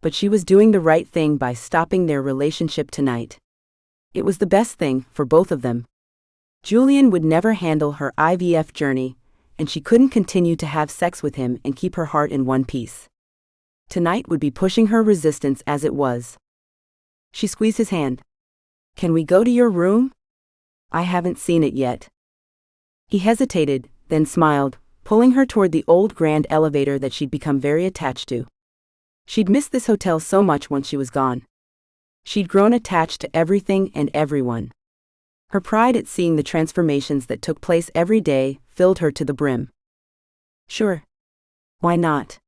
[SPEAKER 1] But she was doing the right thing by stopping their relationship tonight. It was the best thing for both of them. Julian would never handle her IVF journey, and she couldn't continue to have sex with him and keep her heart in one piece. Tonight would be pushing her resistance as it was. She squeezed his hand. Can we go to your room? I haven't seen it yet. He hesitated, then smiled, pulling her toward the old grand elevator that she'd become very attached to. She'd missed this hotel so much once she was gone. She'd grown attached to everything and everyone. Her pride at seeing the transformations that took place every day filled her to the brim. Sure. Why not?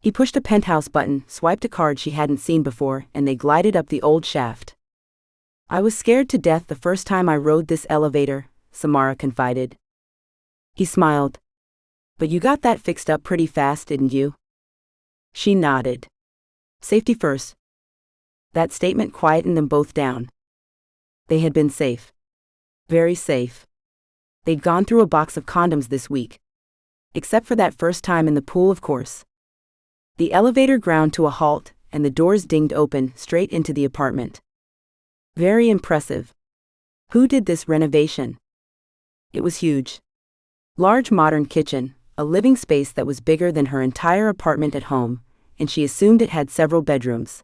[SPEAKER 1] He pushed a penthouse button, swiped a card she hadn't seen before, and they glided up the old shaft. I was scared to death the first time I rode this elevator, Samara confided. He smiled. But you got that fixed up pretty fast, didn't you? She nodded. Safety first. That statement quietened them both down. They had been safe. Very safe. They'd gone through a box of condoms this week. Except for that first time in the pool, of course. The elevator ground to a halt, and the doors dinged open straight into the apartment. Very impressive. Who did this renovation? It was huge. Large modern kitchen, a living space that was bigger than her entire apartment at home, and she assumed it had several bedrooms.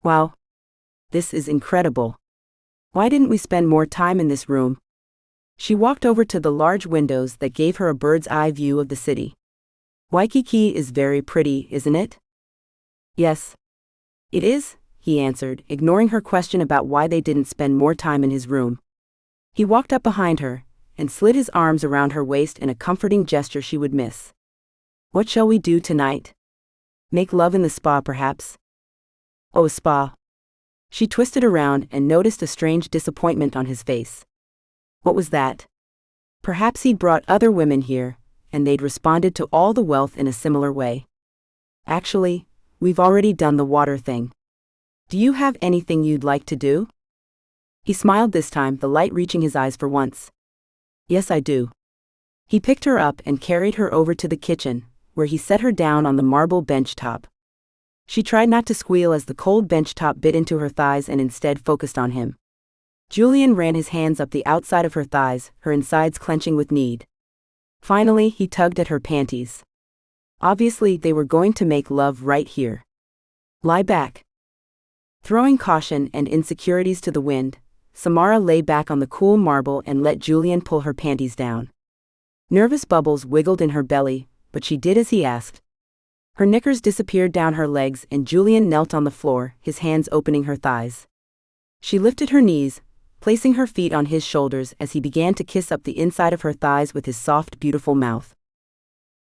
[SPEAKER 1] Wow. This is incredible. Why didn't we spend more time in this room? She walked over to the large windows that gave her a bird's eye view of the city. Waikiki is very pretty, isn't it? Yes. It is, he answered, ignoring her question about why they didn't spend more time in his room. He walked up behind her, and slid his arms around her waist in a comforting gesture she would miss. "What shall we do tonight? Make love in the spa, perhaps?" "Oh, spa." She twisted around and noticed a strange disappointment on his face. What was that? Perhaps he'd brought other women here, and they'd responded to all the wealth in a similar way. "Actually, we've already done the water thing. Do you have anything you'd like to do?" He smiled this time, the light reaching his eyes for once. "Yes, I do." He picked her up and carried her over to the kitchen, where he set her down on the marble bench top. She tried not to squeal as the cold bench top bit into her thighs and instead focused on him. Julian ran his hands up the outside of her thighs, her insides clenching with need. Finally, he tugged at her panties. Obviously, they were going to make love right here. "Lie back." Throwing caution and insecurities to the wind, Samara lay back on the cool marble and let Julian pull her panties down. Nervous bubbles wiggled in her belly, but she did as he asked. Her knickers disappeared down her legs and Julian knelt on the floor, his hands opening her thighs. She lifted her knees, placing her feet on his shoulders as he began to kiss up the inside of her thighs with his soft, beautiful mouth.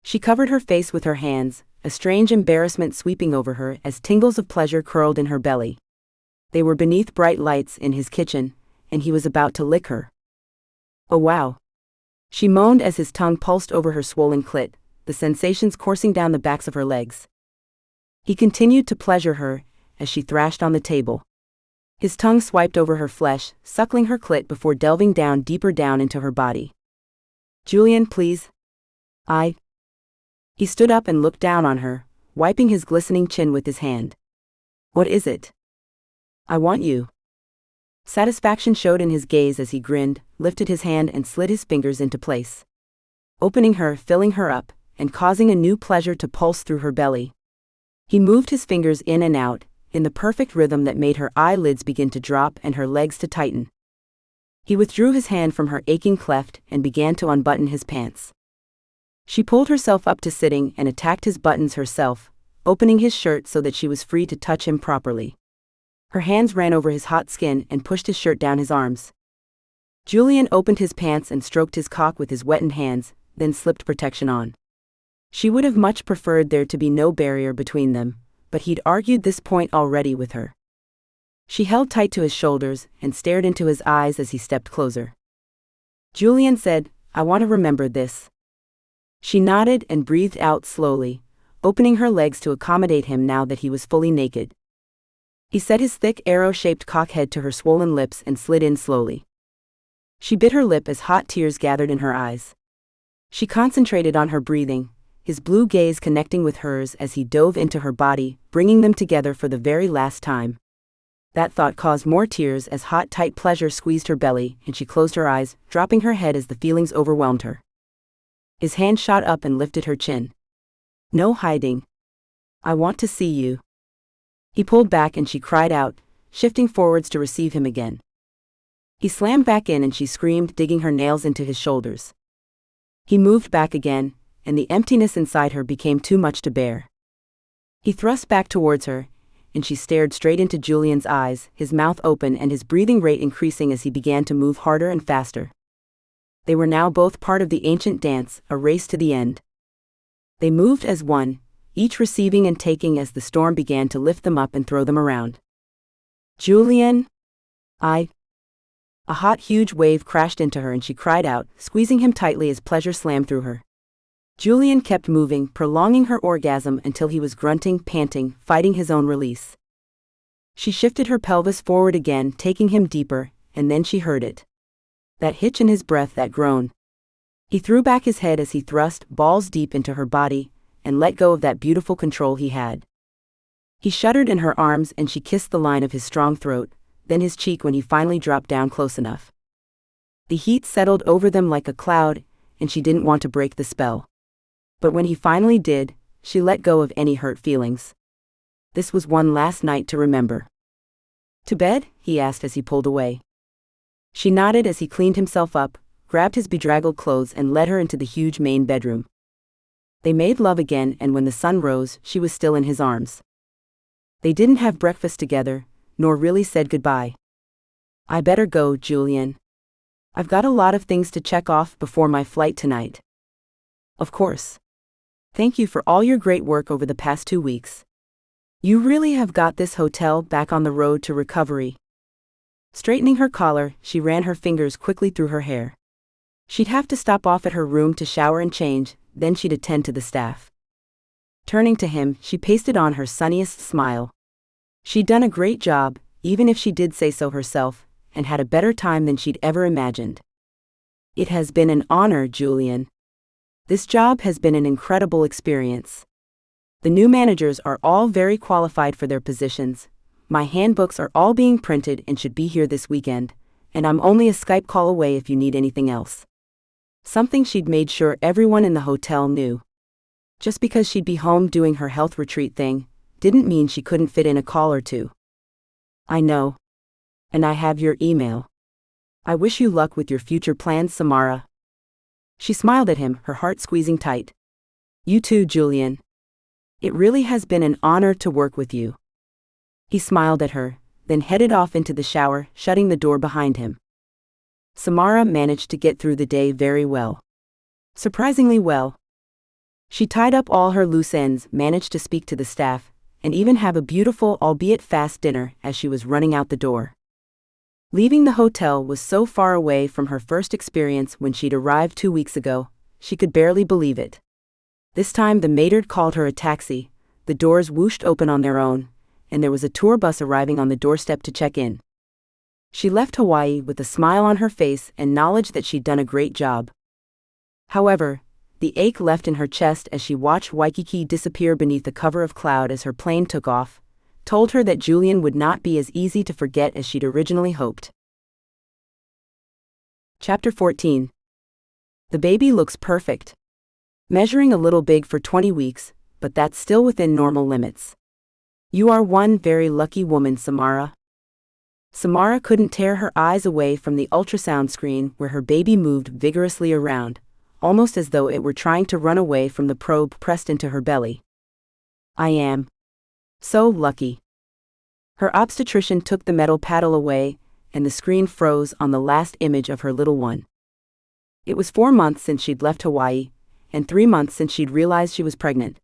[SPEAKER 1] She covered her face with her hands, a strange embarrassment sweeping over her as tingles of pleasure curled in her belly. They were beneath bright lights in his kitchen, and he was about to lick her. "Oh wow." She moaned as his tongue pulsed over her swollen clit, the sensations coursing down the backs of her legs. He continued to pleasure her as she thrashed on the table. His tongue swiped over her flesh, suckling her clit before delving deeper down into her body. "Julian, please." He stood up and looked down on her, wiping his glistening chin with his hand. "What is it?" "I want you." Satisfaction showed in his gaze as he grinned, lifted his hand and slid his fingers into place. Opening her, filling her up, and causing a new pleasure to pulse through her belly. He moved his fingers in and out, in the perfect rhythm that made her eyelids begin to drop and her legs to tighten. He withdrew his hand from her aching cleft and began to unbutton his pants. She pulled herself up to sitting and attacked his buttons herself, opening his shirt so that she was free to touch him properly. Her hands ran over his hot skin and pushed his shirt down his arms. Julian opened his pants and stroked his cock with his wetted hands, then slipped protection on. She would have much preferred there to be no barrier between them, but he'd argued this point already with her. She held tight to his shoulders and stared into his eyes as he stepped closer. Julian said, "I want to remember this." She nodded and breathed out slowly, opening her legs to accommodate him now that he was fully naked. He set his thick arrow-shaped cockhead to her swollen lips and slid in slowly. She bit her lip as hot tears gathered in her eyes. She concentrated on her breathing, his blue gaze connecting with hers as he dove into her body, bringing them together for the very last time. That thought caused more tears as hot, tight pleasure squeezed her belly, and she closed her eyes, dropping her head as the feelings overwhelmed her. His hand shot up and lifted her chin. "No hiding. I want to see you." He pulled back and she cried out, shifting forwards to receive him again. He slammed back in and she screamed, digging her nails into his shoulders. He moved back again, and the emptiness inside her became too much to bear. He thrust back towards her, and she stared straight into Julian's eyes, his mouth open and his breathing rate increasing as he began to move harder and faster. They were now both part of the ancient dance, a race to the end. They moved as one, each receiving and taking as the storm began to lift them up and throw them around. "Julian, A hot, huge wave crashed into her and she cried out, squeezing him tightly as pleasure slammed through her. Julian kept moving, prolonging her orgasm until he was grunting, panting, fighting his own release. She shifted her pelvis forward again, taking him deeper, and then she heard it. That hitch in his breath, that groan. He threw back his head as he thrust, balls deep, into her body, and let go of that beautiful control he had. He shuddered in her arms and she kissed the line of his strong throat, then his cheek when he finally dropped down close enough. The heat settled over them like a cloud, and she didn't want to break the spell. But when he finally did, she let go of any hurt feelings. This was one last night to remember. "To bed?" he asked as he pulled away. She nodded as he cleaned himself up, grabbed his bedraggled clothes and led her into the huge main bedroom. They made love again, and when the sun rose, she was still in his arms. They didn't have breakfast together, nor really said goodbye. "I better go, Julian." I've got a lot of things to check off before my flight tonight. Of course. Thank you for all your great work over the past 2 weeks. You really have got this hotel back on the road to recovery. Straightening her collar, she ran her fingers quickly through her hair. She'd have to stop off at her room to shower and change, then she'd attend to the staff. Turning to him, she pasted on her sunniest smile. She'd done a great job, even if she did say so herself, and had a better time than she'd ever imagined. It has been an honor, Julian. This job has been an incredible experience. The new managers are all very qualified for their positions. My handbooks are all being printed and should be here this weekend, and I'm only a Skype call away if you need anything else. Something she'd made sure everyone in the hotel knew. Just because she'd be home doing her health retreat thing, didn't mean she couldn't fit in a call or two. I know. And I have your email. I wish you luck with your future plans, Samara. She smiled at him, her heart squeezing tight. You too, Julian. It really has been an honor to work with you. He smiled at her, then headed off into the shower, shutting the door behind him. Samara managed to get through the day very well. Surprisingly well. She tied up all her loose ends, managed to speak to the staff, and even have a beautiful, albeit fast dinner as she was running out the door. Leaving the hotel was so far away from her first experience when she'd arrived 2 weeks ago, she could barely believe it. This time the maître called her a taxi, the doors whooshed open on their own, and there was a tour bus arriving on the doorstep to check in. She left Hawaii with a smile on her face and knowledge that she'd done a great job. However, the ache left in her chest as she watched Waikiki disappear beneath the cover of cloud as her plane took off, told her that Julian would not be as easy to forget as she'd originally hoped. Chapter 14. The baby looks perfect. Measuring a little big for 20 weeks, but that's still within normal limits. You are one very lucky woman, Samara. Samara couldn't tear her eyes away from the ultrasound screen where her baby moved vigorously around, almost as though it were trying to run away from the probe pressed into her belly. I am so lucky. Her obstetrician took the metal paddle away, and the screen froze on the last image of her little one. It was 4 months since she'd left Hawaii, and 3 months since she'd realized she was pregnant.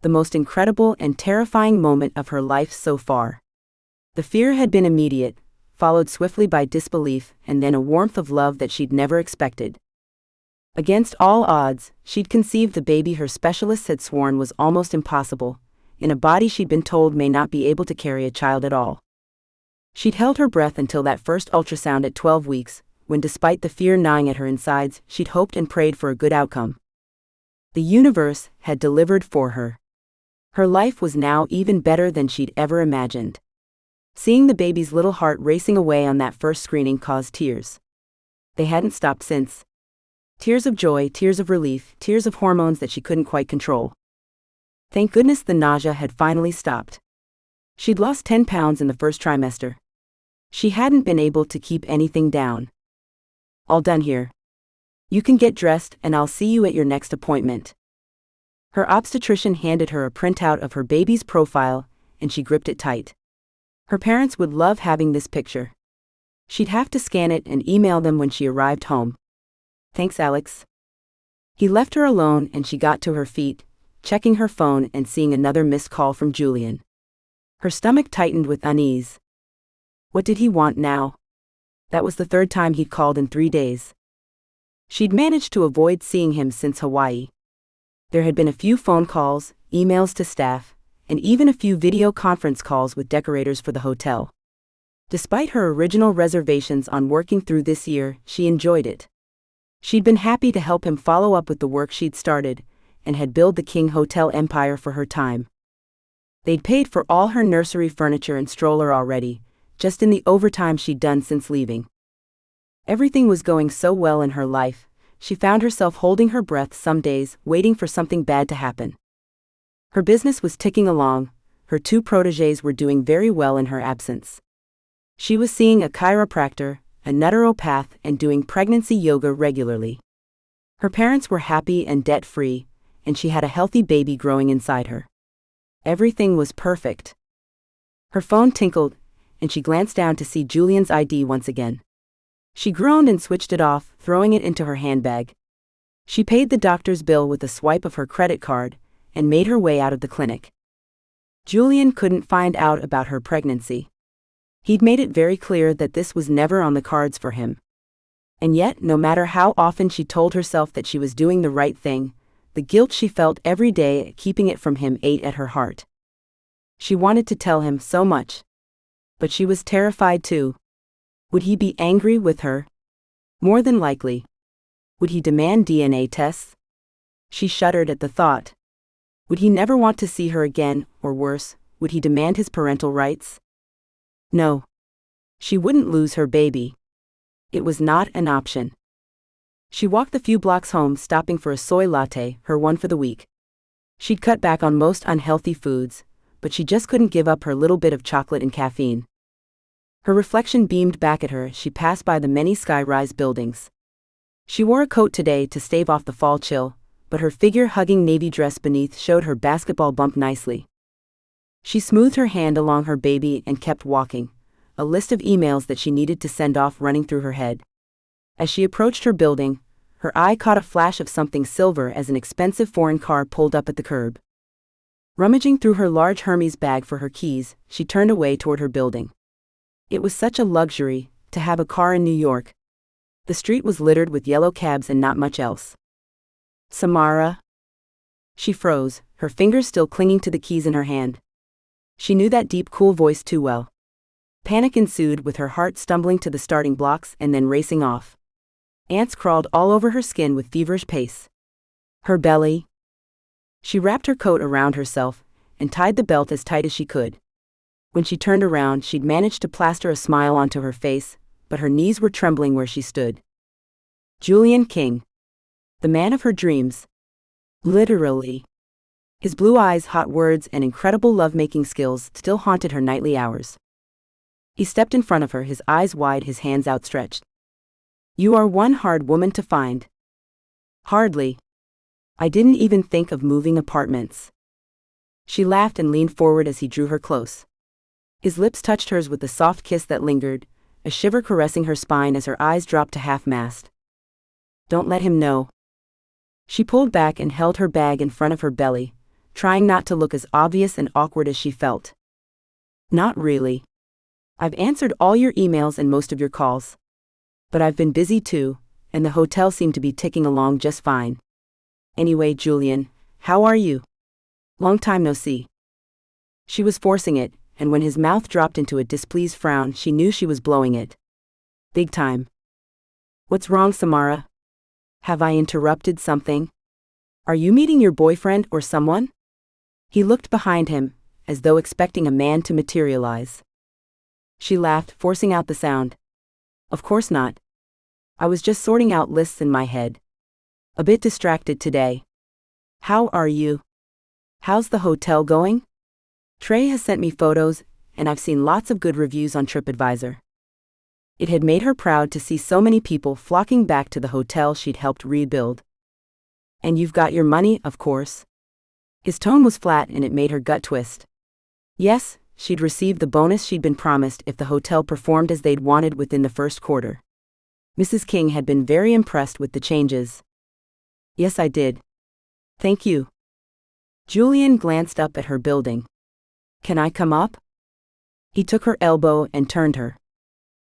[SPEAKER 1] The most incredible and terrifying moment of her life so far. The fear had been immediate, followed swiftly by disbelief and then a warmth of love that she'd never expected. Against all odds, she'd conceived the baby her specialists had sworn was almost impossible, in a body she'd been told may not be able to carry a child at all. She'd held her breath until that first ultrasound at 12 weeks, when despite the fear gnawing at her insides, she'd hoped and prayed for a good outcome. The universe had delivered for her. Her life was now even better than she'd ever imagined. Seeing the baby's little heart racing away on that first screening caused tears. They hadn't stopped since. Tears of joy, tears of relief, tears of hormones that she couldn't quite control. Thank goodness the nausea had finally stopped. She'd lost 10 pounds in the first trimester. She hadn't been able to keep anything down. All done here. You can get dressed and I'll see you at your next appointment. Her obstetrician handed her a printout of her baby's profile, and she gripped it tight. Her parents would love having this picture. She'd have to scan it and email them when she arrived home. Thanks, Alex. He left her alone and she got to her feet, checking her phone and seeing another missed call from Julian. Her stomach tightened with unease. What did he want now? That was the 3rd time he'd called in 3 days. She'd managed to avoid seeing him since Hawaii. There had been a few phone calls, emails to staff, and even a few video conference calls with decorators for the hotel. Despite her original reservations on working through this year, she enjoyed it. She'd been happy to help him follow up with the work she'd started, and had built the King Hotel empire for her time. They'd paid for all her nursery furniture and stroller already, just in the overtime she'd done since leaving. Everything was going so well in her life, she found herself holding her breath some days, waiting for something bad to happen. Her business was ticking along, her 2 protégés were doing very well in her absence. She was seeing a chiropractor, a naturopath, and doing pregnancy yoga regularly. Her parents were happy and debt-free, and she had a healthy baby growing inside her. Everything was perfect. Her phone tinkled, and she glanced down to see Julian's ID once again. She groaned and switched it off, throwing it into her handbag. She paid the doctor's bill with a swipe of her credit card and made her way out of the clinic. Julian couldn't find out about her pregnancy. He'd made it very clear that this was never on the cards for him. And yet, no matter how often she told herself that she was doing the right thing, the guilt she felt every day at keeping it from him ate at her heart. She wanted to tell him so much. But she was terrified too. Would he be angry with her? More than likely. Would he demand DNA tests? She shuddered at the thought. Would he never want to see her again, or worse, would he demand his parental rights? No. She wouldn't lose her baby. It was not an option. She walked the few blocks home, stopping for a soy latte, her one for the week. She'd cut back on most unhealthy foods, but she just couldn't give up her little bit of chocolate and caffeine. Her reflection beamed back at her as she passed by the many sky-rise buildings. She wore a coat today to stave off the fall chill, but her figure-hugging navy dress beneath showed her basketball bump nicely. She smoothed her hand along her baby and kept walking, a list of emails that she needed to send off running through her head. As she approached her building, her eye caught a flash of something silver as an expensive foreign car pulled up at the curb. Rummaging through her large Hermes bag for her keys, she turned away toward her building. It was such a luxury to have a car in New York. The street was littered with yellow cabs and not much else. Samara? She froze, her fingers still clinging to the keys in her hand. She knew that deep, cool voice too well. Panic ensued, with her heart stumbling to the starting blocks and then racing off. Ants crawled all over her skin with feverish pace. Her belly. She wrapped her coat around herself and tied the belt as tight as she could. When she turned around, she'd managed to plaster a smile onto her face, but her knees were trembling where she stood. Julian King. The man of her dreams. Literally. His blue eyes, hot words, and incredible love-making skills still haunted her nightly hours. He stepped in front of her, his eyes wide, his hands outstretched. You are one hard woman to find. Hardly. I didn't even think of moving apartments. She laughed and leaned forward as he drew her close. His lips touched hers with a soft kiss that lingered, a shiver caressing her spine as her eyes dropped to half-mast. Don't let him know. She pulled back and held her bag in front of her belly, trying not to look as obvious and awkward as she felt. Not really. I've answered all your emails and most of your calls. But I've been busy too, and the hotel seemed to be ticking along just fine. Anyway, Julian, how are you? Long time no see. She was forcing it, and when his mouth dropped into a displeased frown, she knew she was blowing it. Big time. What's wrong, Samara? Have I interrupted something? Are you meeting your boyfriend or someone? He looked behind him, as though expecting a man to materialize. She laughed, forcing out the sound. Of course not. I was just sorting out lists in my head. A bit distracted today. How are you? How's the hotel going? Trey has sent me photos, and I've seen lots of good reviews on TripAdvisor. It had made her proud to see so many people flocking back to the hotel she'd helped rebuild. And you've got your money, of course. His tone was flat and it made her gut twist. Yes, she'd received the bonus she'd been promised if the hotel performed as they'd wanted within the first quarter. Mrs. King had been very impressed with the changes. Yes, I did. Thank you. Julian glanced up at her building. Can I come up? He took her elbow and turned her.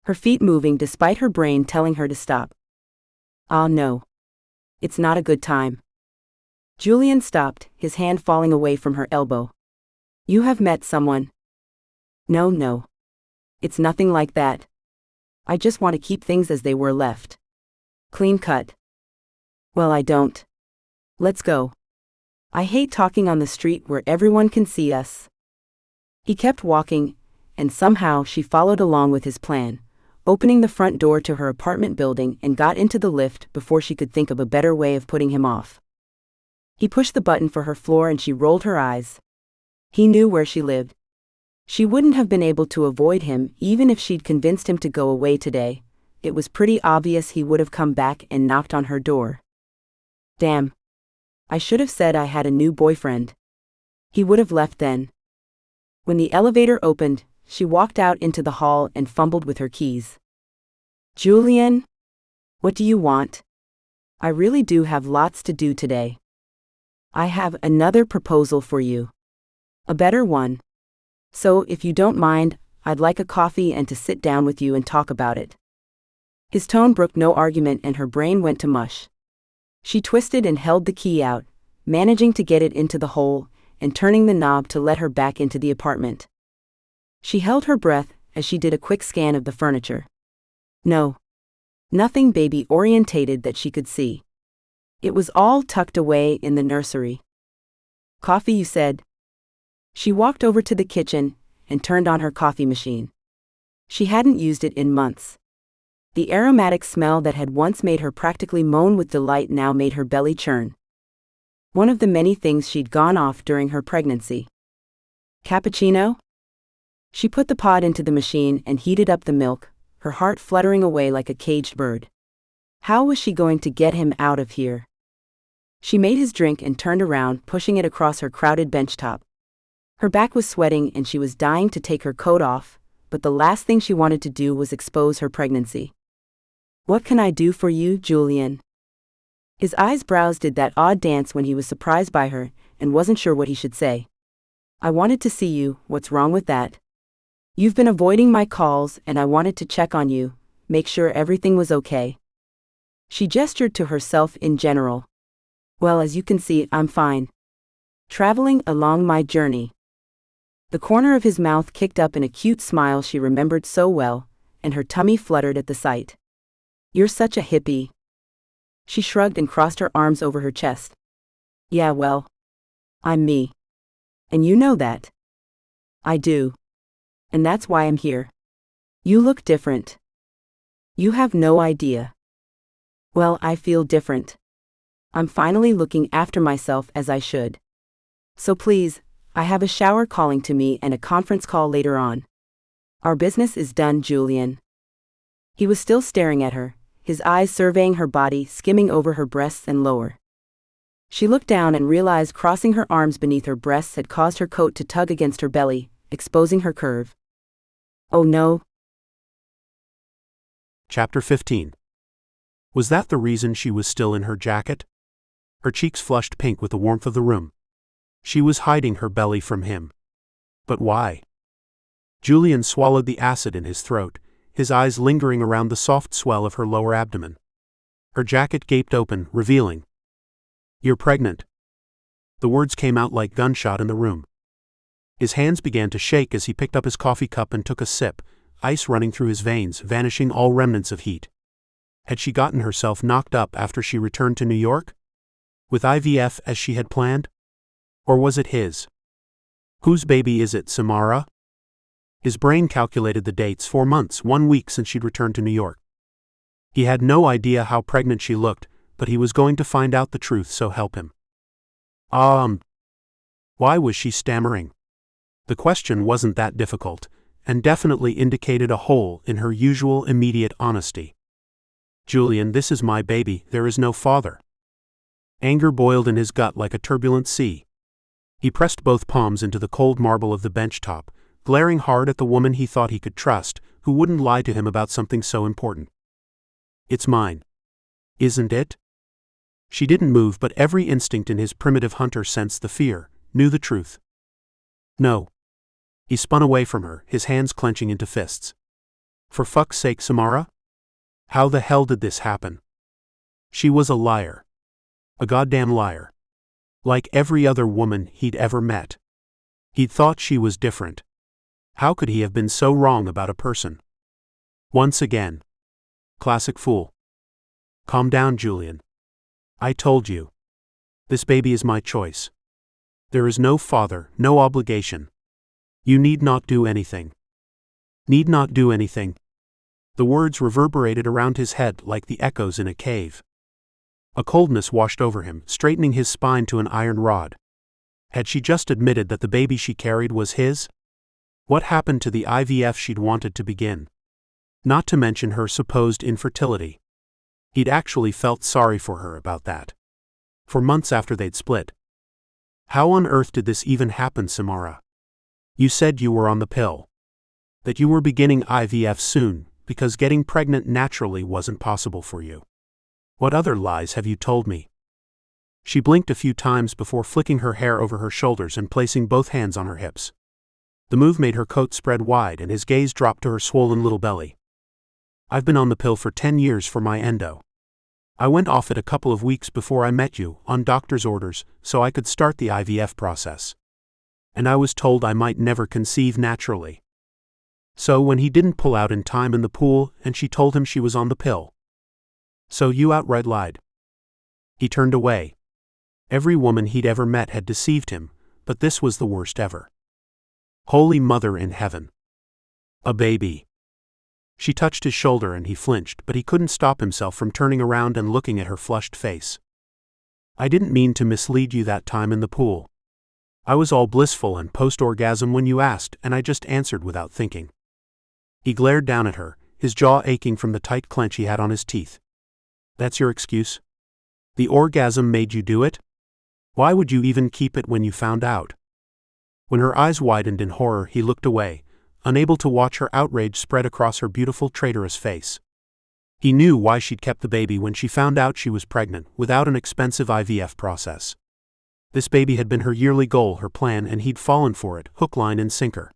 [SPEAKER 1] Her feet moving despite her brain telling her to stop. Ah, no. It's not a good time. Julian stopped, his hand falling away from her elbow. You have met someone. No. It's nothing like that. I just want to keep things as they were left. Clean cut. Well, I don't. Let's go. I hate talking on the street where everyone can see us. He kept walking, and somehow she followed along with his plan, opening the front door to her apartment building and got into the lift before she could think of a better way of putting him off. He pushed the button for her floor and she rolled her eyes. He knew where she lived. She wouldn't have been able to avoid him even if she'd convinced him to go away today. It was pretty obvious he would have come back and knocked on her door. Damn. I should have said I had a new boyfriend. He would have left then. When the elevator opened, she walked out into the hall and fumbled with her keys. Julian, what do you want? I really do have lots to do today. I have another proposal for you. A better one. So, if you don't mind, I'd like a coffee and to sit down with you and talk about it. His tone brooked no argument and her brain went to mush. She twisted and held the key out, managing to get it into the hole and turning the knob to let her back into the apartment. She held her breath as she did a quick scan of the furniture. No. Nothing baby-orientated that she could see. It was all tucked away in the nursery. Coffee, you said? She walked over to the kitchen and turned on her coffee machine. She hadn't used it in months. The aromatic smell that had once made her practically moan with delight now made her belly churn. One of the many things she'd gone off during her pregnancy. Cappuccino? She put the pot into the machine and heated up the milk, her heart fluttering away like a caged bird. How was she going to get him out of here? She made his drink and turned around, pushing it across her crowded benchtop. Her back was sweating and she was dying to take her coat off, but the last thing she wanted to do was expose her pregnancy. What can I do for you, Julian? His eyebrows did that odd dance when he was surprised by her and wasn't sure what he should say. I wanted to see you, what's wrong with that? You've been avoiding my calls and I wanted to check on you, make sure everything was okay. She gestured to herself in general. Well, as you can see, I'm fine. Traveling along my journey. The corner of his mouth kicked up in a cute smile she remembered so well, and her tummy fluttered at the sight. You're such a hippie. She shrugged and crossed her arms over her chest. Yeah, well, I'm me. And you know that. I do. And that's why I'm here. You look different. You have no idea. Well, I feel different. I'm finally looking after myself as I should. So please, I have a shower calling to me and a conference call later on. Our business is done, Julian. He was still staring at her, his eyes surveying her body, skimming over her breasts and lower. She looked down and realized crossing her arms beneath her breasts had caused her coat to tug against her belly, exposing her curve. Oh no.
[SPEAKER 2] Chapter 15. Was that the reason she was still in her jacket? Her cheeks flushed pink with the warmth of the room. She was hiding her belly from him. But why? Julian swallowed the acid in his throat, his eyes lingering around the soft swell of her lower abdomen. Her jacket gaped open, revealing. You're pregnant. The words came out like gunshot in the room. His hands began to shake as he picked up his coffee cup and took a sip, ice running through his veins, vanishing all remnants of heat. Had she gotten herself knocked up after she returned to New York? With IVF as she had planned? Or was it his? Whose baby is it, Samara? His brain calculated the dates, 4 months, 1 week since she'd returned to New York. He had no idea how pregnant she looked, but he was going to find out the truth, so help him. Why was she stammering? The question wasn't that difficult, and definitely indicated a hole in her usual immediate honesty. Julian, this is my baby, there is no father. Anger boiled in his gut like a turbulent sea. He pressed both palms into the cold marble of the bench top, glaring hard at the woman he thought he could trust, who wouldn't lie to him about something so important. It's mine. Isn't it? She didn't move, but every instinct in his primitive hunter sensed the fear, knew the truth. No. He spun away from her, his hands clenching into fists. For fuck's sake, Samara? How the hell did this happen? She was a liar. A goddamn liar. Like every other woman he'd ever met. He'd thought she was different. How could he have been so wrong about a person? Once again. Classic fool. Calm down, Julian. I told you. This baby is my choice. There is no father, no obligation. You need not do anything. Need not do anything. The words reverberated around his head like the echoes in a cave. A coldness washed over him, straightening his spine to an iron rod. Had she just admitted that the baby she carried was his? What happened to the IVF she'd wanted to begin? Not to mention her supposed infertility. He'd actually felt sorry for her about that. For months after they'd split. How on earth did this even happen, Samara? You said you were on the pill. That you were beginning IVF soon, because getting pregnant naturally wasn't possible for you. What other lies have you told me? She blinked a few times before flicking her hair over her shoulders and placing both hands on her hips. The move made her coat spread wide and his gaze dropped to her swollen little belly. I've been on the pill for 10 years for my endo. I went off it a couple of weeks before I met you, on doctor's orders, so I could start the IVF process. And I was told I might never conceive naturally. So when he didn't pull out in time in the pool and she told him she was on the pill. So you outright lied. He turned away. Every woman he'd ever met had deceived him, but this was the worst ever. Holy Mother in heaven. A baby. She touched his shoulder and he flinched, but he couldn't stop himself from turning around and looking at her flushed face. I didn't mean to mislead you that time in the pool. I was all blissful and post-orgasm when you asked, and I just answered without thinking. He glared down at her, his jaw aching from the tight clench he had on his teeth. That's your excuse? The orgasm made you do it? Why would you even keep it when you found out? When her eyes widened in horror, he looked away, unable to watch her outrage spread across her beautiful traitorous face. He knew why she'd kept the baby when she found out she was pregnant, without an expensive IVF process. This baby had been her yearly goal, her plan, and he'd fallen for it, hook, line, and sinker.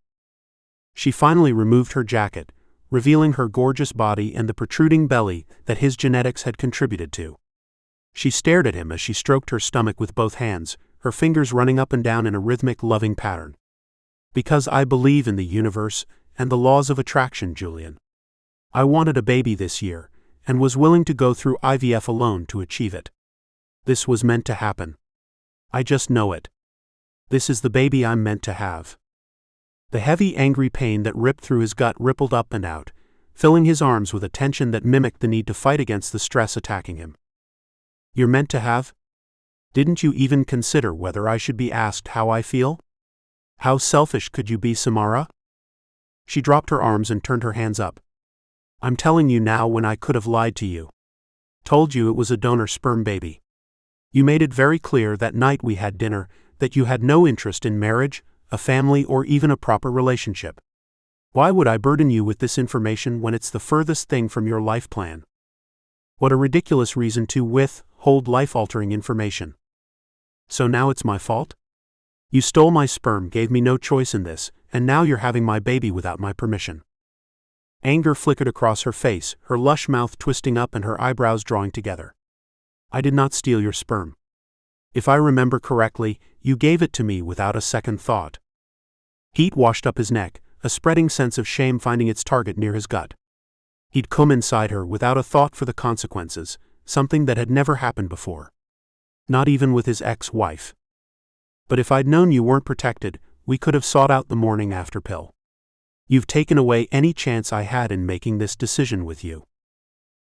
[SPEAKER 2] She finally removed her jacket, revealing her gorgeous body and the protruding belly that his genetics had contributed to. She stared at him as she stroked her stomach with both hands, her fingers running up and down in a rhythmic, loving pattern. Because I believe in the universe and the laws of attraction, Julian. I wanted a baby this year, and was willing to go through IVF alone to achieve it. This was meant to happen. I just know it. This is the baby I'm meant to have. The heavy, angry pain that ripped through his gut rippled up and out, filling his arms with a tension that mimicked the need to fight against the stress attacking him. You're meant to have? Didn't you even consider whether I should be asked how I feel? How selfish could you be, Samara? She dropped her arms and turned her hands up. I'm telling you now when I could have lied to you. Told you it was a donor sperm baby. You made it very clear that night we had dinner that you had no interest in marriage, a family, or even a proper relationship. Why would I burden you with this information when it's the furthest thing from your life plan? What a ridiculous reason to withhold life-altering information. So now it's my fault? You stole my sperm, gave me no choice in this, and now you're having my baby without my permission. Anger flickered across her face, her lush mouth twisting up and her eyebrows drawing together. I did not steal your sperm. If I remember correctly, you gave it to me without a second thought. Heat washed up his neck, a spreading sense of shame finding its target near his gut. He'd come inside her without a thought for the consequences, something that had never happened before. Not even with his ex-wife. But if I'd known you weren't protected, we could have sought out the morning after pill. You've taken away any chance I had in making this decision with you.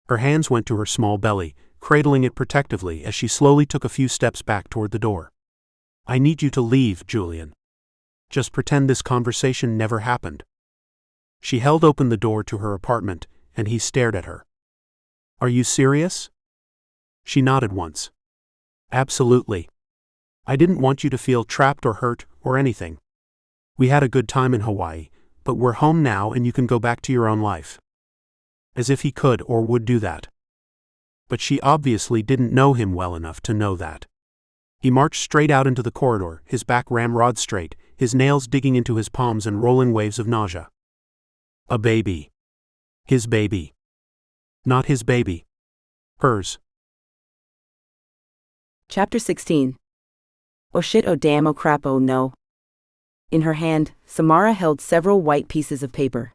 [SPEAKER 2] Her hands went to her small belly, cradling it protectively as she slowly took a few steps back toward the door. I need you to leave, Julian. Just pretend this conversation never happened. She held open the door to her apartment, and he stared at her. Are you serious? She nodded once. Absolutely. I didn't want you to feel trapped or hurt or anything. We had a good time in Hawaii, but we're home now and you can go back to your own life. As if he could or would do that. But she obviously didn't know him well enough to know that. He marched straight out into the corridor, his back ramrod straight, his nails digging into his palms and rolling waves of nausea. A baby. His baby. Not his baby. Hers.
[SPEAKER 1] Chapter 16. Oh shit, oh damn, oh crap, oh no. In her hand, Samara held several white pieces of paper.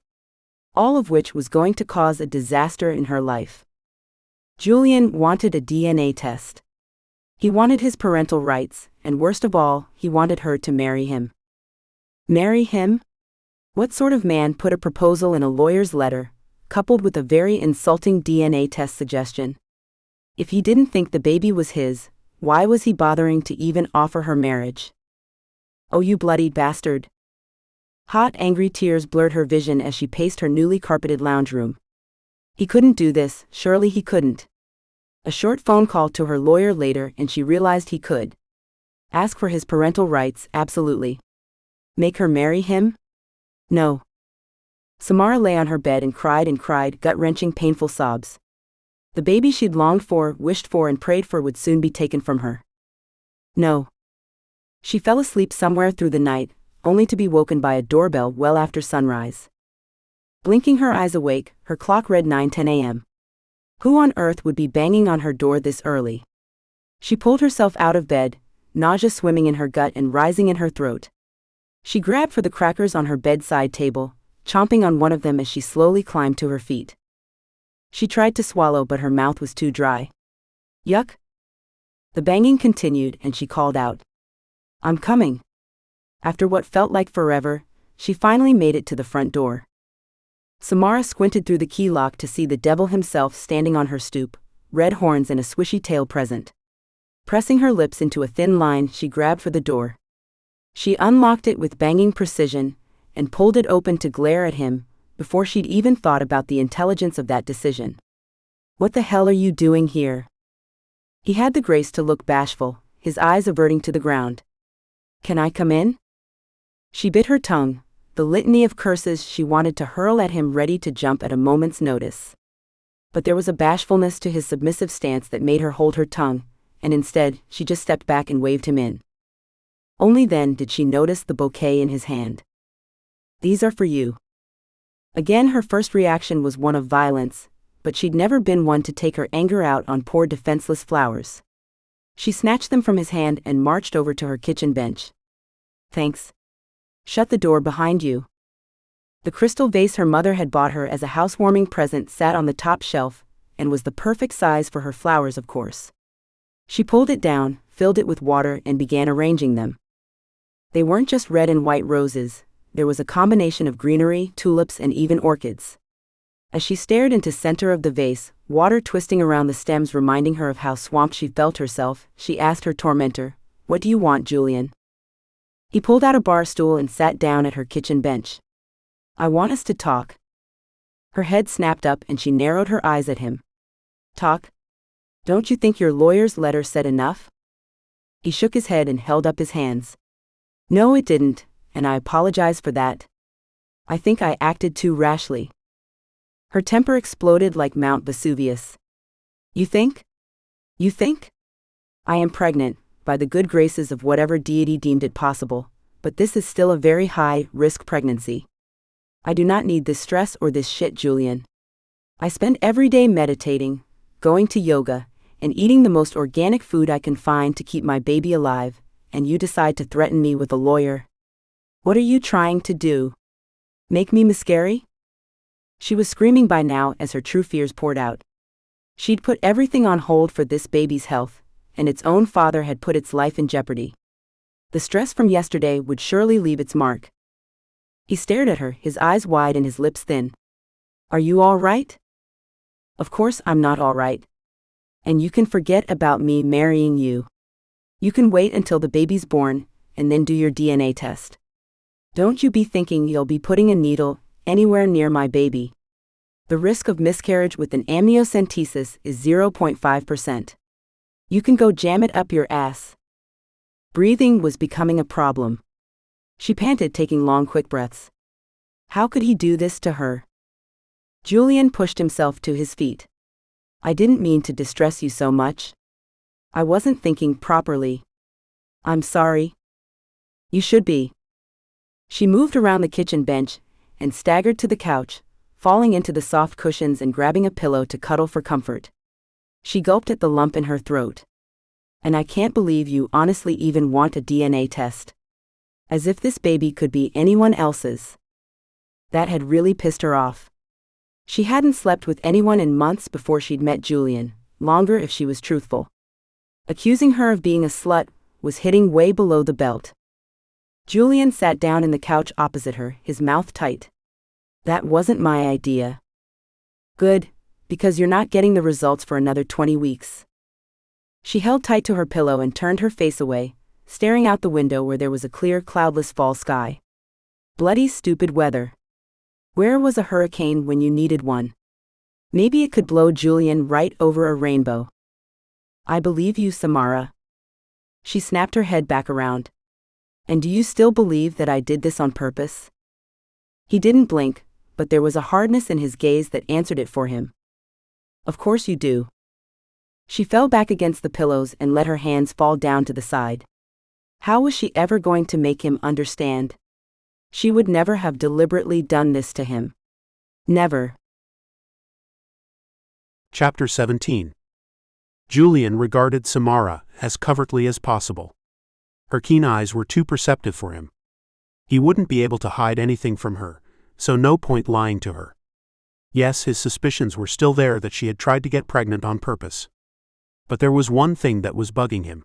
[SPEAKER 1] All of which was going to cause a disaster in her life. Julian wanted a DNA test. He wanted his parental rights, and worst of all, he wanted her to marry him. Marry him? What sort of man put a proposal in a lawyer's letter, coupled with a very insulting DNA test suggestion? If he didn't think the baby was his, why was he bothering to even offer her marriage? Oh, you bloody bastard. Hot, angry tears blurred her vision as she paced her newly carpeted lounge room. He couldn't do this, surely he couldn't. A short phone call to her lawyer later and she realized he could. Ask for his parental rights, absolutely. Make her marry him? No. Samara lay on her bed and cried, gut-wrenching, painful sobs. The baby she'd longed for, wished for, and prayed for would soon be taken from her. No. She fell asleep somewhere through the night, only to be woken by a doorbell well after sunrise. Blinking her eyes awake, her clock read 9:10 a.m. Who on earth would be banging on her door this early? She pulled herself out of bed, nausea swimming in her gut and rising in her throat. She grabbed for the crackers on her bedside table, chomping on one of them as she slowly climbed to her feet. She tried to swallow, but her mouth was too dry. Yuck! The banging continued, and she called out, "I'm coming." After what felt like forever, she finally made it to the front door. Samara squinted through the key lock to see the devil himself standing on her stoop, red horns and a swishy tail present. Pressing her lips into a thin line, she grabbed for the door. She unlocked it with banging precision, and pulled it open to glare at him, before she'd even thought about the intelligence of that decision. "What the hell are you doing here?" He had the grace to look bashful, his eyes averting to the ground. "Can I come in?" She bit her tongue, the litany of curses she wanted to hurl at him ready to jump at a moment's notice. But there was a bashfulness to his submissive stance that made her hold her tongue, and instead, she just stepped back and waved him in. Only then did she notice the bouquet in his hand. "These are for you." Again, her first reaction was one of violence, but she'd never been one to take her anger out on poor defenseless flowers. She snatched them from his hand and marched over to her kitchen bench. "Thanks. Shut the door behind you." The crystal vase her mother had bought her as a housewarming present sat on the top shelf, and was the perfect size for her flowers, of course. She pulled it down, filled it with water, and began arranging them. They weren't just red and white roses, there was a combination of greenery, tulips, and even orchids. As she stared into center of the vase, water twisting around the stems reminding her of how swamped she felt herself, she asked her tormentor, "What do you want, Julian?" He pulled out a bar stool and sat down at her kitchen bench. "I want us to talk." Her head snapped up and she narrowed her eyes at him. "Talk? Don't you think your lawyer's letter said enough?" He shook his head and held up his hands. "No, it didn't, and I apologize for that. I think I acted too rashly." Her temper exploded like Mount Vesuvius. You think? You think? I am pregnant, by the good graces of whatever deity deemed it possible, but this is still a very high-risk pregnancy. I do not need this stress or this shit, Julian. I spend every day meditating, going to yoga, and eating the most organic food I can find to keep my baby alive, and you decide to threaten me with a lawyer. What are you trying to do? Make me miscarry? She was screaming by now as her true fears poured out. She'd put everything on hold for this baby's health, and its own father had put its life in jeopardy. The stress from yesterday would surely leave its mark. He stared at her, his eyes wide and his lips thin. "Are you all right?" "Of course I'm not all right. And you can forget about me marrying you. You can wait until the baby's born, and then do your DNA test. Don't you be thinking you'll be putting a needle anywhere near my baby. The risk of miscarriage with an amniocentesis is 0.5%. You can go jam it up your ass." Breathing was becoming a problem. She panted, taking long, quick breaths. How could he do this to her? Julian pushed himself to his feet. "I didn't mean to distress you so much. I wasn't thinking properly. I'm sorry." "You should be." She moved around the kitchen bench and staggered to the couch, falling into the soft cushions and grabbing a pillow to cuddle for comfort. She gulped at the lump in her throat. "And I can't believe you honestly even want a DNA test. As if this baby could be anyone else's." That had really pissed her off. She hadn't slept with anyone in months before she'd met Julian, longer if she was truthful. Accusing her of being a slut was hitting way below the belt. Julian sat down in the couch opposite her, his mouth tight. "That wasn't my idea." "Good, because you're not getting the results for another 20 weeks. She held tight to her pillow and turned her face away, staring out the window where there was a clear, cloudless fall sky. Bloody stupid weather. Where was a hurricane when you needed one? Maybe it could blow Julian right over a rainbow. "I believe you, Samara." She snapped her head back around. "And do you still believe that I did this on purpose?" He didn't blink, but there was a hardness in his gaze that answered it for him. Of course you do. She fell back against the pillows and let her hands fall down to the side. How was she ever going to make him understand? She would never have deliberately done this to him. Never.
[SPEAKER 2] Chapter 17. Julian regarded Samara as covertly as possible. Her keen eyes were too perceptive for him. He wouldn't be able to hide anything from her, so no point lying to her. Yes, his suspicions were still there that she had tried to get pregnant on purpose. But there was one thing that was bugging him.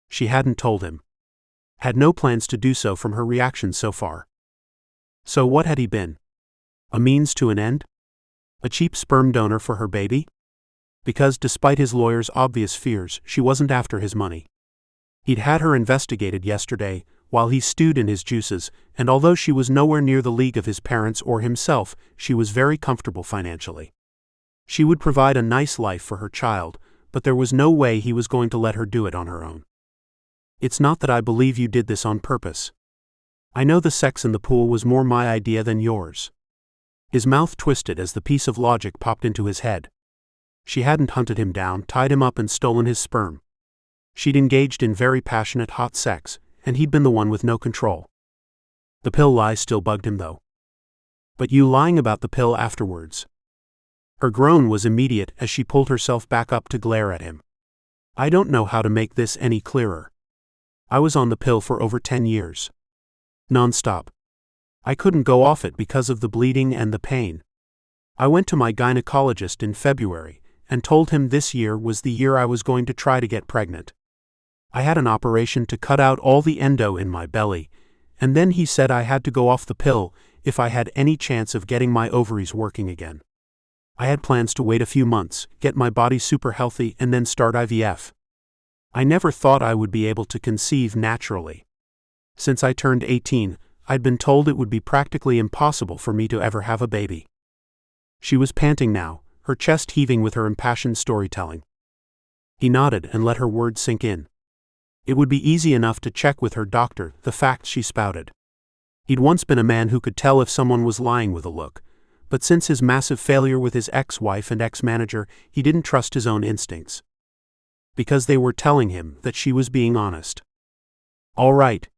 [SPEAKER 2] She hadn't told him. Had no plans to do so from her reactions so far. So what had he been? A means to an end? A cheap sperm donor for her baby? Because despite his lawyer's obvious fears, she wasn't after his money. He'd had her investigated yesterday, while he stewed in his juices, and although she was nowhere near the league of his parents or himself, she was very comfortable financially. She would provide a nice life for her child, but there was no way he was going to let her do it on her own. It's not that I believe you did this on purpose. I know the sex in the pool was more my idea than yours. His mouth twisted as the piece of logic popped into his head. She hadn't hunted him down, tied him up and stolen his sperm. She'd engaged in very passionate hot sex, and he'd been the one with no control. The pill lie still bugged him though. But you lying about the pill afterwards. Her groan was immediate as she pulled herself back up to glare at him. I don't know how to make this any clearer. I was on the pill for over 10 years. Non-stop. I couldn't go off it because of the bleeding and the pain. I went to my gynecologist in February and told him this year was the year I was going to try to get pregnant. I had an operation to cut out all the endo in my belly, and then he said I had to go off the pill if I had any chance of getting my ovaries working again. I had plans to wait a few months, get my body super healthy, and then start IVF. I never thought I would be able to conceive naturally. Since I turned 18, I'd been told it would be practically impossible for me to ever have a baby. She was panting now, her chest heaving with her impassioned storytelling. He nodded and let her words sink in. It would be easy enough to check with her doctor the facts she spouted. He'd once been a man who could tell if someone was lying with a look, but since his massive failure with his ex-wife and ex-manager, he didn't trust his own instincts. Because they were telling him that she was being honest. All right.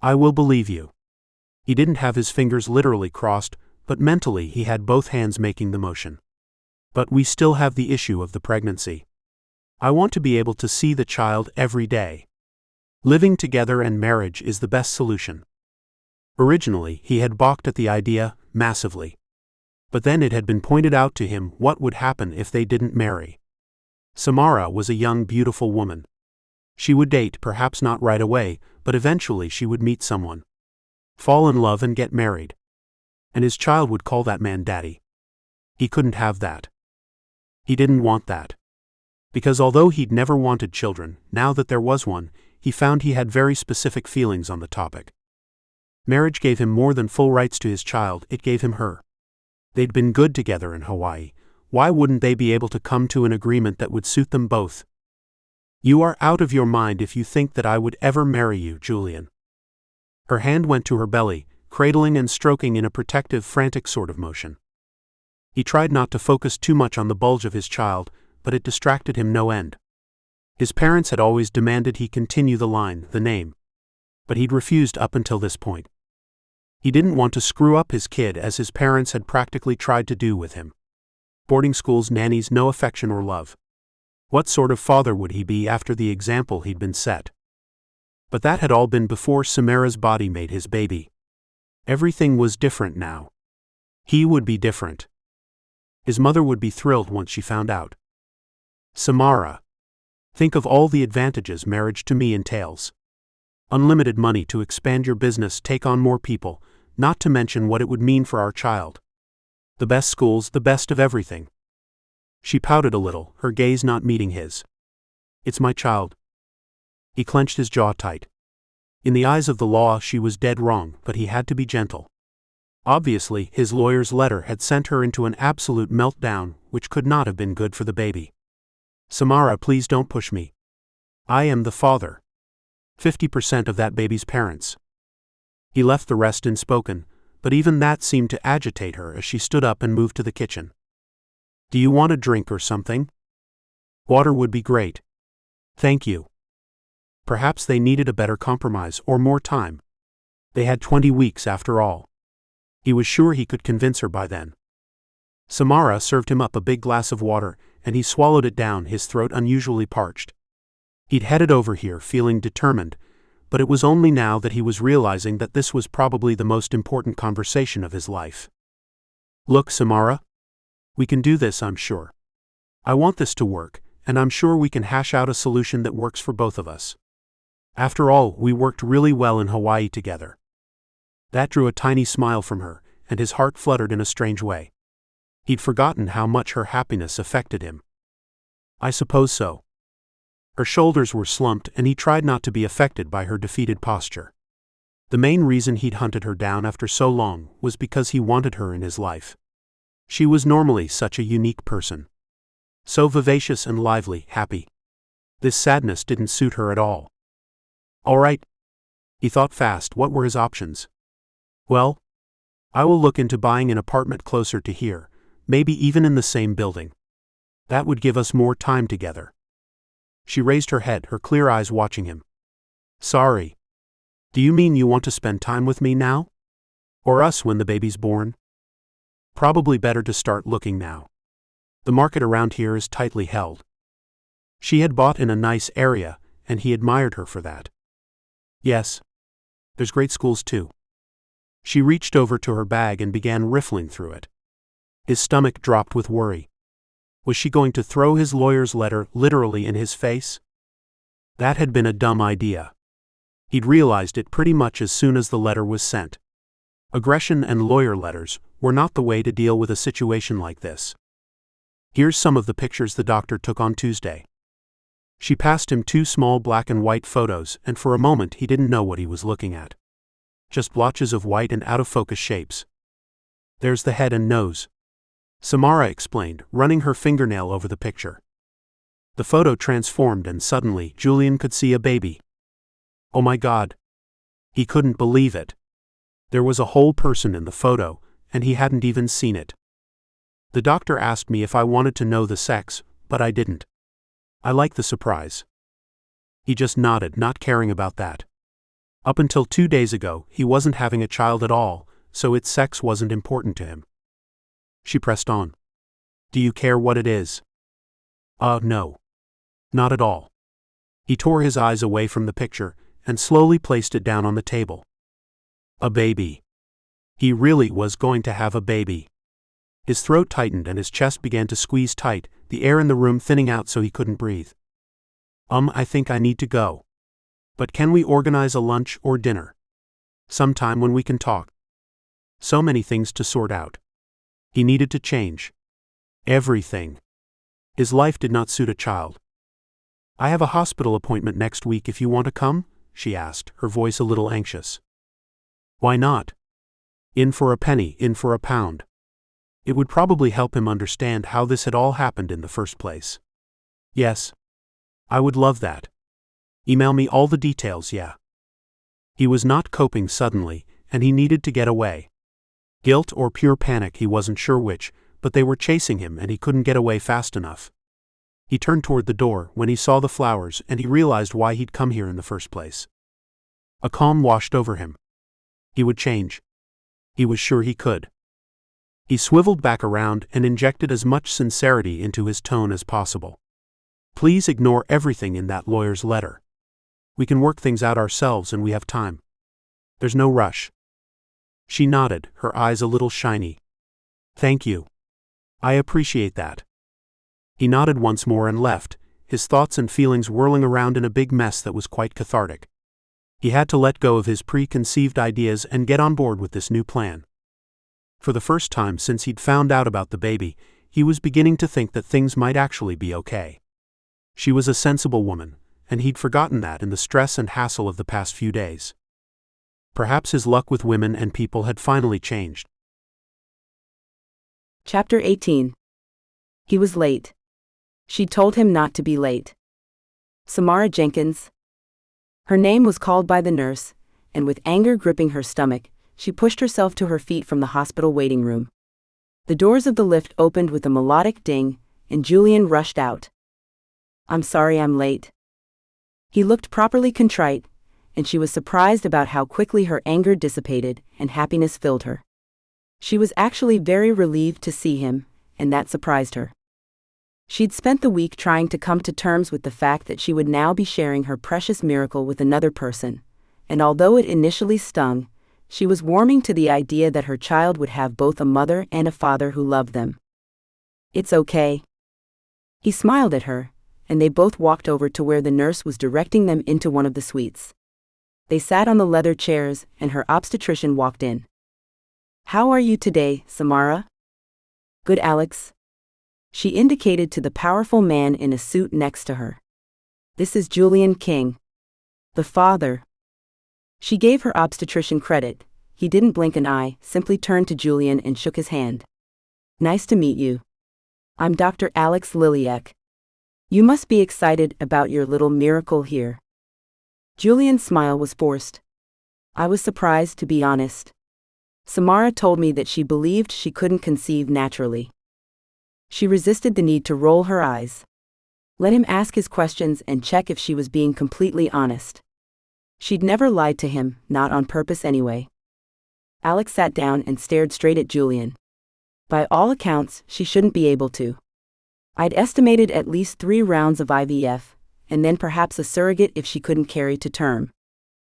[SPEAKER 2] I will believe you. He didn't have his fingers literally crossed, but mentally he had both hands making the motion. But we still have the issue of the pregnancy. I want to be able to see the child every day. Living together and marriage is the best solution. Originally, he had balked at the idea, massively. But then it had been pointed out to him what would happen if they didn't marry. Samara was a young, beautiful woman. She would date, perhaps not right away, but eventually she would meet someone. Fall in love and get married. And his child would call that man daddy. He couldn't have that. He didn't want that. Because although he'd never wanted children, now that there was one, he found he had very specific feelings on the topic. Marriage gave him more than full rights to his child, it gave him her. They'd been good together in Hawaii. Why wouldn't they be able to come to an agreement that would suit them both? You are out of your mind if you think that I would ever marry you, Julian. Her hand went to her belly, cradling and stroking in a protective, frantic sort of motion. He tried not to focus too much on the bulge of his child, but it distracted him no end. His parents had always demanded he continue the line, the name. But he'd refused up until this point. He didn't want to screw up his kid as his parents had practically tried to do with him. Boarding schools, nannies, no affection or love. What sort of father would he be after the example he'd been set? But that had all been before Samara's body made his baby. Everything was different now. He would be different. His mother would be thrilled once she found out. Samara. Think of all the advantages marriage to me entails. Unlimited money to expand your business, take on more people, not to mention what it would mean for our child. The best schools, the best of everything. She pouted a little, her gaze not meeting his. It's my child. He clenched his jaw tight. In the eyes of the law, she was dead wrong, but he had to be gentle. Obviously, his lawyer's letter had sent her into an absolute meltdown, which could not have been good for the baby. Samara, please don't push me. I am the father. 50% of that baby's parents. He left the rest unspoken, but even that seemed to agitate her as she stood up and moved to the kitchen. "Do you want a drink or something?" "Water would be great. Thank you." Perhaps they needed a better compromise or more time. They had 20 weeks after all. He was sure he could convince her by then. Samara served him up a big glass of water, and he swallowed it down, his throat unusually parched. He'd headed over here feeling determined, but it was only now that he was realizing that this was probably the most important conversation of his life. "Look, Samara. We can do this, I'm sure. I want this to work, and I'm sure we can hash out a solution that works for both of us. After all, we worked really well in Hawaii together." That drew a tiny smile from her, and his heart fluttered in a strange way. He'd forgotten how much her happiness affected him. "I suppose so." Her shoulders were slumped, and he tried not to be affected by her defeated posture. The main reason he'd hunted her down after so long was because he wanted her in his life. She was normally such a unique person. So vivacious and lively, happy. This sadness didn't suit her at all. "All right." He thought fast. What were his options? "Well, I will look into buying an apartment closer to here, maybe even in the same building. That would give us more time together." She raised her head, her clear eyes watching him. "Sorry. Do you mean you want to spend time with me now? Or us when the baby's born?" "Probably better to start looking now. The market around here is tightly held." She had bought in a nice area, and he admired her for that. "Yes. There's great schools too." She reached over to her bag and began riffling through it. His stomach dropped with worry. Was she going to throw his lawyer's letter literally in his face? That had been a dumb idea. He'd realized it pretty much as soon as the letter was sent. Aggression and lawyer letters were not the way to deal with a situation like this. Here's some of the pictures the doctor took on Tuesday. She passed him 2 small black and white photos, and for a moment he didn't know what he was looking at. Just blotches of white and out-of-focus shapes. "There's the head and nose," Samara explained, running her fingernail over the picture. The photo transformed, and suddenly Julian could see a baby. Oh my God! He couldn't believe it. There was a whole person in the photo, and he hadn't even seen it. "The doctor asked me if I wanted to know the sex, but I didn't. I like the surprise." He just nodded, not caring about that. Up until 2 days ago, he wasn't having a child at all, so its sex wasn't important to him. She pressed on. "Do you care what it is?" No. Not at all." He tore his eyes away from the picture, and slowly placed it down on the table. A baby. He really was going to have a baby. His throat tightened and his chest began to squeeze tight, the air in the room thinning out so he couldn't breathe. I think I need to go. But can we organize a lunch or dinner? Sometime when we can talk." So many things to sort out. He needed to change. Everything. His life did not suit a child. "I have a hospital appointment next week if you want to come?" she asked, her voice a little anxious. "Why not? In for a penny, in for a pound." It would probably help him understand how this had all happened in the first place. "Yes. I would love that. Email me all the details, yeah." He was not coping suddenly, and he needed to get away. Guilt or pure panic, he wasn't sure which, but they were chasing him and he couldn't get away fast enough. He turned toward the door when he saw the flowers, and he realized why he'd come here in the first place. A calm washed over him. He would change. He was sure he could. He swiveled back around and injected as much sincerity into his tone as possible. "Please ignore everything in that lawyer's letter. We can work things out ourselves and we have time. There's no rush." She nodded, her eyes a little shiny. "Thank you. I appreciate that." He nodded once more and left, his thoughts and feelings whirling around in a big mess that was quite cathartic. He had to let go of his preconceived ideas and get on board with this new plan. For the first time since he'd found out about the baby, he was beginning to think that things might actually be okay. She was a sensible woman, and he'd forgotten that in the stress and hassle of the past few days. Perhaps his luck with women and people had finally changed.
[SPEAKER 1] Chapter 18. He was late. She told him not to be late. Samara Jenkins. Her name was called by the nurse, and with anger gripping her stomach, she pushed herself to her feet from the hospital waiting room. The doors of the lift opened with a melodic ding, and Julian rushed out. "I'm sorry I'm late." He looked properly contrite, and she was surprised about how quickly her anger dissipated and happiness filled her. She was actually very relieved to see him, and that surprised her. She'd spent the week trying to come to terms with the fact that she would now be sharing her precious miracle with another person, and although it initially stung, she was warming to the idea that her child would have both a mother and a father who loved them. "It's okay." He smiled at her, and they both walked over to where the nurse was directing them into one of the suites. They sat on the leather chairs, and her obstetrician walked in. "How are you today, Samara?" "Good, Alex." She indicated to the powerful man in a suit next to her. "This is Julian King, the father." She gave her obstetrician credit. He didn't blink an eye, simply turned to Julian and shook his hand. "Nice to meet you. I'm Dr. Alex Liliak. You must be excited about your little miracle here." Julian's smile was forced. "I was surprised, to be honest. Samara told me that she believed she couldn't conceive naturally." She resisted the need to roll her eyes. Let him ask his questions and check if she was being completely honest. She'd never lied to him, not on purpose anyway. Alex sat down and stared straight at Julian. By all accounts, she shouldn't be able to. I'd estimated at least 3 rounds of IVF, and then perhaps a surrogate if she couldn't carry to term.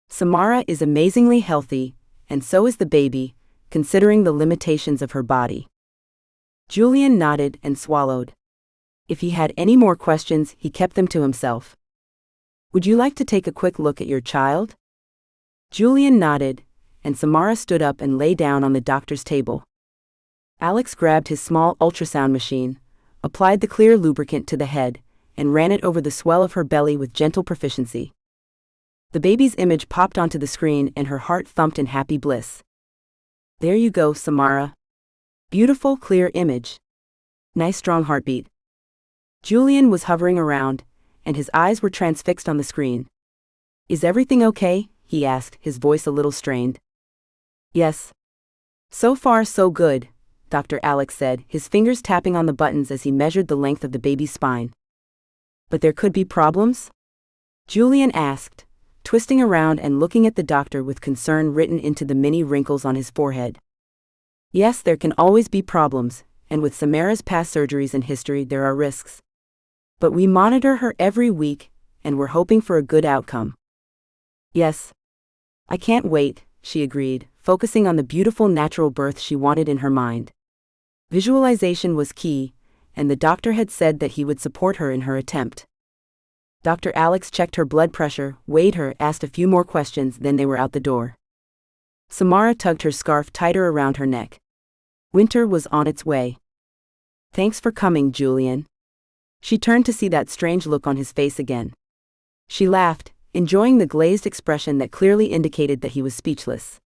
[SPEAKER 1] Samara is amazingly healthy, and so is the baby, considering the limitations of her body. Julian nodded and swallowed. If he had any more questions, he kept them to himself. "Would you like to take a quick look at your child?" Julian nodded, and Samara stood up and lay down on the doctor's table. Alex grabbed his small ultrasound machine, applied the clear lubricant to the head, and ran it over the swell of her belly with gentle proficiency. The baby's image popped onto the screen and her heart thumped in happy bliss. "There you go, Samara. Beautiful, clear image. Nice strong heartbeat." Julian was hovering around, and his eyes were transfixed on the screen. "Is everything okay?" he asked, his voice a little strained. "Yes. So far so good," Dr. Alex said, his fingers tapping on the buttons as he measured the length of the baby's spine. "But there could be problems?" Julian asked, twisting around and looking at the doctor with concern written into the many wrinkles on his forehead. "Yes, there can always be problems, and with Samara's past surgeries and history there are risks. But we monitor her every week, and we're hoping for a good outcome." "Yes. I can't wait," she agreed, focusing on the beautiful natural birth she wanted in her mind. Visualization was key, and the doctor had said that he would support her in her attempt. Dr. Alex checked her blood pressure, weighed her, asked a few more questions, then they were out the door. Samara tugged her scarf tighter around her neck. Winter was on its way. "Thanks for coming, Julian." She turned to see that strange look on his face again. She laughed, enjoying the glazed expression that clearly indicated that he was speechless.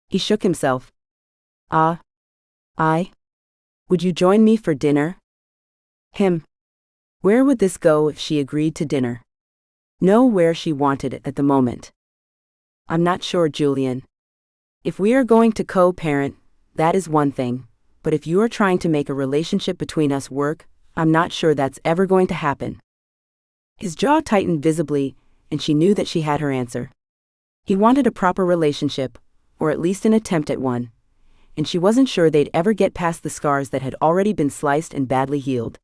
[SPEAKER 1] He shook himself. I? Would you join me for dinner?" Him. Where would this go if she agreed to dinner? Know where she wanted it at the moment. "I'm not sure, Julian. If we are going to co-parent, that is one thing, but if you are trying to make a relationship between us work, I'm not sure that's ever going to happen." His jaw tightened visibly, and she knew that she had her answer. He wanted a proper relationship, or at least an attempt at one, and she wasn't sure they'd ever get past the scars that had already been sliced and badly healed.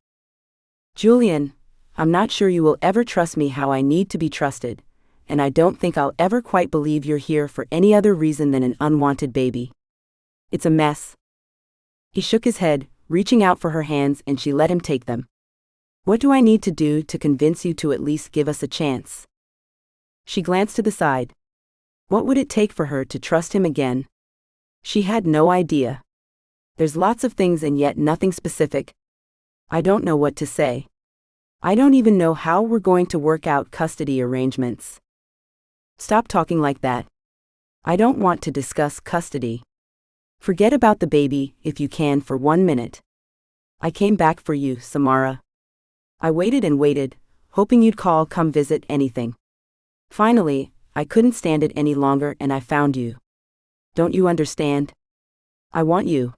[SPEAKER 1] "Julian, I'm not sure you will ever trust me how I need to be trusted, and I don't think I'll ever quite believe you're here for any other reason than an unwanted baby. It's a mess." He shook his head, reaching out for her hands, and she let him take them. "What do I need to do to convince you to at least give us a chance?" She glanced to the side. What would it take for her to trust him again? She had no idea. There's lots of things and yet nothing specific. I don't know what to say. I don't even know how we're going to work out custody arrangements. Stop talking like that. I don't want to discuss custody. Forget about the baby, if you can, for 1 minute. I came back for you, Samara. I waited and waited, hoping you'd call, come visit, anything. Finally, I couldn't stand it any longer and I found you. Don't you understand? I want you.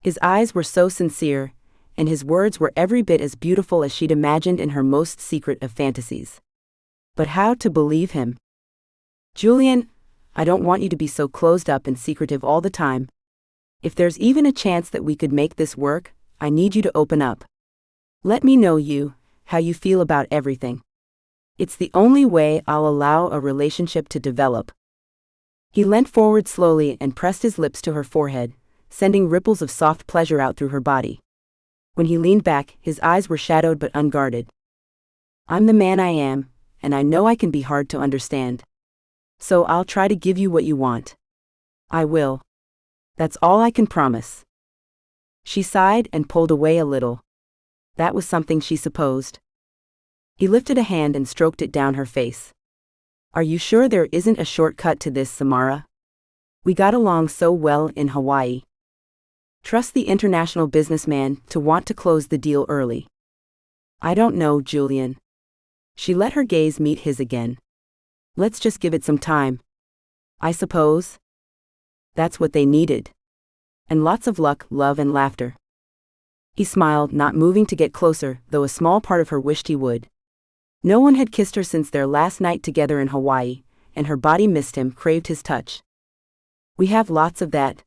[SPEAKER 1] His eyes were so sincere, and his words were every bit as beautiful as she'd imagined in her most secret of fantasies. But how to believe him? Julian, I don't want you to be so closed up and secretive all the time. If there's even a chance that we could make this work, I need you to open up. Let me know how you feel about everything. It's the only way I'll allow a relationship to develop. He leant forward slowly and pressed his lips to her forehead, sending ripples of soft pleasure out through her body. When he leaned back, his eyes were shadowed but unguarded. I'm the man I am, and I know I can be hard to understand. So I'll try to give you what you want. I will. That's all I can promise. She sighed and pulled away a little. That was something she supposed. He lifted a hand and stroked it down her face. Are you sure there isn't a shortcut to this, Samara? We got along so well in Hawaii. Trust the international businessman to want to close the deal early. I don't know, Julian. She let her gaze meet his again. Let's just give it some time. I suppose. That's what they needed. And lots of luck, love, and laughter. He smiled, not moving to get closer, though a small part of her wished he would. No one had kissed her since their last night together in Hawaii, and her body missed him, craved his touch. We have lots of that.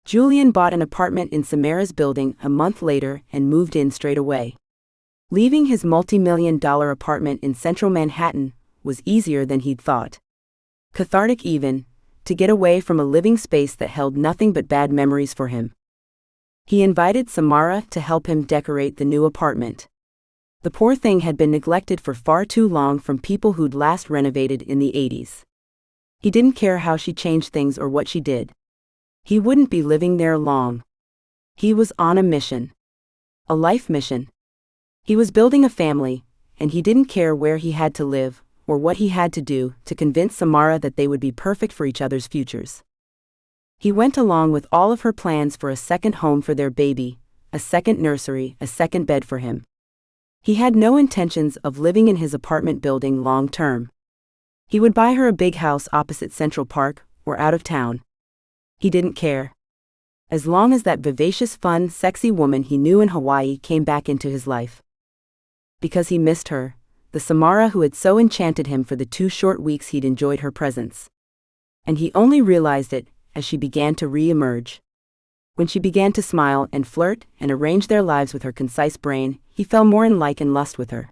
[SPEAKER 1] Julian bought an apartment in Samara's building a month later and moved in straight away. Leaving his multi-million-dollar apartment in central Manhattan was easier than he'd thought. Cathartic even, to get away from a living space that held nothing but bad memories for him. He invited Samara to help him decorate the new apartment. The poor thing had been neglected for far too long from people who'd last renovated in the 80s. He didn't care how she changed things or what she did. He wouldn't be living there long. He was on a mission. A life mission. He was building a family, and he didn't care where he had to live, or what he had to do to convince Samara that they would be perfect for each other's futures. He went along with all of her plans for a second home for their baby, a second nursery, a second bed for him. He had no intentions of living in his apartment building long term. He would buy her a big house opposite Central Park, or out of town. He didn't care. As long as that vivacious, fun, sexy woman he knew in Hawaii came back into his life. Because he missed her, the Samara who had so enchanted him for the 2 short weeks he'd enjoyed her presence. And he only realized it as she began to re-emerge. When she began to smile and flirt and arrange their lives with her concise brain, he fell more in like and lust with her.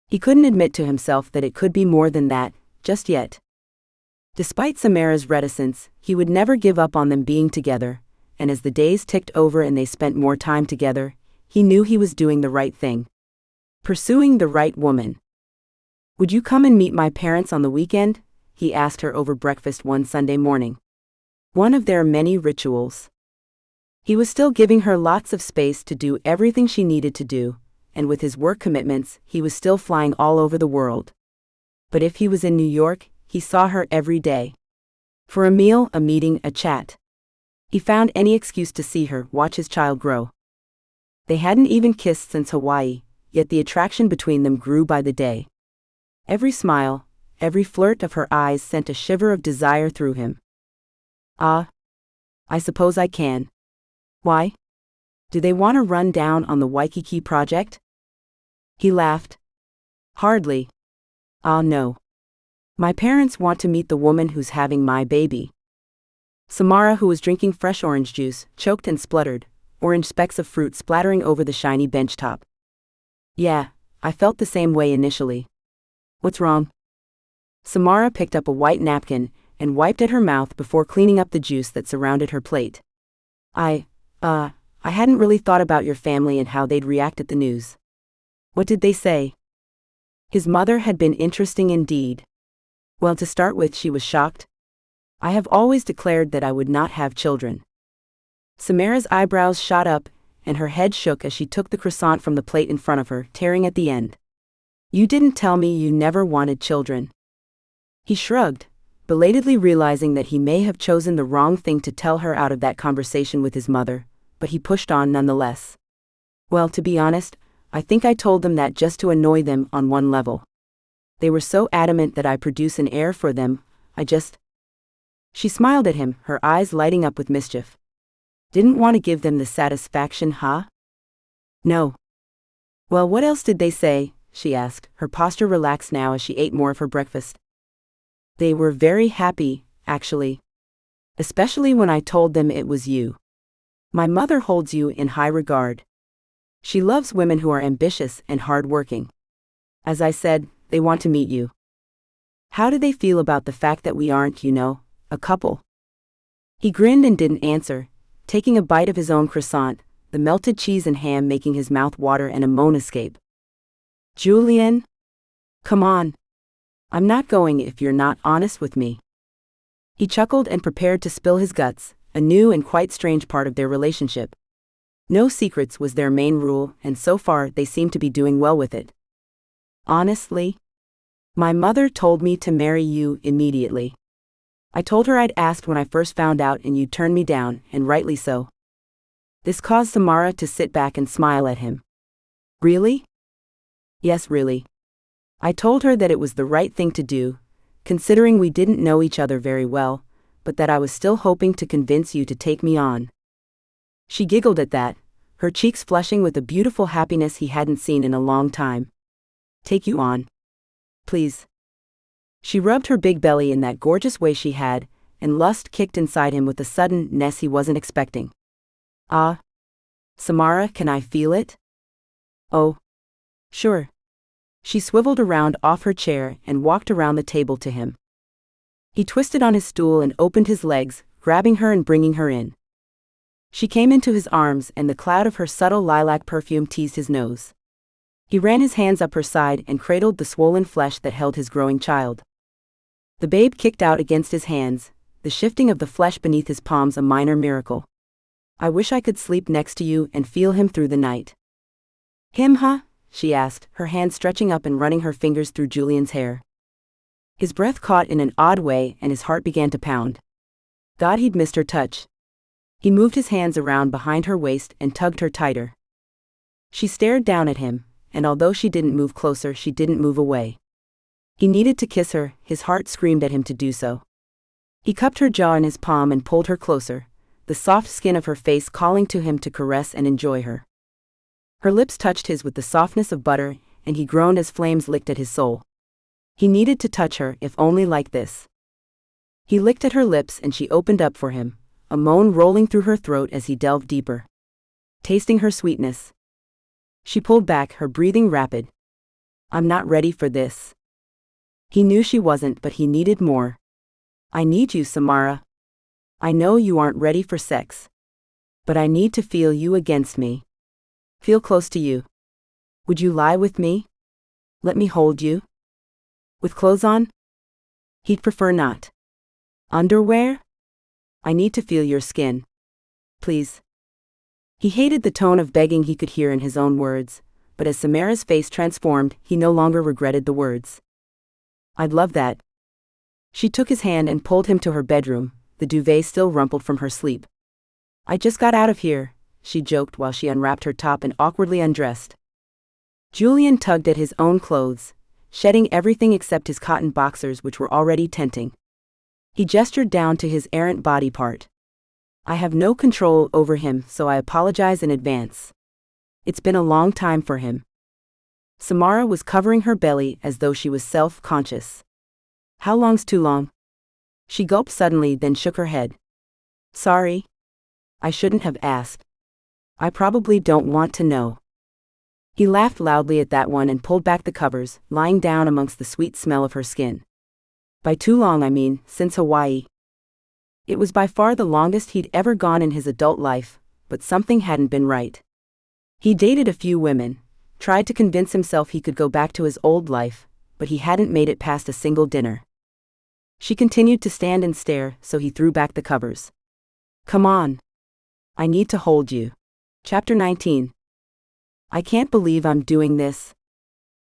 [SPEAKER 1] He couldn't admit to himself that it could be more than that, just yet. Despite Samara's reticence, he would never give up on them being together, and as the days ticked over and they spent more time together, he knew he was doing the right thing. Pursuing the right woman. Would you come and meet my parents on the weekend? He asked her over breakfast one Sunday morning. One of their many rituals. He was still giving her lots of space to do everything she needed to do, and with his work commitments, he was still flying all over the world. But if he was in New York, he saw her every day. For a meal, a meeting, a chat. He found any excuse to see her, watch his child grow. They hadn't even kissed since Hawaii, yet the attraction between them grew by the day. Every smile, every flirt of her eyes sent a shiver of desire through him. Ah, I suppose I can. Why? Do they want to run down on the Waikiki project? He laughed. Hardly. Ah, no. My parents want to meet the woman who's having my baby. Samara, who was drinking fresh orange juice, choked and spluttered, orange specks of fruit splattering over the shiny bench top. Yeah, I felt the same way initially. What's wrong? Samara picked up a white napkin and wiped at her mouth before cleaning up the juice that surrounded her plate. I hadn't really thought about your family and how they'd react at the news. What did they say? His mother had been interesting indeed. Well, to start with, she was shocked. I have always declared that I would not have children. Samara's eyebrows shot up, and her head shook as she took the croissant from the plate in front of her, tearing at the end. You didn't tell me you never wanted children. He shrugged, belatedly realizing that he may have chosen the wrong thing to tell her out of that conversation with his mother, but he pushed on nonetheless. Well, to be honest, I think I told them that just to annoy them on one level. They were so adamant that I produce an heir for them, She smiled at him, her eyes lighting up with mischief. Didn't want to give them the satisfaction, huh? No. Well, what else did they say? She asked, her posture relaxed now as she ate more of her breakfast. They were very happy, actually. Especially when I told them it was you. My mother holds you in high regard. She loves women who are ambitious and hard-working. As I said, they want to meet you. How do they feel about the fact that we aren't, a couple? He grinned and didn't answer, taking a bite of his own croissant, the melted cheese and ham making his mouth water and a moan escape. Julian? Come on. I'm not going if you're not honest with me. He chuckled and prepared to spill his guts, a new and quite strange part of their relationship. No secrets was their main rule, and so far they seemed to be doing well with it. Honestly? My mother told me to marry you immediately. I told her I'd asked when I first found out and you'd turned me down, and rightly so. This caused Samara to sit back and smile at him. Really? Yes, really. I told her that it was the right thing to do, considering we didn't know each other very well, but that I was still hoping to convince you to take me on. She giggled at that, her cheeks flushing with a beautiful happiness he hadn't seen in a long time. Take you on? Please. She rubbed her big belly in that gorgeous way she had, and lust kicked inside him with a suddenness he wasn't expecting. Ah. Samara, can I feel it? Oh. Sure. She swiveled around off her chair and walked around the table to him. He twisted on his stool and opened his legs, grabbing her and bringing her in. She came into his arms and the cloud of her subtle lilac perfume teased his nose. He ran his hands up her side and cradled the swollen flesh that held his growing child. The babe kicked out against his hands, the shifting of the flesh beneath his palms a minor miracle. I wish I could sleep next to you and feel him through the night. Him, huh? She asked, her hand stretching up and running her fingers through Julian's hair. His breath caught in an odd way and his heart began to pound. God, he'd missed her touch. He moved his hands around behind her waist and tugged her tighter. She stared down at him, and although she didn't move closer, she didn't move away. He needed to kiss her, his heart screamed at him to do so. He cupped her jaw in his palm and pulled her closer, the soft skin of her face calling to him to caress and enjoy her. Her lips touched his with the softness of butter, and he groaned as flames licked at his soul. He needed to touch her, if only like this. He licked at her lips and she opened up for him, a moan rolling through her throat as he delved deeper. Tasting her sweetness. She pulled back, her breathing rapid. I'm not ready for this. He knew she wasn't, but he needed more. I need you, Samara. I know you aren't ready for sex. But I need to feel you against me. Feel close to you. Would you lie with me? Let me hold you? With clothes on? He'd prefer not. Underwear? I need to feel your skin. Please. He hated the tone of begging he could hear in his own words, but as Samara's face transformed, he no longer regretted the words. I'd love that. She took his hand and pulled him to her bedroom, the duvet still rumpled from her sleep. I just got out of here, she joked while she unwrapped her top and awkwardly undressed. Julian tugged at his own clothes, shedding everything except his cotton boxers which were already tempting. He gestured down to his errant body part. I have no control over him, so I apologize in advance. It's been a long time for him. Samara was covering her belly as though she was self-conscious. How long's too long? She gulped suddenly, then shook her head. Sorry. I shouldn't have asked. I probably don't want to know. He laughed loudly at that one and pulled back the covers, lying down amongst the sweet smell of her skin. By too long, I mean, since Hawaii. It was by far the longest he'd ever gone in his adult life, but something hadn't been right. He dated a few women, tried to convince himself he could go back to his old life, but he hadn't made it past a single dinner. She continued to stand and stare, so he threw back the covers. Come on. I need to hold you. Chapter 19. I can't believe I'm doing this.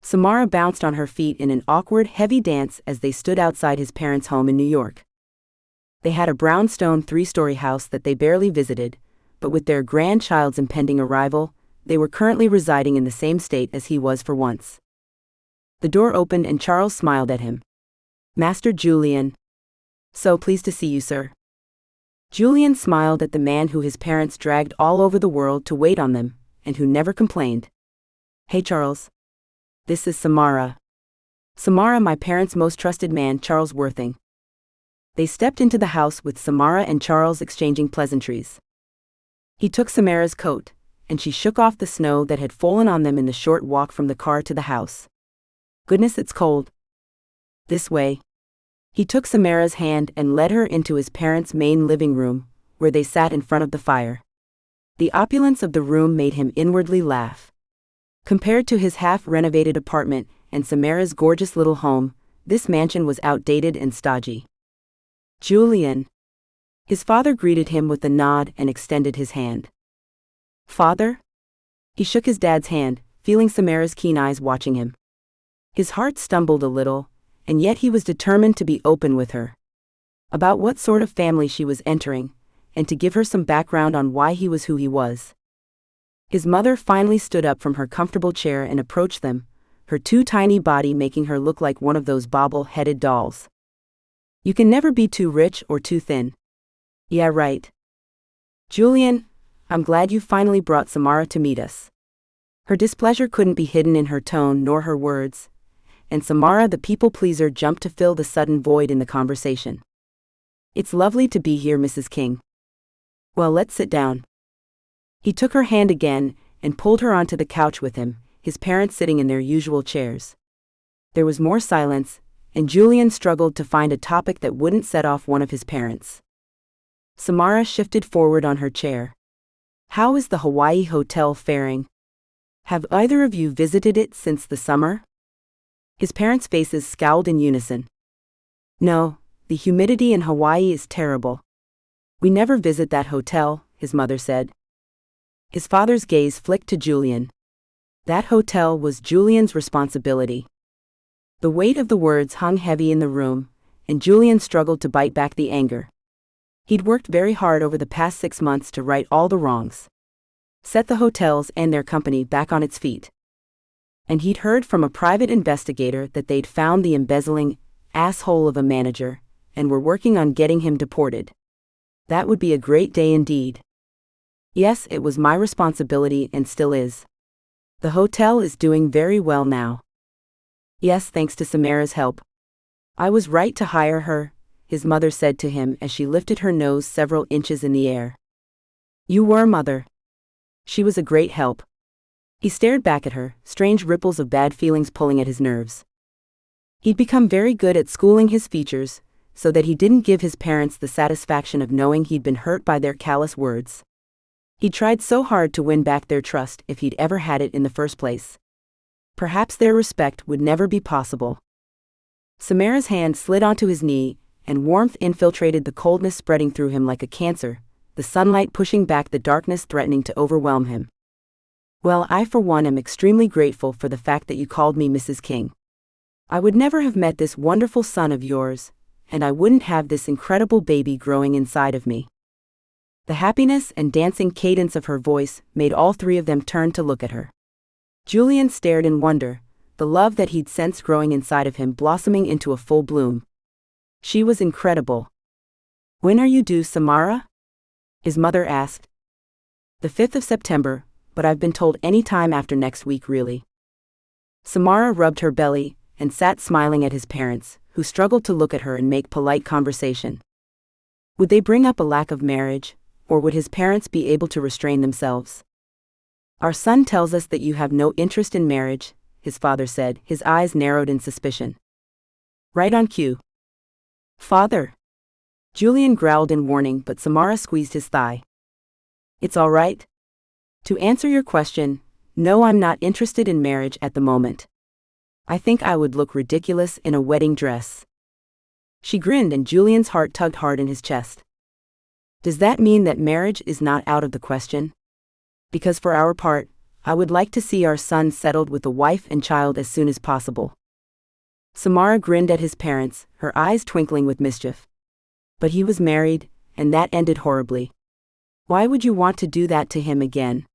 [SPEAKER 1] Samara bounced on her feet in an awkward, heavy dance as they stood outside his parents' home in New York. They had a brownstone 3-story house that they barely visited, but with their grandchild's impending arrival, they were currently residing in the same state as he was for once. The door opened and Charles smiled at him. Master Julian. So pleased to see you, sir. Julian smiled at the man who his parents dragged all over the world to wait on them, and who never complained. Hey Charles. This is Samara. Samara, my parents' most trusted man, Charles Worthing. They stepped into the house with Samara and Charles exchanging pleasantries. He took Samara's coat, and she shook off the snow that had fallen on them in the short walk from the car to the house. Goodness, it's cold. This way. He took Samara's hand and led her into his parents' main living room, where they sat in front of the fire. The opulence of the room made him inwardly laugh. Compared to his half-renovated apartment and Samara's gorgeous little home, this mansion was outdated and stodgy. Julian. His father greeted him with a nod and extended his hand. Father? He shook his dad's hand, feeling Samara's keen eyes watching him. His heart stumbled a little, and yet he was determined to be open with her. About what sort of family she was entering, and to give her some background on why he was who he was. His mother finally stood up from her comfortable chair and approached them, her too tiny body making her look like one of those bobble-headed dolls. You can never be too rich or too thin. Yeah, right. Julian, I'm glad you finally brought Samara to meet us. Her displeasure couldn't be hidden in her tone nor her words, and Samara the people-pleaser jumped to fill the sudden void in the conversation. It's lovely to be here, Mrs. King. Well, let's sit down. He took her hand again and pulled her onto the couch with him, his parents sitting in their usual chairs. There was more silence, and Julian struggled to find a topic that wouldn't set off one of his parents. Samara shifted forward on her chair. How is the Hawaii hotel faring? Have either of you visited it since the summer? His parents' faces scowled in unison. No, the humidity in Hawaii is terrible. We never visit that hotel, his mother said. His father's gaze flicked to Julian. That hotel was Julian's responsibility. The weight of the words hung heavy in the room, and Julian struggled to bite back the anger. He'd worked very hard over the past 6 months to right all the wrongs. Set the hotels and their company back on its feet. And he'd heard from a private investigator that they'd found the embezzling asshole of a manager, and were working on getting him deported. That would be a great day indeed. Yes, it was my responsibility and still is. The hotel is doing very well now. Yes, thanks to Samara's help. I was right to hire her, his mother said to him as she lifted her nose several inches in the air. You were, mother. She was a great help. He stared back at her, strange ripples of bad feelings pulling at his nerves. He'd become very good at schooling his features, so that he didn't give his parents the satisfaction of knowing he'd been hurt by their callous words. He tried so hard to win back their trust if he'd ever had it in the first place. Perhaps their respect would never be possible. Samara's hand slid onto his knee, and warmth infiltrated the coldness spreading through him like a cancer, the sunlight pushing back the darkness threatening to overwhelm him. Well, I for one am extremely grateful for the fact that you called me Mrs. King. I would never have met this wonderful son of yours, and I wouldn't have this incredible baby growing inside of me. The happiness and dancing cadence of her voice made all three of them turn to look at her. Julian stared in wonder, the love that he'd sensed growing inside of him blossoming into a full bloom. She was incredible. When are you due, Samara? His mother asked. The 5th of September, but I've been told any time after next week really. Samara rubbed her belly and sat smiling at his parents, who struggled to look at her and make polite conversation. Would they bring up a lack of marriage, or would his parents be able to restrain themselves? Our son tells us that you have no interest in marriage, his father said, his eyes narrowed in suspicion. Right on cue. Father. Julian growled in warning, but Samara squeezed his thigh. It's all right. To answer your question, no, I'm not interested in marriage at the moment. I think I would look ridiculous in a wedding dress. She grinned and Julian's heart tugged hard in his chest. Does that mean that marriage is not out of the question? Because for our part, I would like to see our son settled with a wife and child as soon as possible. Samara grinned at his parents, her eyes twinkling with mischief. But he was married, and that ended horribly. Why would you want to do that to him again?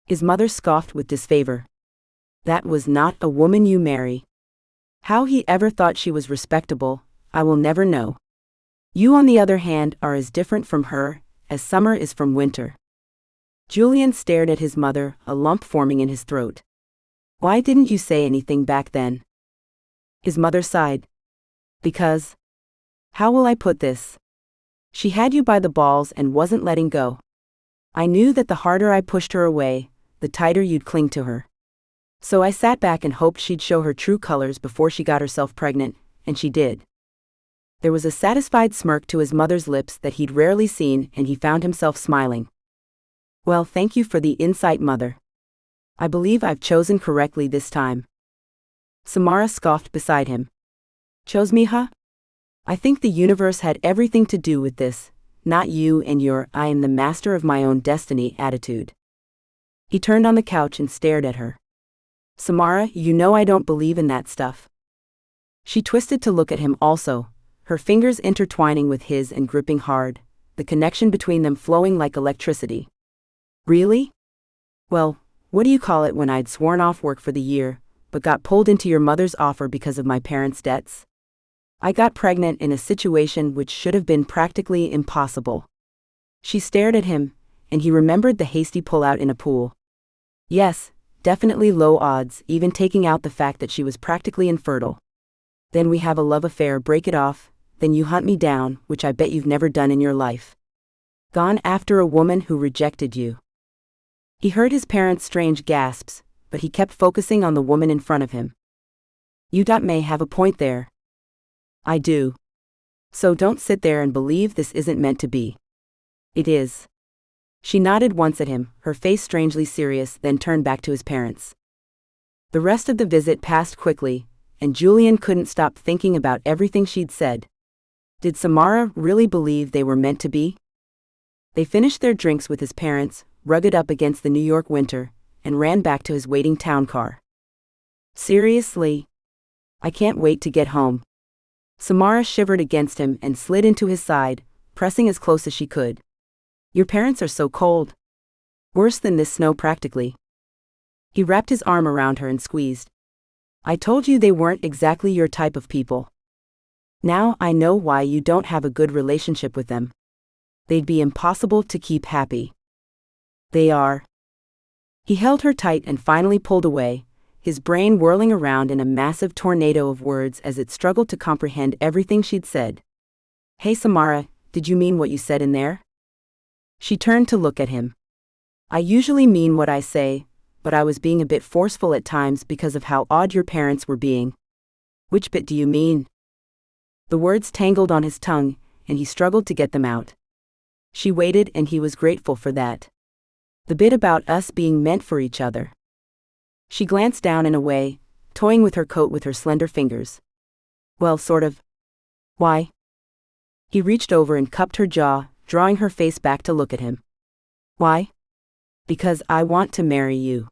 [SPEAKER 1] His mother scoffed with disfavor. That was not a woman you marry. How he ever thought she was respectable, I will never know. You, on the other hand, are as different from her as summer is from winter. Julian stared at his mother, a lump forming in his throat. Why didn't you say anything back then? His mother sighed. Because. How will I put this? She had you by the balls and wasn't letting go. I knew that the harder I pushed her away, the tighter you'd cling to her. So I sat back and hoped she'd show her true colors before she got herself pregnant, and she did. There was a satisfied smirk to his mother's lips that he'd rarely seen, and he found himself smiling. Well, thank you for the insight, Mother. I believe I've chosen correctly this time. Samara scoffed beside him. Chose me, huh? I think the universe had everything to do with this, not you and your I am the master of my own destiny attitude. He turned on the couch and stared at her. Samara, you know I don't believe in that stuff. She twisted to look at him also, her fingers intertwining with his and gripping hard, the connection between them flowing like electricity. Really? Well, what do you call it when I'd sworn off work for the year, but got pulled into your mother's offer because of my parents' debts? I got pregnant in a situation which should have been practically impossible. She stared at him, and he remembered the hasty pullout in a pool. Yes, definitely low odds, even taking out the fact that she was practically infertile. Then we have a love affair, break it off, then you hunt me down, which I bet you've never done in your life. Gone after a woman who rejected you. He heard his parents' strange gasps, but he kept focusing on the woman in front of him. You may have a point there. I do. So don't sit there and believe this isn't meant to be. It is. She nodded once at him, her face strangely serious, then turned back to his parents. The rest of the visit passed quickly, and Julian couldn't stop thinking about everything she'd said. Did Samara really believe they were meant to be? They finished their drinks with his parents, rugged up against the New York winter, and ran back to his waiting town car. Seriously? I can't wait to get home. Samara shivered against him and slid into his side, pressing as close as she could. Your parents are so cold. Worse than this snow practically. He wrapped his arm around her and squeezed. I told you they weren't exactly your type of people. Now I know why you don't have a good relationship with them. They'd be impossible to keep happy. They are. He held her tight and finally pulled away, his brain whirling around in a massive tornado of words as it struggled to comprehend everything she'd said. Hey Samara, did you mean what you said in there? She turned to look at him. I usually mean what I say, but I was being a bit forceful at times because of how odd your parents were being. Which bit do you mean? The words tangled on his tongue, and he struggled to get them out. She waited, and he was grateful for that. The bit about us being meant for each other. She glanced down and away, toying with her coat with her slender fingers. Well, sort of. Why? He reached over and cupped her jaw, drawing her face back to look at him. Why? Because I want to marry you.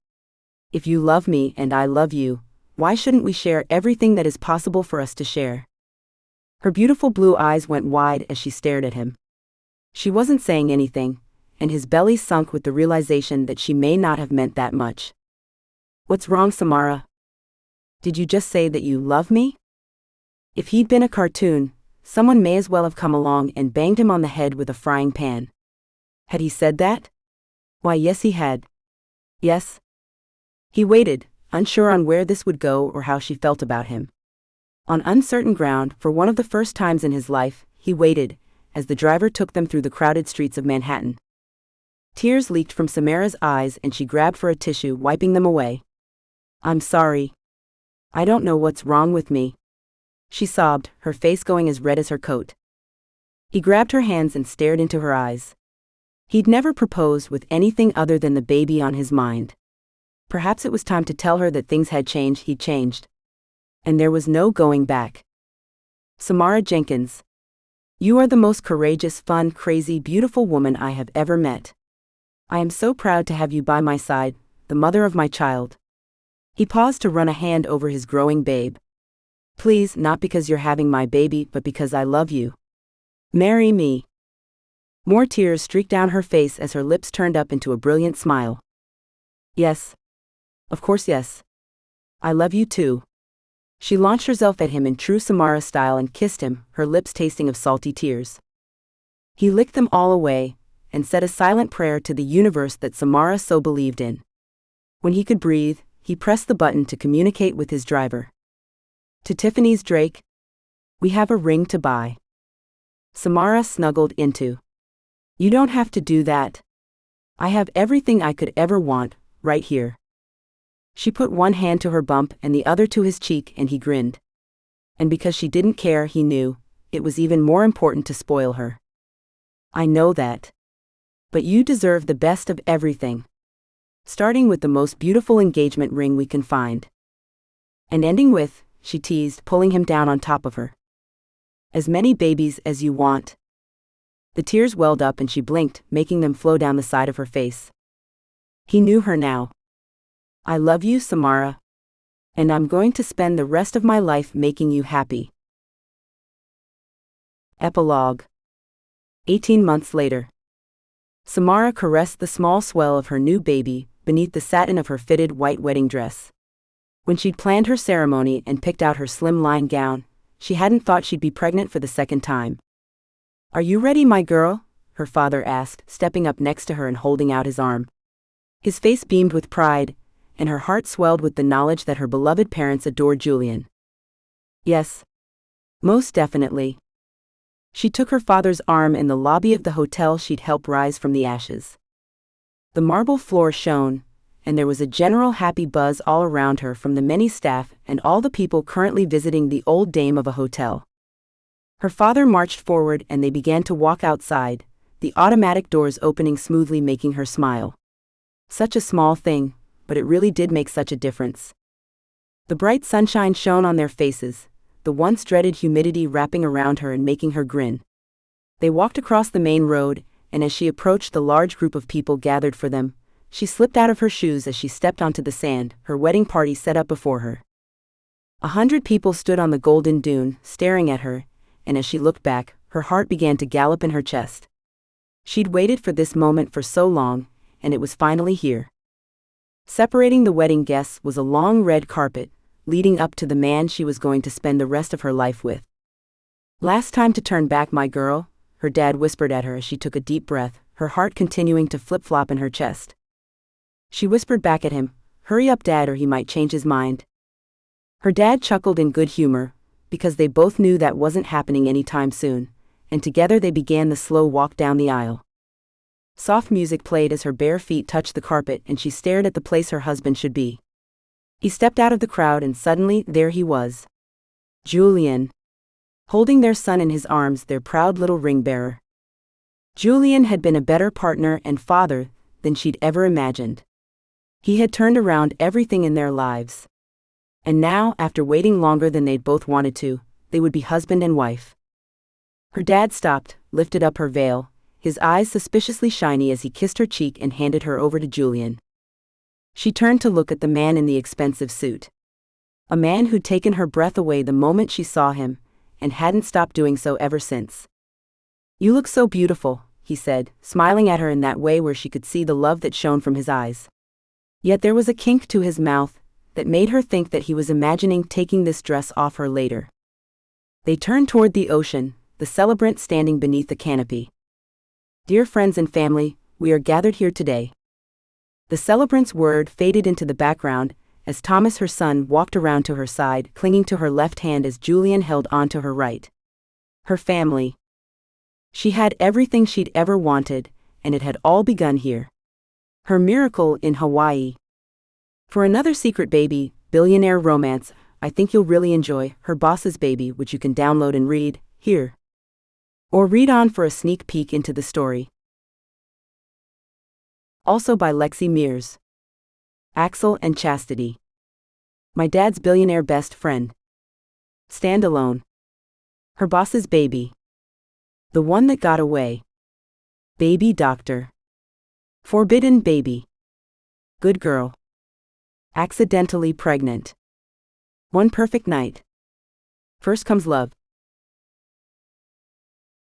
[SPEAKER 1] If you love me and I love you, why shouldn't we share everything that is possible for us to share? Her beautiful blue eyes went wide as she stared at him. She wasn't saying anything, and his belly sunk with the realization that she may not have meant that much. What's wrong, Samara? Did you just say that you love me? If he'd been a cartoon, someone may as well have come along and banged him on the head with a frying pan. Had he said that? Why, yes, he had. Yes? He waited, unsure on where this would go or how she felt about him. On uncertain ground, for one of the first times in his life, he waited, as the driver took them through the crowded streets of Manhattan. Tears leaked from Samara's eyes and she grabbed for a tissue, wiping them away. I'm sorry. I don't know what's wrong with me. She sobbed, her face going as red as her coat. He grabbed her hands and stared into her eyes. He'd never proposed with anything other than the baby on his mind. Perhaps it was time to tell her that things had changed. He'd changed. And there was no going back. Samara Jenkins. You are the most courageous, fun, crazy, beautiful woman I have ever met. I am so proud to have you by my side, the mother of my child. He paused to run a hand over his growing babe. Please, not because you're having my baby, but because I love you. Marry me. More tears streaked down her face as her lips turned up into a brilliant smile. Yes. Of course, yes. I love you too. She launched herself at him in true Samara style and kissed him, her lips tasting of salty tears. He licked them all away, and said a silent prayer to the universe that Samara so believed in. When he could breathe, he pressed the button to communicate with his driver. To Tiffany's Drake, we have a ring to buy. Samara snuggled into. You don't have to do that. I have everything I could ever want, right here. She put one hand to her bump and the other to his cheek, and he grinned. And because she didn't care, he knew, it was even more important to spoil her. I know that. But you deserve the best of everything. Starting with the most beautiful engagement ring we can find. And ending with, she teased, pulling him down on top of her. As many babies as you want. The tears welled up and she blinked, making them flow down the side of her face. He knew her now. I love you, Samara. And I'm going to spend the rest of my life making you happy. Epilogue. 18 months later. Samara caressed the small swell of her new baby beneath the satin of her fitted white wedding dress. When she'd planned her ceremony and picked out her slim-line gown, she hadn't thought she'd be pregnant for the second time. Are you ready, my girl? Her father asked, stepping up next to her and holding out his arm. His face beamed with pride, and her heart swelled with the knowledge that her beloved parents adored Julian. Yes. Most definitely. She took her father's arm in the lobby of the hotel she'd helped rise from the ashes. The marble floor shone, and there was a general happy buzz all around her from the many staff and all the people currently visiting the old dame of a hotel. Her father marched forward and they began to walk outside, the automatic doors opening smoothly, making her smile. Such a small thing, but it really did make such a difference. The bright sunshine shone on their faces, the once dreaded humidity wrapping around her and making her grin. They walked across the main road, and as she approached the large group of people gathered for them, she slipped out of her shoes as she stepped onto the sand, her wedding party set up before her. 100 people stood on the golden dune, staring at her, and as she looked back, her heart began to gallop in her chest. She'd waited for this moment for so long, and it was finally here. Separating the wedding guests was a long red carpet, leading up to the man she was going to spend the rest of her life with. Last time to turn back, my girl, her dad whispered at her as she took a deep breath, her heart continuing to flip-flop in her chest. She whispered back at him, hurry up, Dad, or he might change his mind. Her dad chuckled in good humor, because they both knew that wasn't happening anytime soon, and together they began the slow walk down the aisle. Soft music played as her bare feet touched the carpet and she stared at the place her husband should be. He stepped out of the crowd and suddenly, there he was. Julian. Holding their son in his arms, their proud little ring-bearer. Julian had been a better partner and father than she'd ever imagined. He had turned around everything in their lives. And now, after waiting longer than they'd both wanted to, they would be husband and wife. Her dad stopped, lifted up her veil, his eyes suspiciously shiny as he kissed her cheek and handed her over to Julian. She turned to look at the man in the expensive suit. A man who'd taken her breath away the moment she saw him, and hadn't stopped doing so ever since. You look so beautiful, he said, smiling at her in that way where she could see the love that shone from his eyes. Yet there was a kink to his mouth that made her think that he was imagining taking this dress off her later. They turned toward the ocean, the celebrant standing beneath the canopy. Dear friends and family, we are gathered here today. The celebrant's word faded into the background as Thomas, her son, walked around to her side, clinging to her left hand as Julian held on to her right. Her family. She had everything she'd ever wanted, and it had all begun here. Her miracle in Hawaii. For another secret baby, billionaire romance, I think you'll really enjoy Her Boss's Baby, which you can download and read here. Or read on for a sneak peek into the story. Also by Lexi Mears. Axel and Chastity. My dad's billionaire best friend. Stand alone. Her Boss's Baby. The one that got away. Baby doctor. Forbidden baby. Good girl. Accidentally pregnant. One perfect night. First comes love.